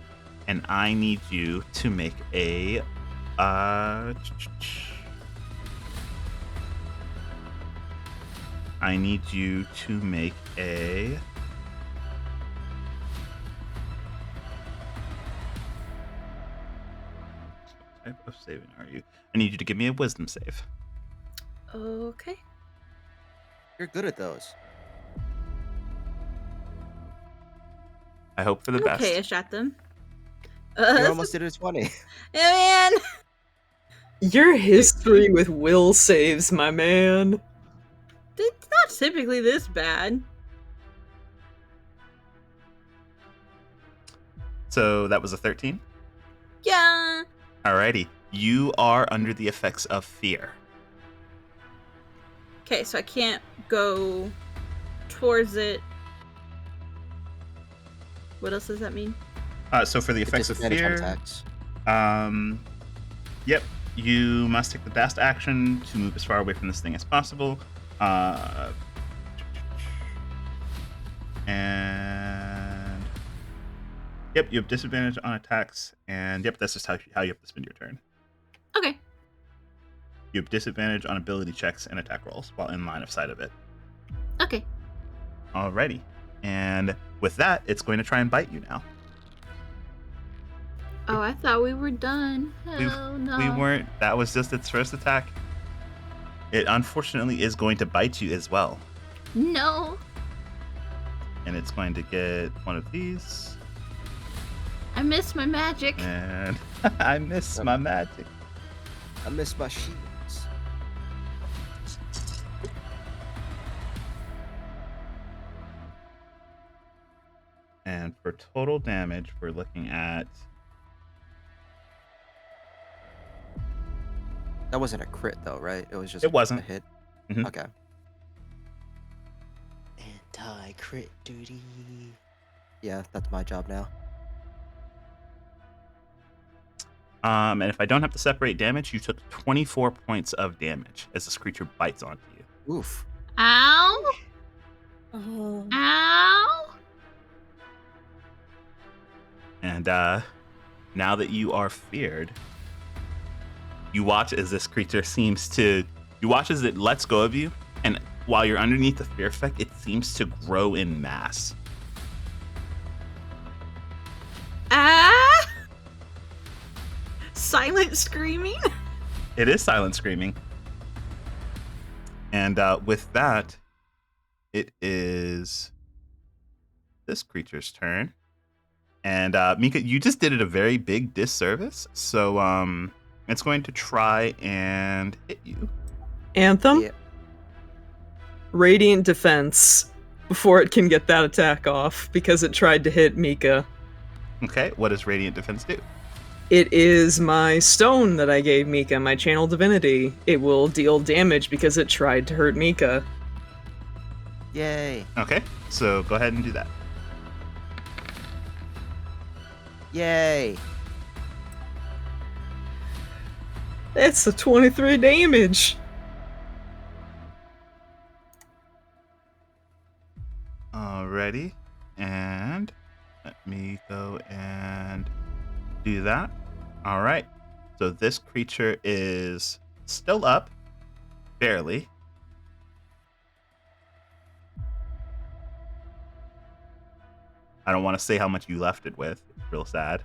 And I need you to make a I need you to make a what type of saving are you? I need you to give me a wisdom save. Okay. You're good at those. I hope for the best. Okay, I shot them. You almost did a 20. Man. Your history with will saves, my man. It's not typically this bad. So that was a 13. Yeah. Alrighty. You are under the effects of fear. Okay, so I can't go towards it. What else does that mean? So for the effects of Disadvantage on fear, attacks. Yep, you must take the best action to move as far away from this thing as possible. And yep, you have disadvantage on attacks, and yep, that's just how you have to spend your turn. Okay. You have disadvantage on ability checks and attack rolls while in line of sight of it. Okay. Alrighty, And with that, it's going to try and bite you now. Oh, I thought we were done. Hell no. We weren't. That was just its first attack. It unfortunately is going to bite you as well. No. And it's going to get one of these. I missed my magic. And I miss my magic. I miss my shields. And for total damage, we're looking at... That wasn't a crit though, right? It was just It wasn't. a hit. Mhm. Okay. Anti-crit duty. Yeah, that's my job now. And if I don't have to separate damage, you took 24 points of damage as this creature bites onto you. Oof. Ow. Oh. Ow. And now that you are feared, you watch as this creature you watch as it lets go of you, and while you're underneath the fear effect, it seems to grow in mass. Ah. Silent screaming. It is silent screaming. And with that, it is this creature's turn. And Mika, you just did it a very big disservice. So it's going to try and hit you. Anthem? Yeah. Radiant defense before it can get that attack off because it tried to hit Mika. Okay, what does Radiant Defense do? It is my stone that I gave Mika, my channel divinity. It will deal damage because it tried to hurt Mika. Yay. Okay, so go ahead and do that. Yay. That's a 23 damage. Alrighty, and let me go and do that. All right, so this creature is still up, barely. I don't want to say how much you left it with. It's real sad.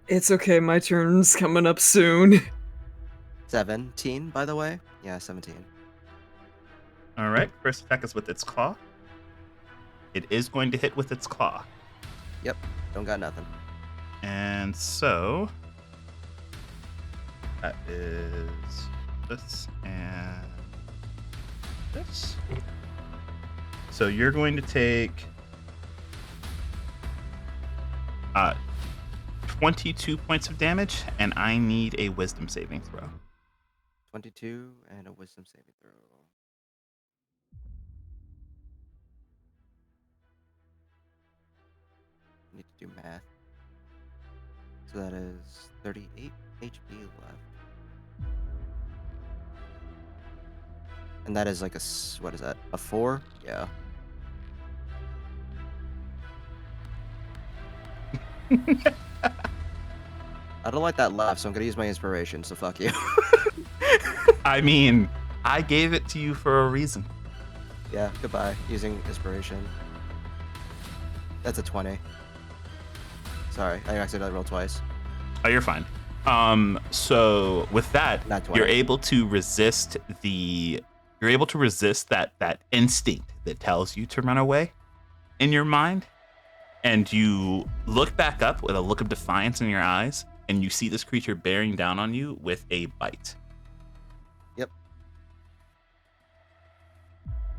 It's okay, my turn's coming up soon. 17, by the way. Yeah, 17. All right, first attack is with its claw. It is going to hit with its claw. Yep, don't got nothing. And so that is this and this. So you're going to take 22 points of damage, and I need a wisdom saving throw. 22 and a wisdom saving throw. Need to do math. So that is 38 HP left. And that is like what is that? A 4? Yeah. I don't like that laugh, so I'm gonna use my inspiration, so fuck you. I mean, I gave it to you for a reason. Yeah, goodbye. Using inspiration. That's a 20. Sorry, I accidentally rolled twice. Oh, you're fine. So with that, Not 20. you're able to resist that instinct that tells you to run away in your mind. And you look back up with a look of defiance in your eyes, and you see this creature bearing down on you with a bite. Yep.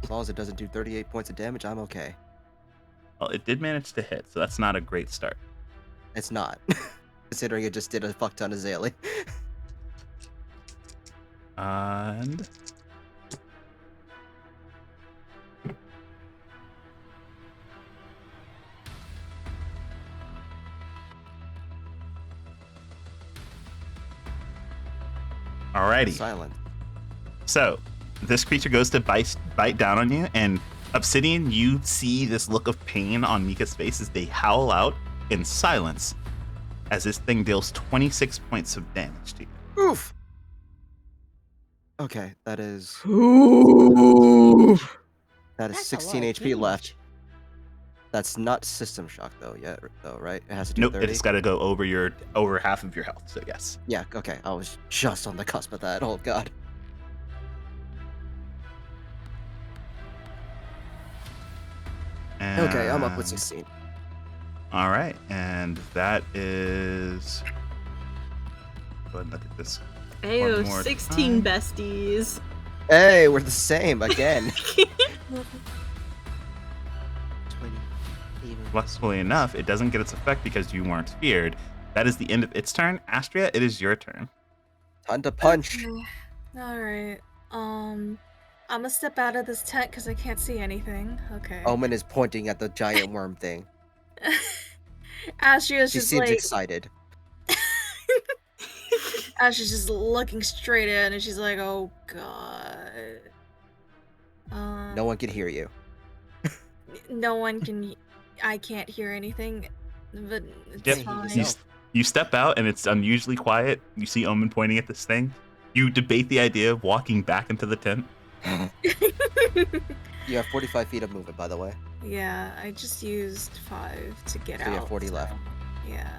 As long as it doesn't do 38 points of damage, I'm okay. Well, it did manage to hit, so that's not a great start. It's not. Considering it just did a fuck ton of Zaylee. And alrighty. Silent. So this creature goes to bite down on you, and Obsidian, you see this look of pain on Mika's face as they howl out in silence as this thing deals 26 points of damage to you. Oof. Okay, that is Ooh. that is That's a 16 lot of HP damage. left. That's not system shock though yet, though, right? It has to do Nope, 30. it's got to go over half of your health. So yes. Yeah, okay. I was just on the cusp of that. Oh god. Okay, I'm up with And- 16. All right, and that is. Go ahead and look at this. Ayo, One more 16 time. besties. Hey, we're the same again. 20. Even. Luckily enough, it doesn't get its effect because you weren't feared. That is the end of its turn. Astria, it is your turn. Time to punch. Okay. Alright. I'm gonna step out of this tent because I can't see anything. Okay. Omen is pointing at the giant worm thing. Astria's She just seems like excited. Astria's just looking straight in and she's like, oh god. No one can hear you. No one can. I can't hear anything, but it's Yep. fine. You step out and it's unusually quiet. You see Omen pointing at this thing. You debate the idea of walking back into the tent. You have 45 feet of movement, by the way. Yeah, I just used 5 to get So out. you have 40 left. Yeah.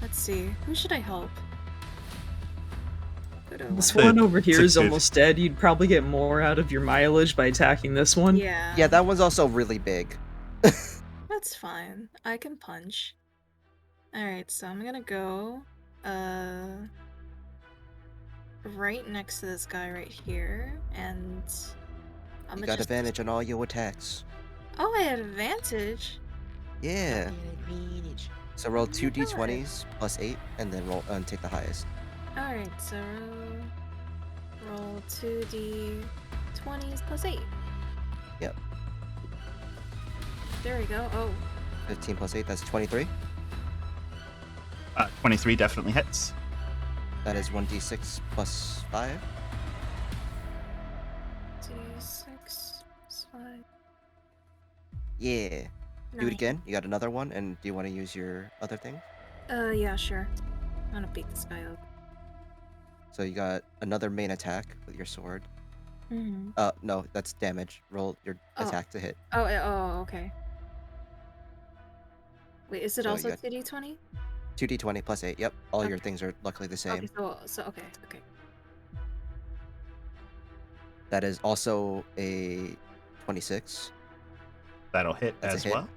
Let's see. Who should I help? Who do I This wanna- one over here it's is a good- almost dead. You'd probably get more out of your mileage by attacking this one. Yeah. Yeah, that one's also really big. That's fine. I can punch. Alright, so I'm gonna go right next to this guy right here, and I'm You gonna got just... advantage on all your attacks. Oh, I had advantage. Yeah. Advantage. So roll 2d20s plus 8, and then roll and take the highest. Alright, so roll 2d20s plus 8. Yep. There we go. Oh, 15 plus 8, that's 23. 23 definitely hits. That is 1d6 plus 5. 2d6 plus 5. Yeah. Do it Nice. again. You got another one, and do you want to use your other thing? Yeah, sure. I'm gonna beat this guy up. So you got another main attack with your sword. Mm-hmm. No, that's damage. Roll your Oh. attack to hit. Oh, okay. Wait, is it So you also got- 2d20? 2d20 plus 8. Yep. All your Okay. things are luckily the same. Okay, okay. That is also a 26. That'll hit That's a as hit. well.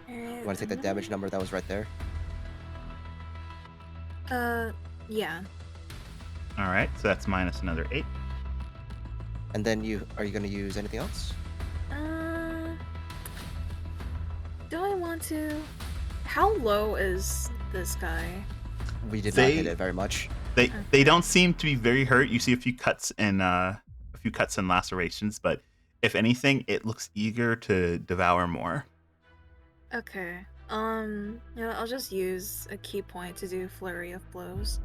You want to take the damage number that was right there? Yeah. All right, so that's minus another 8. And then are you going to use anything else? Do I want to? How low is this guy? We did They- not hit it very much. They don't seem to be very hurt. You see a few cuts and lacerations, but if anything, it looks eager to devour more. Okay. Yeah, I'll just use a key point to do flurry of blows.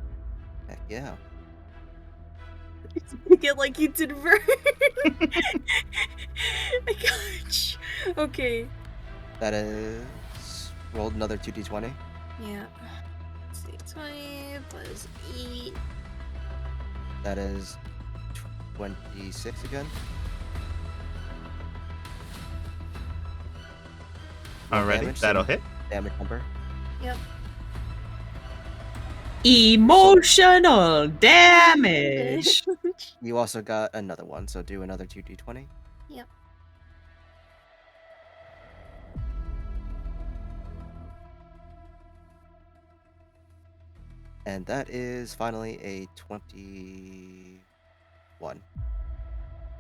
Heck yeah. Get like you did Vern. I got you. Okay. That is... Rolled another 2d20. Yeah. Let's see. 20 plus 8. That is 26 again. Roll Alrighty, damage, that'll same hit. Damage number. Yep. Emotional damage. You also got another one, so do another 2d20. Yep. And that is finally a 21,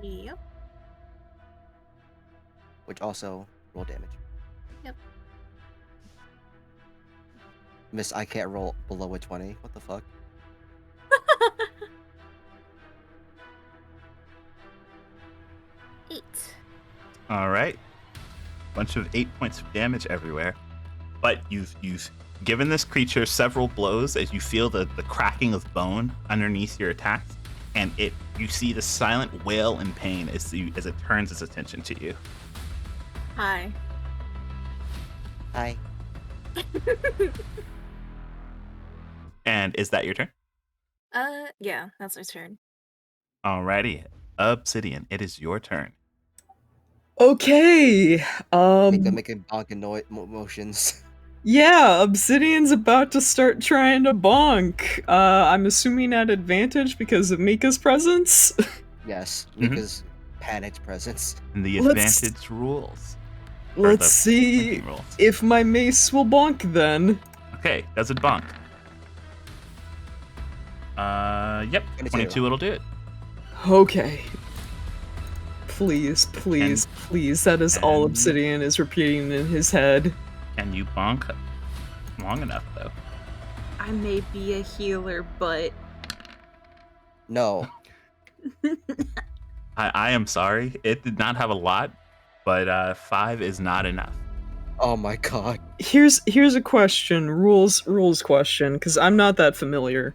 Yep. which also roll damage. Yep. Miss, I can't roll below a 20. What the fuck? Eight. All right, bunch of 8 points of damage everywhere. But you've given this creature several blows as you feel the cracking of bone underneath your attacks, and you see the silent wail in pain as it turns its attention to you. Hi. Hi. And is that your turn? Yeah, that's my turn. Alrighty, Obsidian, it is your turn. Okay. Make them making bonking motions. Yeah, Obsidian's about to start trying to bonk. I'm assuming at advantage because of Mika's presence. Yes, Mika's panicked presence. And the Let's- advantage rules. Let's the see drinking rules. if my mace will bonk then. Okay, does it bonk? Yep, 22 it'll do it. Okay. Please, please, please. That is all and- Obsidian is repeating in his head. And you bonk long enough, though. I may be a healer, but No. I am sorry. It did not have a lot, but 5 is not enough. Oh my god. Here's a question, rules question, because I'm not that familiar.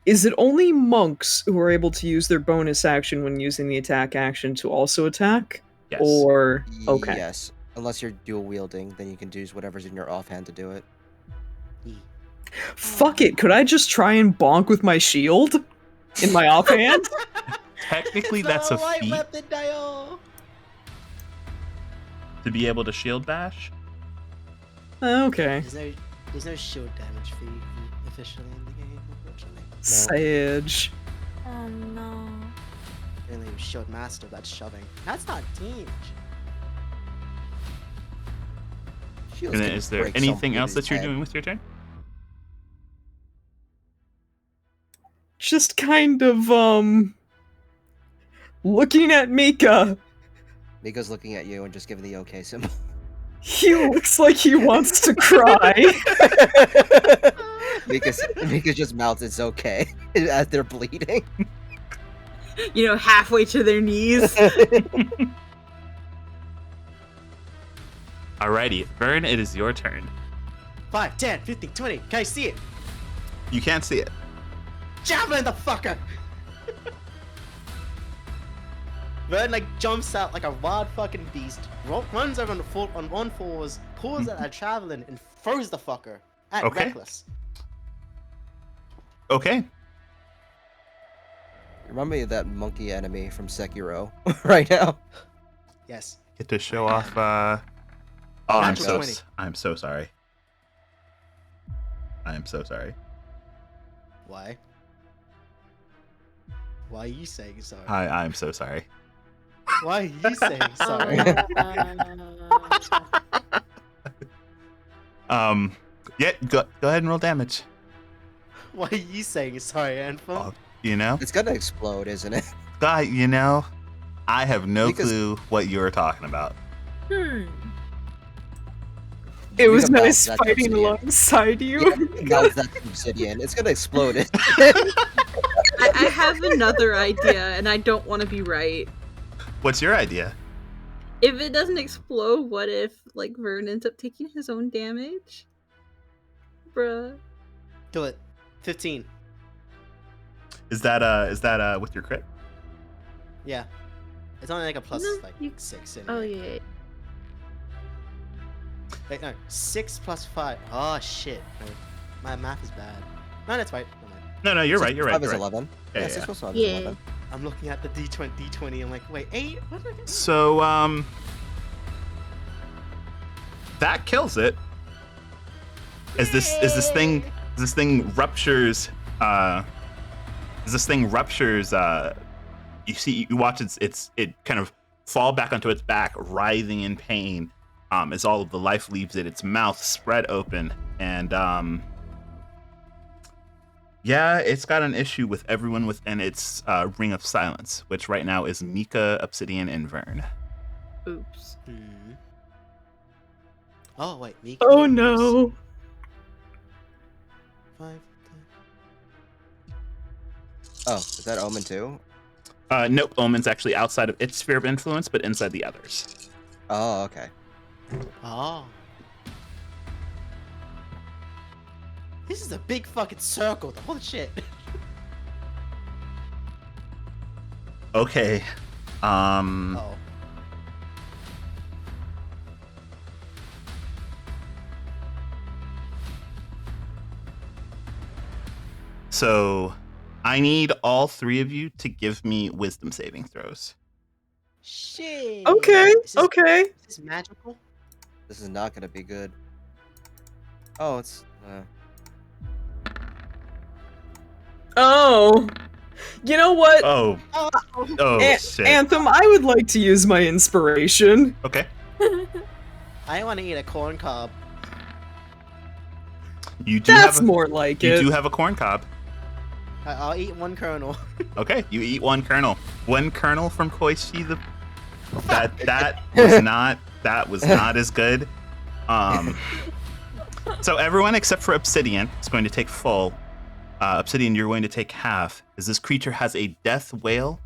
Is it only monks who are able to use their bonus action when using the attack action to also attack? Yes. Or okay. Yes. Unless you're dual wielding, then you can use whatever's in your offhand to do it. Fuck it, could I just try and bonk with my shield? In my offhand? Technically, that's a feat weapon, Dio. to be able to shield bash. Okay. There's no shield damage feat officially in the game, unfortunately. Sage. Oh no. Only shield master, that's shoving. That's not damage. Shields And can is there break some anything else dude's that you're head. doing with your turn? Just kind of looking at Mika. Mika's looking at you and just giving the okay symbol. He looks like he wants to cry. Mika just mouths it's okay as they're bleeding. you know, halfway to their knees. Alrighty, Vern, it is your turn. 5, 10, 15, 20. Can I see it? You can't see it. Javelin the fucker! Vern like jumps out like a wild fucking beast, runs over on all fours, pulls out a javelin and throws the fucker at Okay. Reckless. Okay. Remind me of that monkey enemy from Sekiro right now. Yes. Get to show off. Oh, I'm Natural so 20. I'm so sorry. I am so sorry. Why? Why are you saying sorry? I'm so sorry. Why are you saying sorry? Yeah, go ahead and roll damage. Why are you saying sorry, Anthem? Oh, you know, It's gonna explode, isn't it? guy, you know, I have no Because- clue what you're talking about. It was Mika nice mouths that fighting obsidian. alongside you. Mouths that obsidian. It's gonna explode it. I have another idea, and I don't want to be right. What's your idea? If it doesn't explode, what if like Vern ends up taking his own damage? Bruh. Do it. 15. Is that with your crit? Yeah. It's only like a plus No, like you- 6 in Oh yeah. Wait, no. 6 plus 5. Oh shit. No, my math is bad. No, that's right. Never mind. No, you're right. You're right. 5 is You're right. 11. Yeah, Yeah, yeah. 6 plus 5 Yeah. is 11. I'm looking at the D20. I'm like, wait, 8? What did I get? So that kills it. As this thing ruptures you watch it kind of fall back onto its back, writhing in pain, as all of the life leaves it, its mouth spread open, and yeah, it's got an issue with everyone within its ring of silence, which right now is Mika, Obsidian, and Vern. Oops. Oh wait, me. Oh no. 5, 10. Oh, is that Omen too? Nope, Omen's actually outside of its sphere of influence, but inside the others. Oh, okay. Oh. This is a big fucking circle. The whole shit. Okay. Oh. So I need all three of you to give me wisdom saving throws. Shit. Okay, Is okay. this magical? This is not gonna be good. Oh, it's. Oh. You know what? Oh, Oh, oh shit. Anthem, I would like to use my inspiration. Okay. I want to eat a corn cob. You do That's have a, more like you it. do have a corn cob. I'll eat one kernel. Okay, you eat one kernel. One kernel from Koichi. That was not as good. So everyone except for Obsidian is going to take full. Obsidian, you're going to take half, as this creature has a death wail.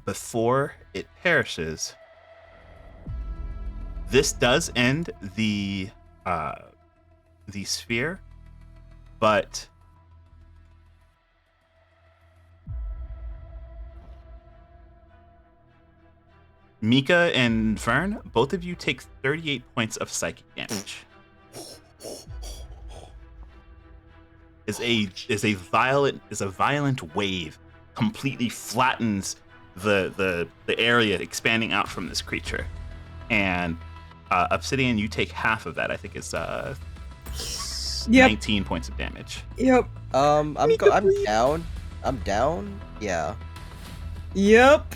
Before it perishes, this does end the sphere, but Mika and Vern, both of you take 38 points of psychic damage. Is a violent wave completely flattens the area expanding out from this creature, and Obsidian, you take half of that. I think it's 19 points of damage. Yep. I'm please. down. I'm down. Yeah. Yep.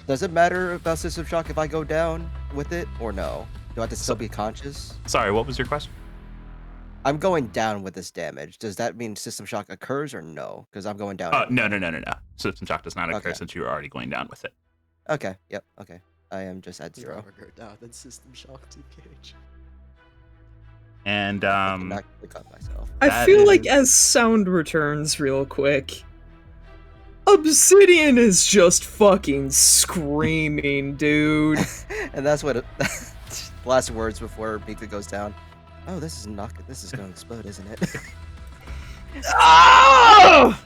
Does it matter about System Shock if I go down with it or no? Do I have to still be conscious? Sorry, what was your question? I'm going down with this damage. Does that mean System Shock occurs or no? Because I'm going down. No. System shock does not occur Okay. since you were already going down with it. Okay. Yep. Okay. I am just at You'd 0. rather go down than System Shock TKH. And I can not cut myself. I That feel like is- as sound returns real quick, Obsidian is just fucking screaming, dude. And that's what last words before Mika goes down. Oh, this is going to explode, isn't it? Ah!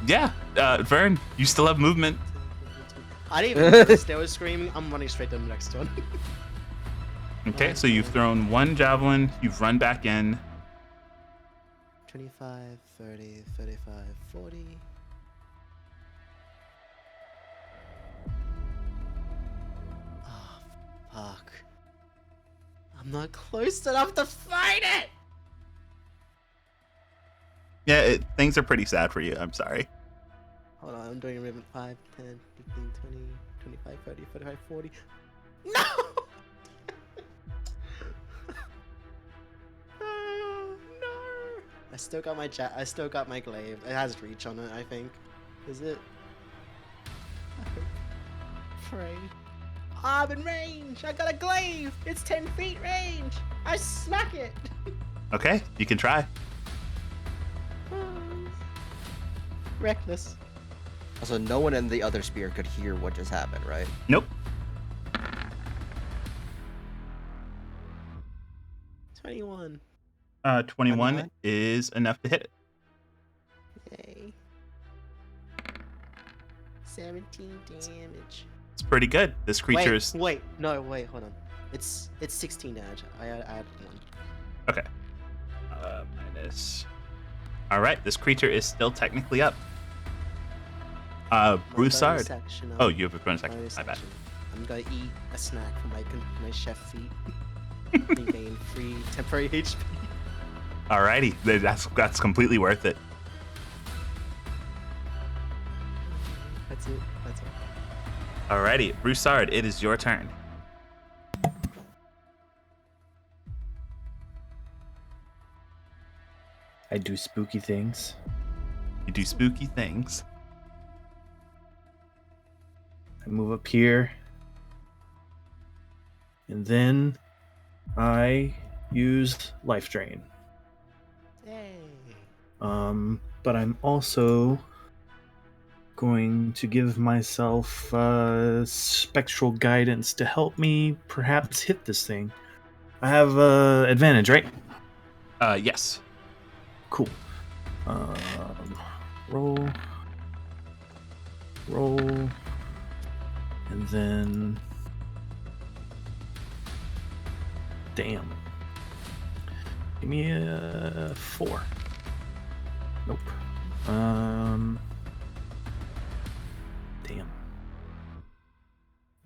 Yeah, Vern, you still have movement. I didn't even notice they were screaming. I'm running straight to the next one. Okay, so you've thrown one javelin, you've run back in. 25, 30, 35, 40. Oh, fuck. I'm not close enough to fight it! Yeah, things are pretty sad for you. I'm sorry. Hold on, I'm doing a movement 5, 10, 15, 20, 25, 30, 35, 40. No! Oh, no! I still got my glaive. It has reach on it, I think. Is it? Pray. I'm in range! I got a glaive! It's 10 feet range! I smack it! Okay, you can try. Reckless. Also, no one in the other spear could hear what just happened, right? Nope. 21. 21 29? is enough to hit it. Yay. 17 damage. It's pretty good. This creature is Wait, hold on. It's 16 damage. I add 1. okay. Minus. All right, this creature is still technically up. My bonus Broussard. action, Oh, you have a bonus action. bonus My bad. action. I'm gonna eat a snack from my chef feet. And gain free temporary HP. Alrighty, that's completely worth it. That's it. Alrighty, Broussard, it is your turn. I do spooky things. You do spooky things. I move up here. And then I use life drain. Yay. But I'm also going to give myself spectral guidance to help me perhaps hit this thing. I have advantage, right? Yes. Cool. Roll. And then... Damn. Give me a 4. Nope.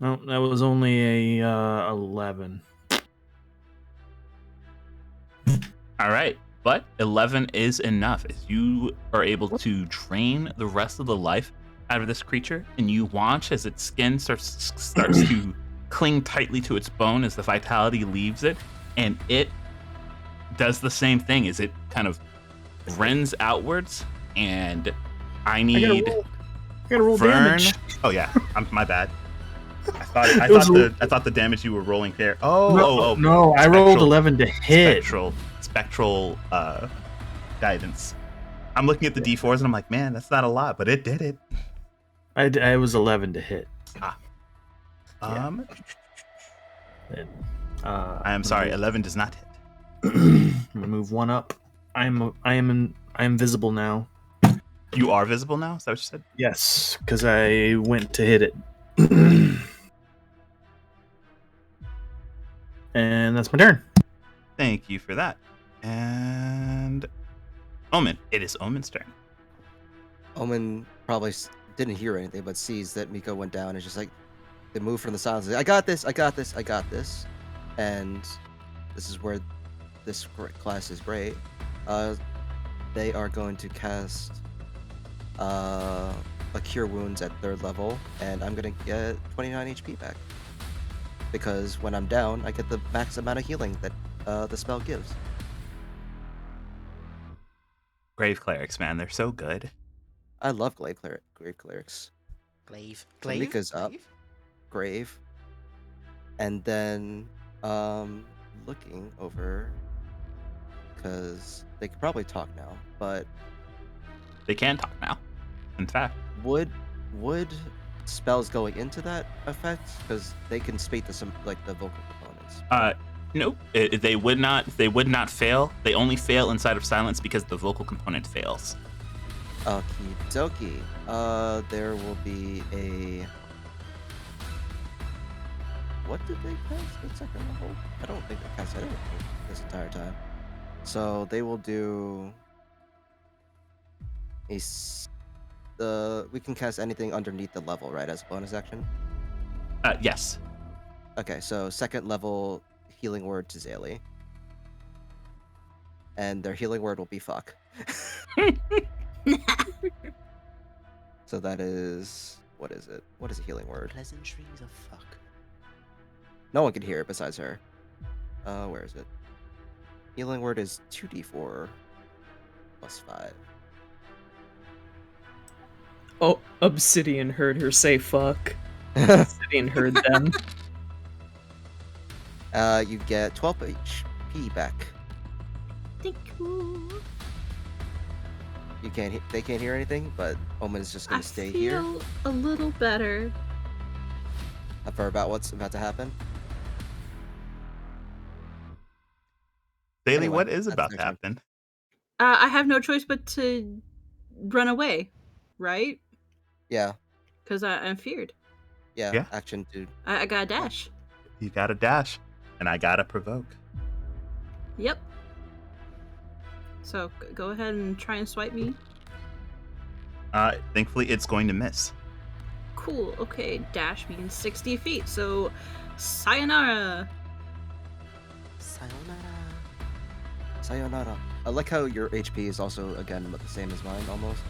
No, that was only a 11. All right, but 11 is enough. As you are able to drain the rest of the life out of this creature, and you watch as its skin starts to cling tightly to its bone as the vitality leaves it, and it does the same thing as it kind of rends outwards. And I need I gotta roll Vern. damage. Oh yeah, my bad. I It was thought the damage you were rolling there. No, I rolled 11 to hit. Spectral guidance. I'm looking at the D4s and I'm like, man, that's not a lot, but it did it. I was 11 to hit. I I'm am sorry, 11 does not hit. I'm gonna move one up. I am visible now. You are visible now? Is that what you said? Yes, because I went to hit it. And that's my turn. Thank you for that. And Omen. It is Omen's turn. Omen probably didn't hear anything, but sees that Miko went down and is just like, they move from the silence. I got this, I got this, I got this. And this is where this class is great. They are going to cast a Cure Wounds at 3rd level, and I'm going to get 29 HP back. Because when I'm down, I get the max amount of healing that the spell gives. Grave Clerics, man. They're so good. I love Grave Clerics. Glaive. Mika's up. Grave. And then, looking over, because they could probably talk now, but They can talk now. In fact, would spells going into that effect? Because they can speak to some the vocal components. nope. They would not fail. They only fail inside of silence because the vocal component fails. Okie dokie. There will be a. What did they cast at 2nd level? I don't think they cast anything this entire time. So they will do we can cast anything underneath the level, right, as a bonus action? Yes. Okay, so 2nd level healing word to Zaylee. And their healing word will be fuck. So that is, what is it? What is a healing word? Pleasantries of fuck. No one can hear it besides her. Where is it? Healing word is 2d4 plus 5. Oh, Obsidian heard her say fuck. Obsidian heard them. You get 12 HP back. Thank you. They can't hear anything, but Omen is just gonna stay here. I feel a little better. For about what's about to happen. Zaylee, Anyway, what is that's about their to turn. happen? I have no choice but to run away, right? Yeah, Because I'm feared. Yeah. action dude. I got a dash. You got to dash, and I got to provoke. Yep. So go ahead and try and swipe me. Thankfully, it's going to miss. Cool. Okay, dash means 60 feet. So, sayonara. Sayonara. I like how your HP is also again the same as mine almost.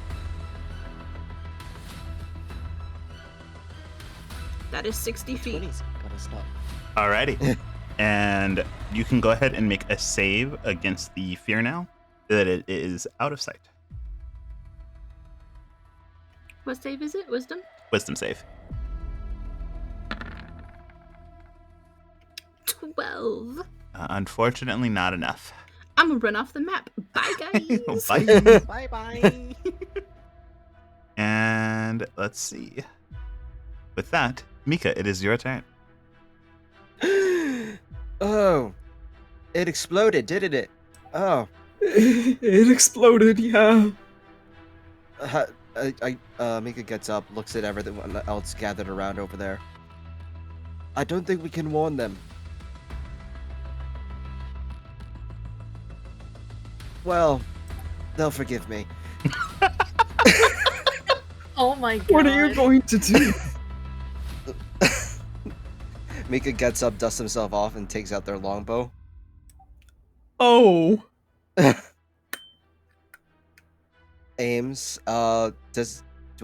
That is 60 feet. 20s. Gotta stop. Alrighty. And you can go ahead and make a save against the fear now that it is out of sight. What save is it? Wisdom? Wisdom save. 12. Unfortunately, not enough. I'm gonna run off the map. Bye, guys. Bye. Bye bye. And let's see. With that, Mika, it is your turn. Oh, it exploded, didn't it? Oh, It exploded, yeah. Mika gets up, looks at everyone else gathered around over there. I don't think we can warn them. Well, they'll forgive me. Oh my god. What are you going to do? Mika gets up, dusts himself off, and takes out their longbow. Oh, Aims. Do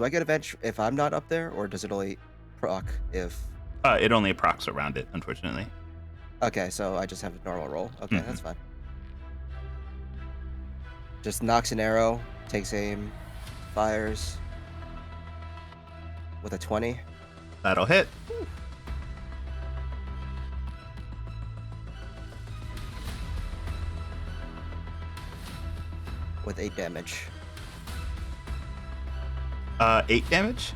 I get advantage if I'm not up there, or does it only proc if? It only procs around it, unfortunately. Okay, so I just have a normal roll. Okay, Mhm. that's fine. Just knocks an arrow, takes aim, fires with a 20. That'll hit. With 8 damage. 8 damage.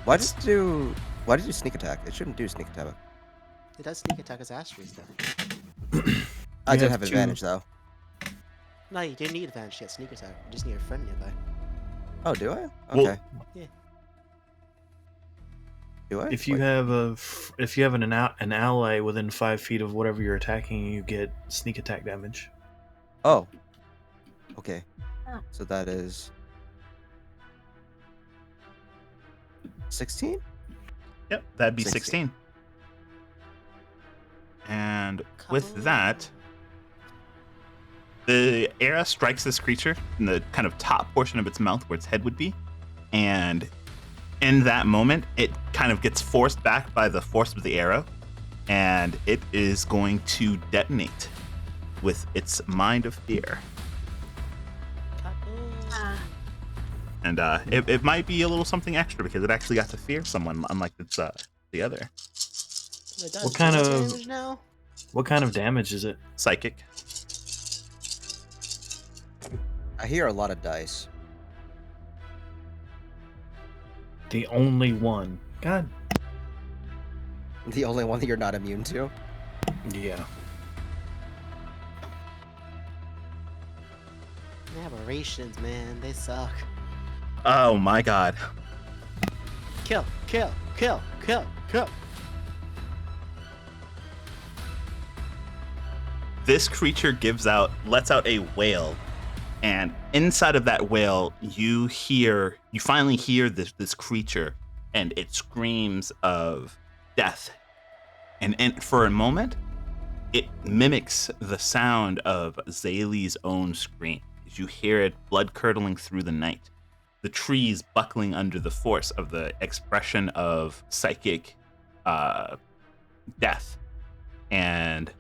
Why did you sneak attack? It shouldn't do sneak attack. It does sneak attack as Asterisk though. I You did have have two- advantage though. No, you didn't need advantage to get sneak attack. You just need a friend nearby. Oh, do I? Well- Okay. Yeah. Do I? if you Wait. have an ally within 5 feet of whatever you're attacking, you get sneak attack damage. Oh. Okay. Oh. So that is 16? Yep, that'd be 16. 16. And Come with on. that, the arrow strikes this creature in the kind of top portion of its mouth where its head would be. And in that moment, it kind of gets forced back by the force of the arrow. And it is going to detonate with its Mind of Fear. And it might be a little something extra because it actually got to fear someone, unlike its the other. It does What kind damage of- damage now? What kind of damage is it? Psychic. I hear a lot of dice. The only one. God. The only one that you're not immune to. Yeah. Aberrations, man, they suck. Oh my god. Kill, kill, kill, kill, kill. This creature lets out a wail, and inside of that wail, you finally hear this creature, and it screams of death. And for a moment, it mimics the sound of Zaylee's own scream. As you hear it blood curdling through the night, the trees buckling under the force of the expression of psychic death. And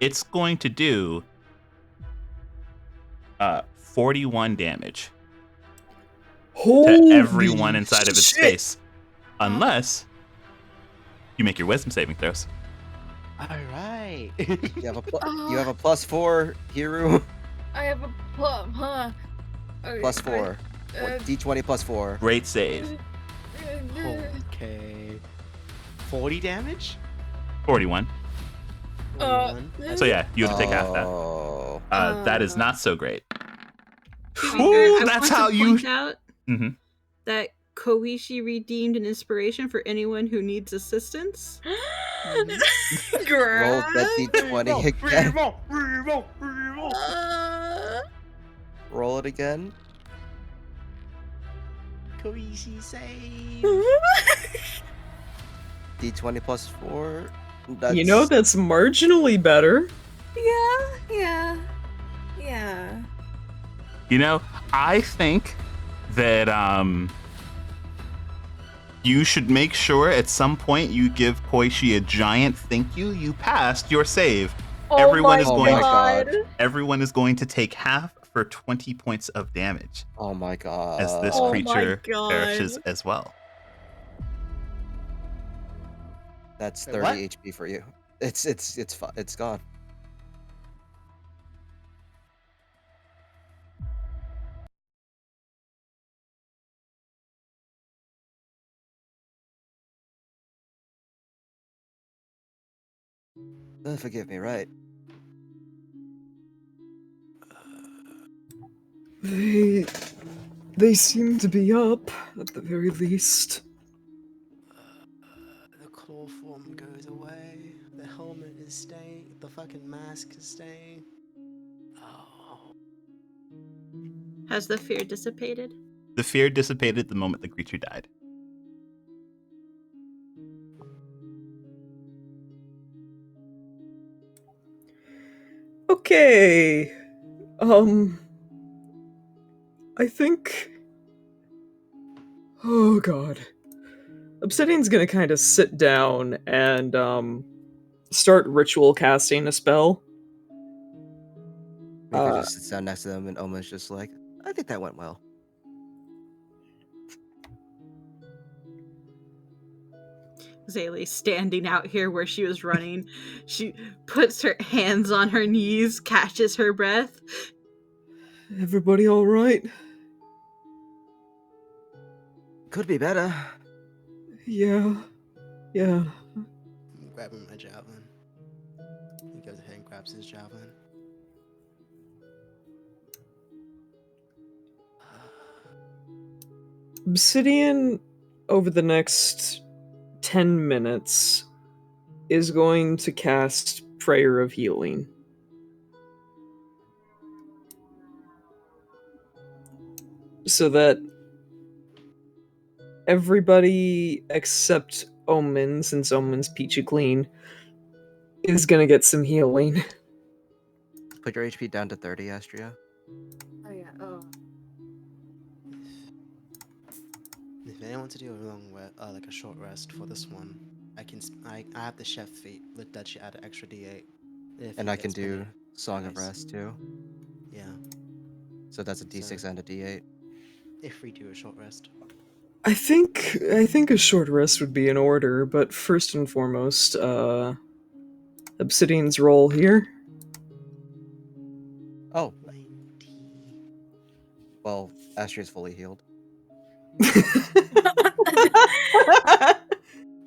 it's going to do 41 damage to everyone inside of its space, unless you make your wisdom saving throws. All right. You have a +4, Hiru. I have a plum, +4. D20 +4. Great save. Okay. 40 damage? 41. 41. So yeah, you have to take half that. Oh. That is not so great. To be Ooh, fair, I that's want how to you. point out Mhm. that Koishi redeemed an inspiration for anyone who needs assistance. Roll that D20 again. Roll it again. Koishi save. D20 +4. You know, that's marginally better. Yeah. You know, I think that you should make sure at some point you give Koishi a giant thank you. You passed your save. Everyone is going. Oh my god. Everyone is going to take half for 20 points of damage Oh my god. as this Oh my creature God. perishes as well. That's Wait, 30 what? HP for you. It's gone. Forgive me, right? They seem to be up, at the very least. The chloroform goes away. The helmet is staying. The fucking mask is staying. Oh. Has the fear dissipated? The fear dissipated the moment the creature died. Okay. I think. Oh god. Obsidian's gonna kind of sit down and start ritual casting a spell. Mika just sits down next to them, and Oma's just like, I think that went well. Zaylee standing out here where she was running. She puts her hands on her knees, catches her breath. Everybody all right? Could be better. Yeah. Yeah. I'm grabbing my javelin. He goes ahead and grabs his javelin. Obsidian, over the next 10 minutes, is going to cast Prayer of Healing. So that everybody except Omen, since Omen's peachy clean, is gonna get some healing. Put your HP down to 30, Astria. Oh yeah. Oh. If anyone wants to do a like a short rest for this one, I have the chef feat. Let she add an extra D8 if And he I can gets many do Song of dice. Rest too. Yeah. So that's a So D6 and a D8. if we do a short rest, I think a short rest would be in order, but first and foremost, Obsidian's roll here. Oh, 90. well, Astria's fully healed.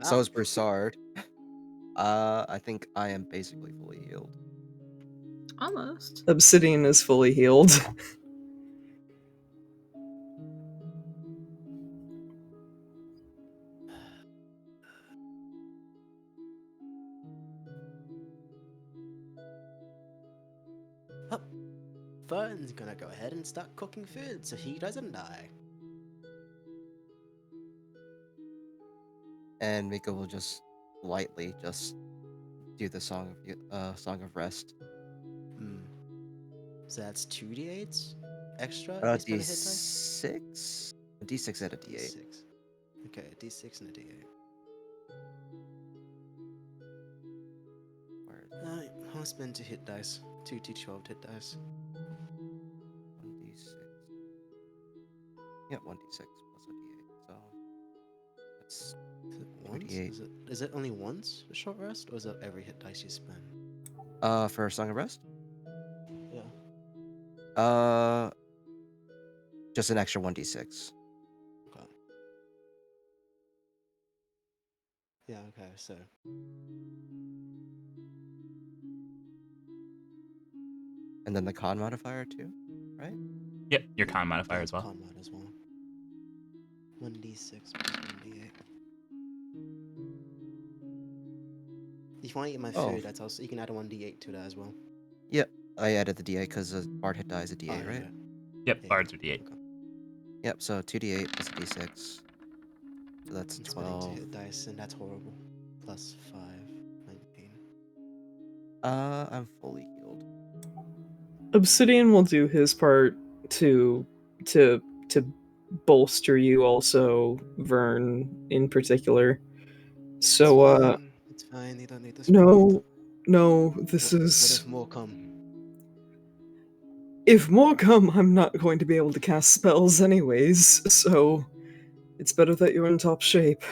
So Wow. is Broussard. I think I am basically fully healed. Almost. Obsidian is fully healed. Oh, Fern's gonna go ahead and start cooking food so he doesn't die. And Mika will just lightly just do the Song of Rest. Hmm. So that's 2d8s extra if you spend a hit dice? D6? A D6 and a D8. D6. Okay, a d6 and a d8. Where is Alright, I'll spend 2 hit dice. 2 d12 hit dice. 1d6? Yeah, 1d6 plus a d8. So that's Is it once? 2d8. Is it only once a short rest, or is it every hit dice you spend? For Song of Rest? Yeah. Just an extra 1d6. Okay. Yeah, okay, so. And then the con modifier too, right? Yep, your con modifier Yeah, as well. con mod as well. 1d6 plus 1d8. If you want to eat my Oh. food, that's also you can add a 1d8 to that as well. Yep, I added the d8 because the bard hit die is a d8, Oh, right? yeah. Yep, Yeah, bards are d8. Okay. Yep, so 2d8 plus a d6. So that's I'm spending 2 12. hit dice, and that's horrible. Plus 5, 19. I'm fully healed. Obsidian will do his part to to bolster you also, Vern in particular. So It's fine, you don't need the strength. no, this What is if more come? if more come, I'm not going to be able to cast spells anyways, so it's better that you're in top shape.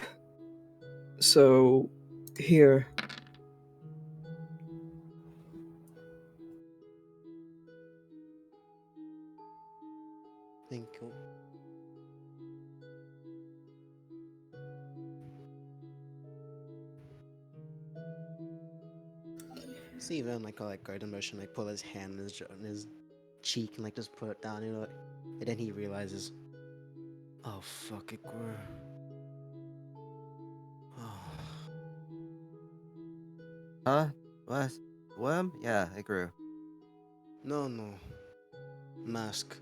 So here. Thank you. See even like garden motion, like pull his hand in his cheek and like just put it down, you know, and then he realizes, oh fuck, it grew. Oh. Huh? What? Worm? Yeah, it grew. No. Mask.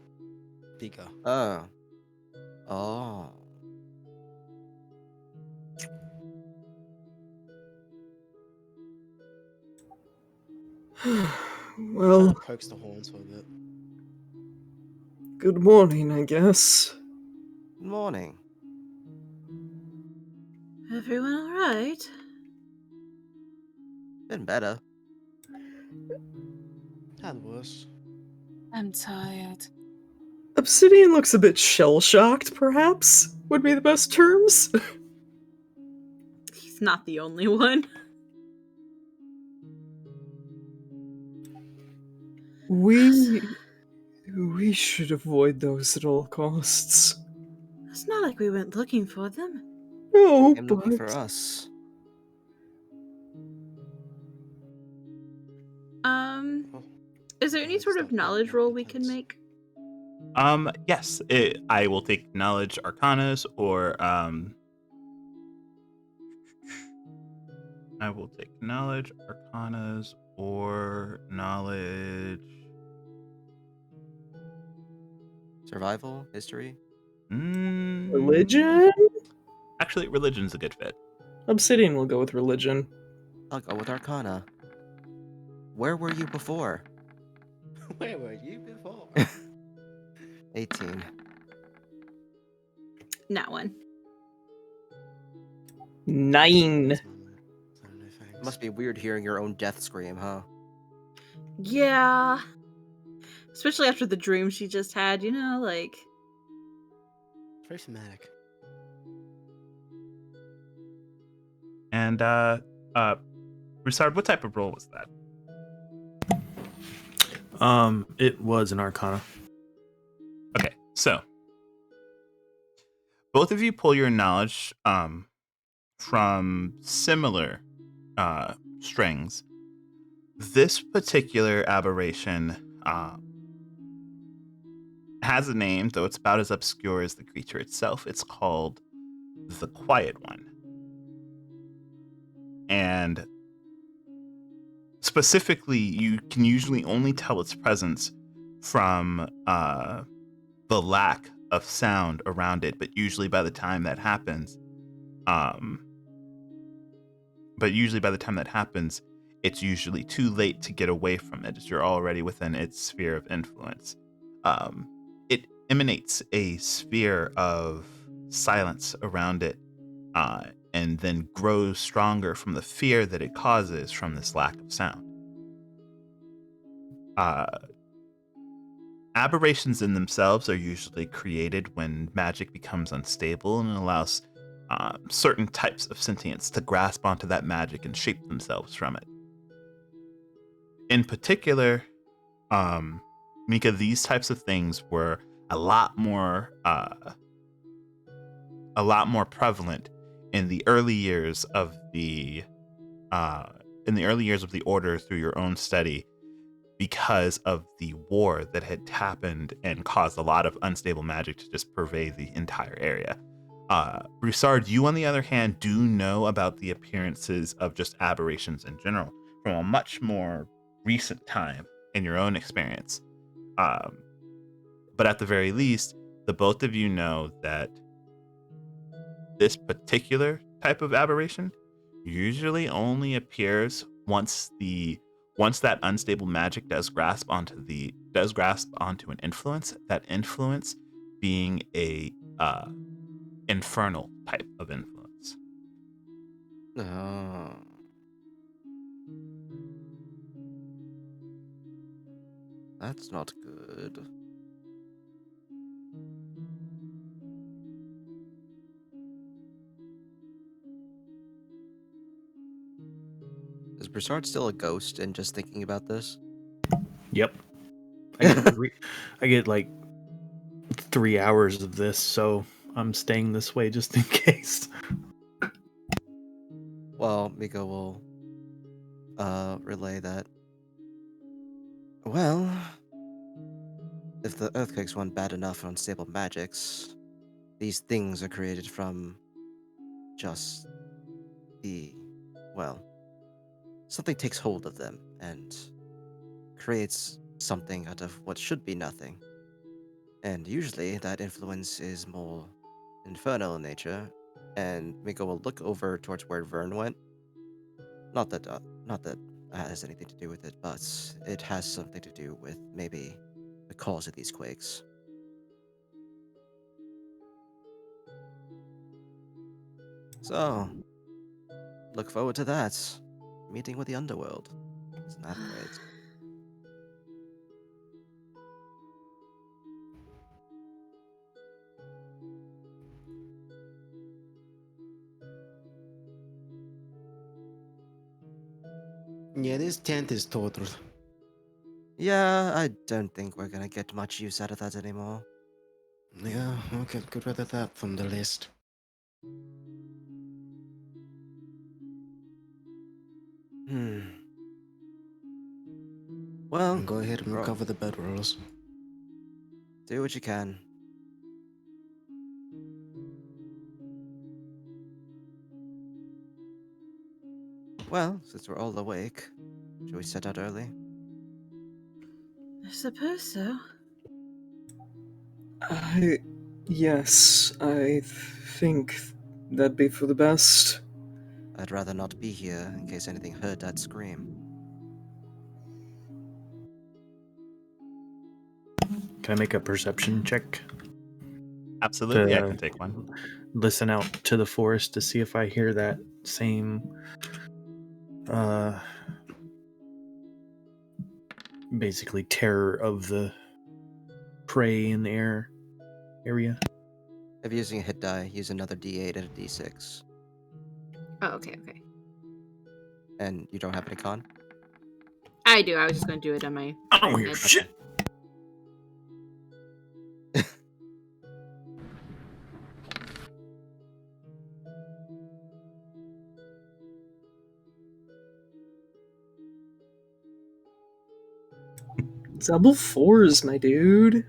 Bigger. Oh. Oh. Well, Pokes the horns for a bit. good morning, I guess. Good morning. Everyone all right? Been better. Had worse. I'm tired. Obsidian looks a bit shell-shocked, perhaps, would be the best terms. He's not the only one. We should avoid those at all costs. It's not like we went looking for them. No, I'm but looking for us. Well, Is there any sort of Stop knowledge picking up roll the we can pets. make? Yes, I will take knowledge arcanas or I will take knowledge arcanas or knowledge. Survival? History? religion? Actually, religion's a good fit. Obsidian will go with religion. I'll go with Arcana. Where were you before? Where were you before? 18. Not one. 9. That's my man. So no thanks. Must be weird hearing your own death scream, huh? Yeah. Especially after the dream she just had, like. It's very thematic. And Broussard, what type of roll was that? It was an Arcana. Okay, so both of you pull your knowledge from similar strings. This particular aberration has a name, though it's about as obscure as the creature itself. It's called the Quiet One. And specifically, you can usually only tell its presence from the lack of sound around it, but usually by the time that happens, it's usually too late to get away from it as you're already within its sphere of influence. It emanates a sphere of silence around it, and then grows stronger from the fear that it causes from this lack of sound. Aberrations in themselves are usually created when magic becomes unstable and allows certain types of sentience to grasp onto that magic and shape themselves from it. In particular, Mika, these types of things were a lot more prevalent in the early years of the order through your own study, because of the war that had happened and caused a lot of unstable magic to just pervade the entire area. Broussard, you on the other hand do know about the appearances of just aberrations in general from a much more recent time in your own experience. But at the very least, the both of you know that this particular type of aberration usually only appears once that unstable magic does grasp onto an influence, that influence being a infernal type of influence. Oh. That's not good. Is Broussard still a ghost and just thinking about this? Yep. I get like 3 hours of this, so I'm staying this way just in case. Well, Miko will relay that. Well, if the earthquakes weren't bad enough on unstable magics, these things are created from just something takes hold of them and creates something out of what should be nothing. And usually that influence is more infernal in nature, and Miko will look over towards where Vern went. Not that has anything to do with it, but it has something to do with maybe the cause of these quakes. So, look forward to that. Meeting with the underworld. Isn't that great? Yeah, this tent is total. Yeah, I don't think we're gonna get much use out of that anymore. Yeah, okay, get rid of that from the list. Hmm. Well, And go ahead and bro, recover the bedrolls. do what you can. Well, since we're all awake, should we set out early? I suppose so. Yes, I think that'd be for the best. I'd rather not be here in case anything heard that scream. Can I make a perception check Absolutely, I to can take one. listen out to the forest to see if I hear that same basically terror of the prey in the air area? If you're using a hit die, use another d8 and a d6. Oh, okay, okay. And you don't have any con? I do. I was just going to do it on my. I don't hear head. shit. Double fours, my dude.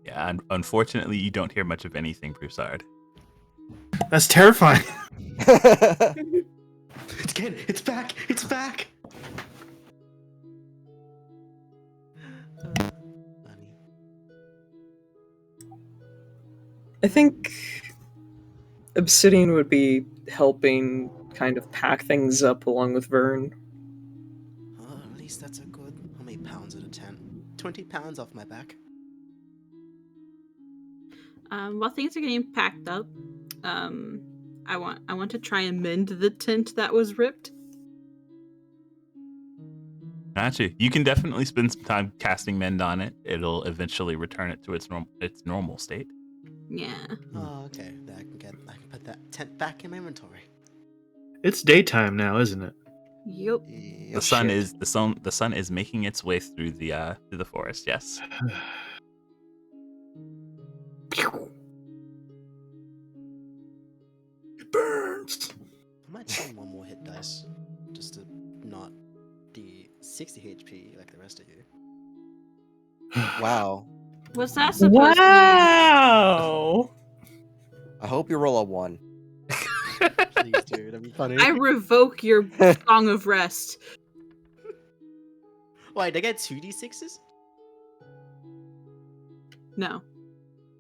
Yeah, and unfortunately, you don't hear much of anything, Broussard. That's terrifying. It's back! It's back! Funny. I think Obsidian would be helping kind of pack things up along with Vern. Oh, at least that's a good. How many pounds at a tent? 20 pounds off my back. While things are getting packed up, I want to try and mend the tent that was ripped. Gotcha. You can definitely spend some time casting mend on it. It'll eventually return it to its normal state. Yeah. Oh, okay. Then I can put that tent back in my inventory. It's daytime now, isn't it? Yup. The sun is the sun is making its way through the forest. Yes. It burns. I might spend one more hit dice just to not be 60 HP like the rest of you. Wow. What's that supposed to mean? Wow! I hope you roll a 1. Please, dude, that'd be funny. I revoke your Song of Rest. Wait, they get 2d6s? No.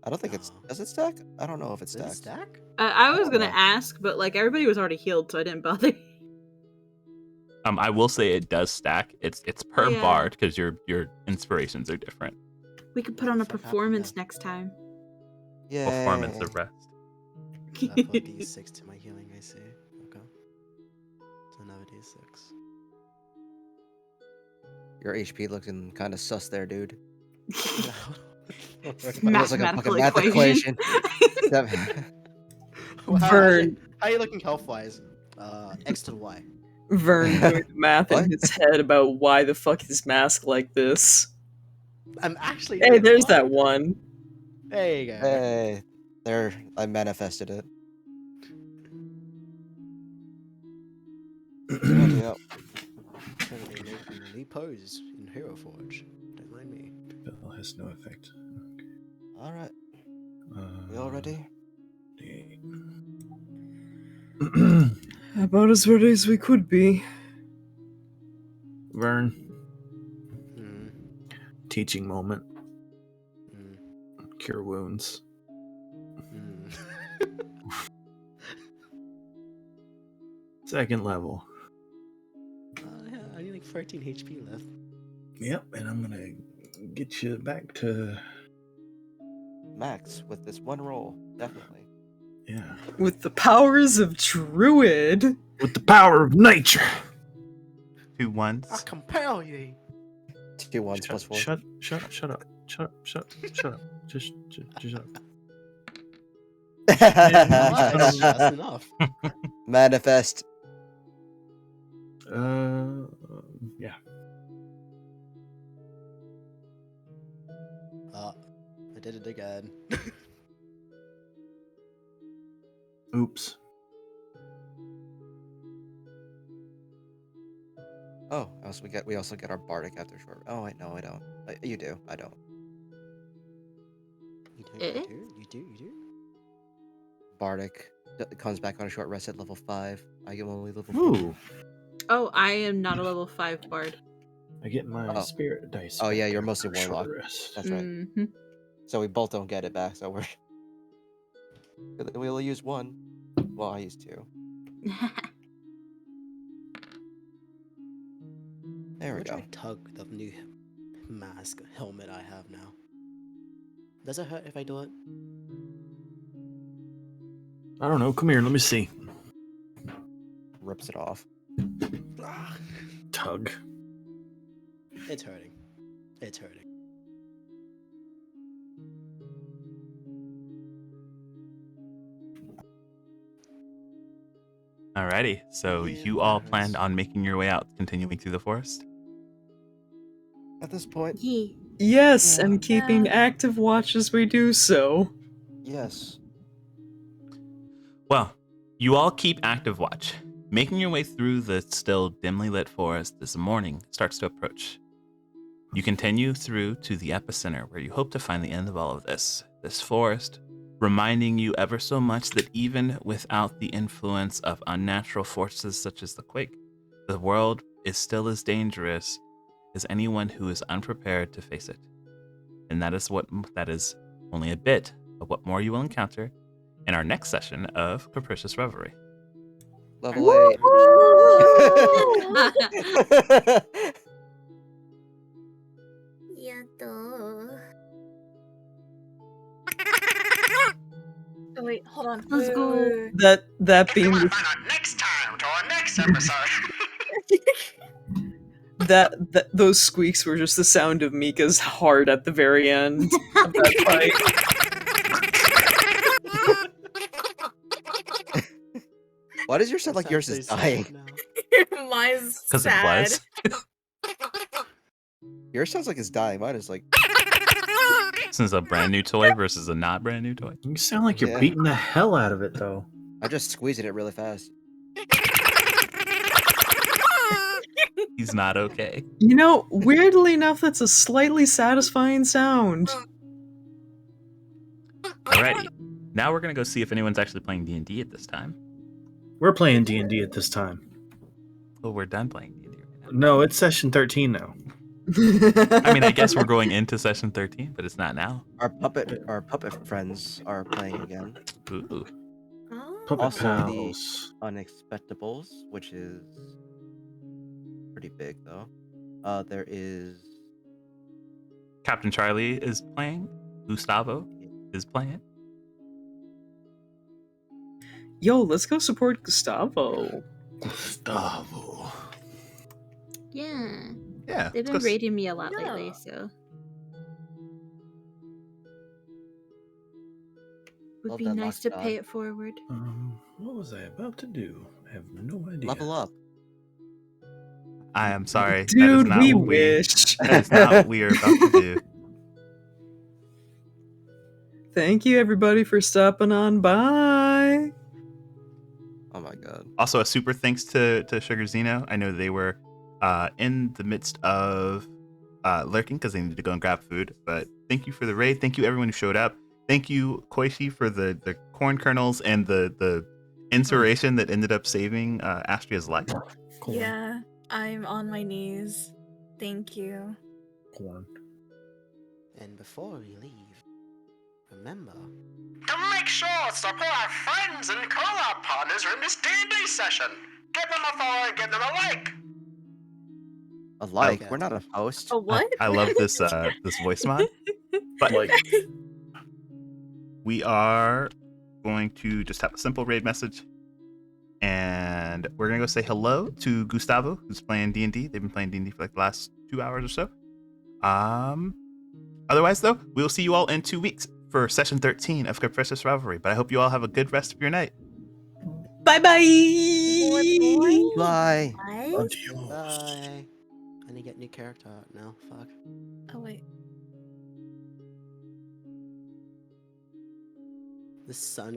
I don't think it's... Oh. Does it stack? I don't know if it's Does it stacked. stack? I was don't gonna know. ask, but like everybody was already healed, so I didn't bother. I will say it does stack. It's per Oh, yeah. bard because your inspirations are different. We could put What on the a fuck happened performance there? next time. Performance Yay. of rest. So I put d6 to my healing, I see. Okay. So another d6. Your HP looking kind of sus there, dude. Wow, Looks like a fucking Mathematical math equation. Vern, how are you looking health-wise? X to the Y. Vern doing the math in What? his head about why the fuck is mask like this. I'm actually Hey, doing there's fine. that one. There you go. Hey, there, I manifested it. Bloody hell. Currently making a new pose in Hero Forge. Don't mind me. Spell has no effect. All right, we all ready? About as ready as we could be. Vern, Mm, teaching moment. mm, Cure wounds. mm. 2nd level. Yeah, I need like 13 HP left. Yep, and I'm gonna get you back to Max with this one roll, definitely. yeah. With the powers of Druid. With the power of nature. 2 ones. I compel you. 2 ones plus 4. Shut up. Shut up. Just shut up. That's enough. Manifest. Yeah. I did it again. Oops. Oh, we also get our bardic after short. Oh wait, no, I don't. You do. I don't. You do. Bardic comes back on a short rest at level 5. I get only level 4. Ooh. Oh, I am not a level 5 bard. I get my Oh. spirit dice. Oh yeah, back you're after mostly a short warlock. rest. That's right. Mhm. So we both don't get it back. So we'll use 1. Well, I used 2. There we I'll go. try tug the new mask helmet I have now. Does it hurt if I do it? I don't know. Come here. Let me see. Rips it off. Tug. It's hurting. It's hurting. Alrighty, so Yeah, you all that planned hurts. on making your way out, continuing through the forest? At this point, Yeah. Yes, Yeah. and keeping Yeah. active watch as we do so. yes. Well, you all keep active watch, making your way through the still dimly lit forest as the morning starts to approach. You continue through to the epicenter where you hope to find the end of all of this forest, reminding you ever so much that even without the influence of unnatural forces such as the quake, the world is still as dangerous as anyone who is unprepared to face it. And that is only a bit of what more you will encounter in our next session of Capricious Reverie. Level 8. Oh, wait, hold on. Let's Wait, go. wait, wait, wait. That being Find out next time to our next episode. that those squeaks were just the sound of Mika's heart at the very end of that fight. Why does yours sound like yours is dying? Mine's Because it sad. was. Yours sounds like it's dying. Mine is like. This is a brand new toy versus a not brand new toy. You sound like you're Yeah. beating the hell out of it, though. I'm just squeezing it really fast. He's not okay. You know, weirdly enough, that's a slightly satisfying sound. Alrighty. Now we're gonna go see if anyone's actually playing D&D at this time. We're playing D&D at this time. Oh, we're done playing D&D right now. No, it's session 13 now. I mean, I guess we're going into session 13, but it's not now. Our puppet friends are playing again. Ooh. Puppet Also pals. the Unexpectables, which is pretty big though. There is Captain Charlie is playing. Gustavo is playing. Yo, let's go support Gustavo. Gustavo. Yeah. Yeah. They've let's been go s- raiding me a lot Yeah. lately, so. Would Well be done, nice to Lockjaw. pay it forward. What was I about to do? I have no idea. level up. I am sorry. that is Dude, not we what wish. That is not what we are about to do. Thank you, everybody, for stopping on by. Oh my god. Also, a super thanks to Sugar Zeno. I know they were in the midst of lurking because they needed to go and grab food. But thank you for the raid. Thank you everyone who showed up. Thank you Koichi for the corn kernels and the inspiration that ended up saving Astria's life. Corn. Yeah, I'm on my knees. Thank you. Corn. And before we leave, remember, To make sure to support our friends and co-op partners in this D&D session. Give them a follow and give them a like. A like? Okay. We're not a host. A what? I love this this voice mod. But Like, we are going to just have a simple raid message, and we're gonna go say hello to Gustavo, who's playing D&D. They've been playing D&D for like the last 2 hours or so. Otherwise, though, we will see you all in 2 weeks for session 13 of Capricious Reverie. But I hope you all have a good rest of your night. Bye bye. Bye. adios. Bye. I need to get new character art now. Fuck. Oh wait. The sun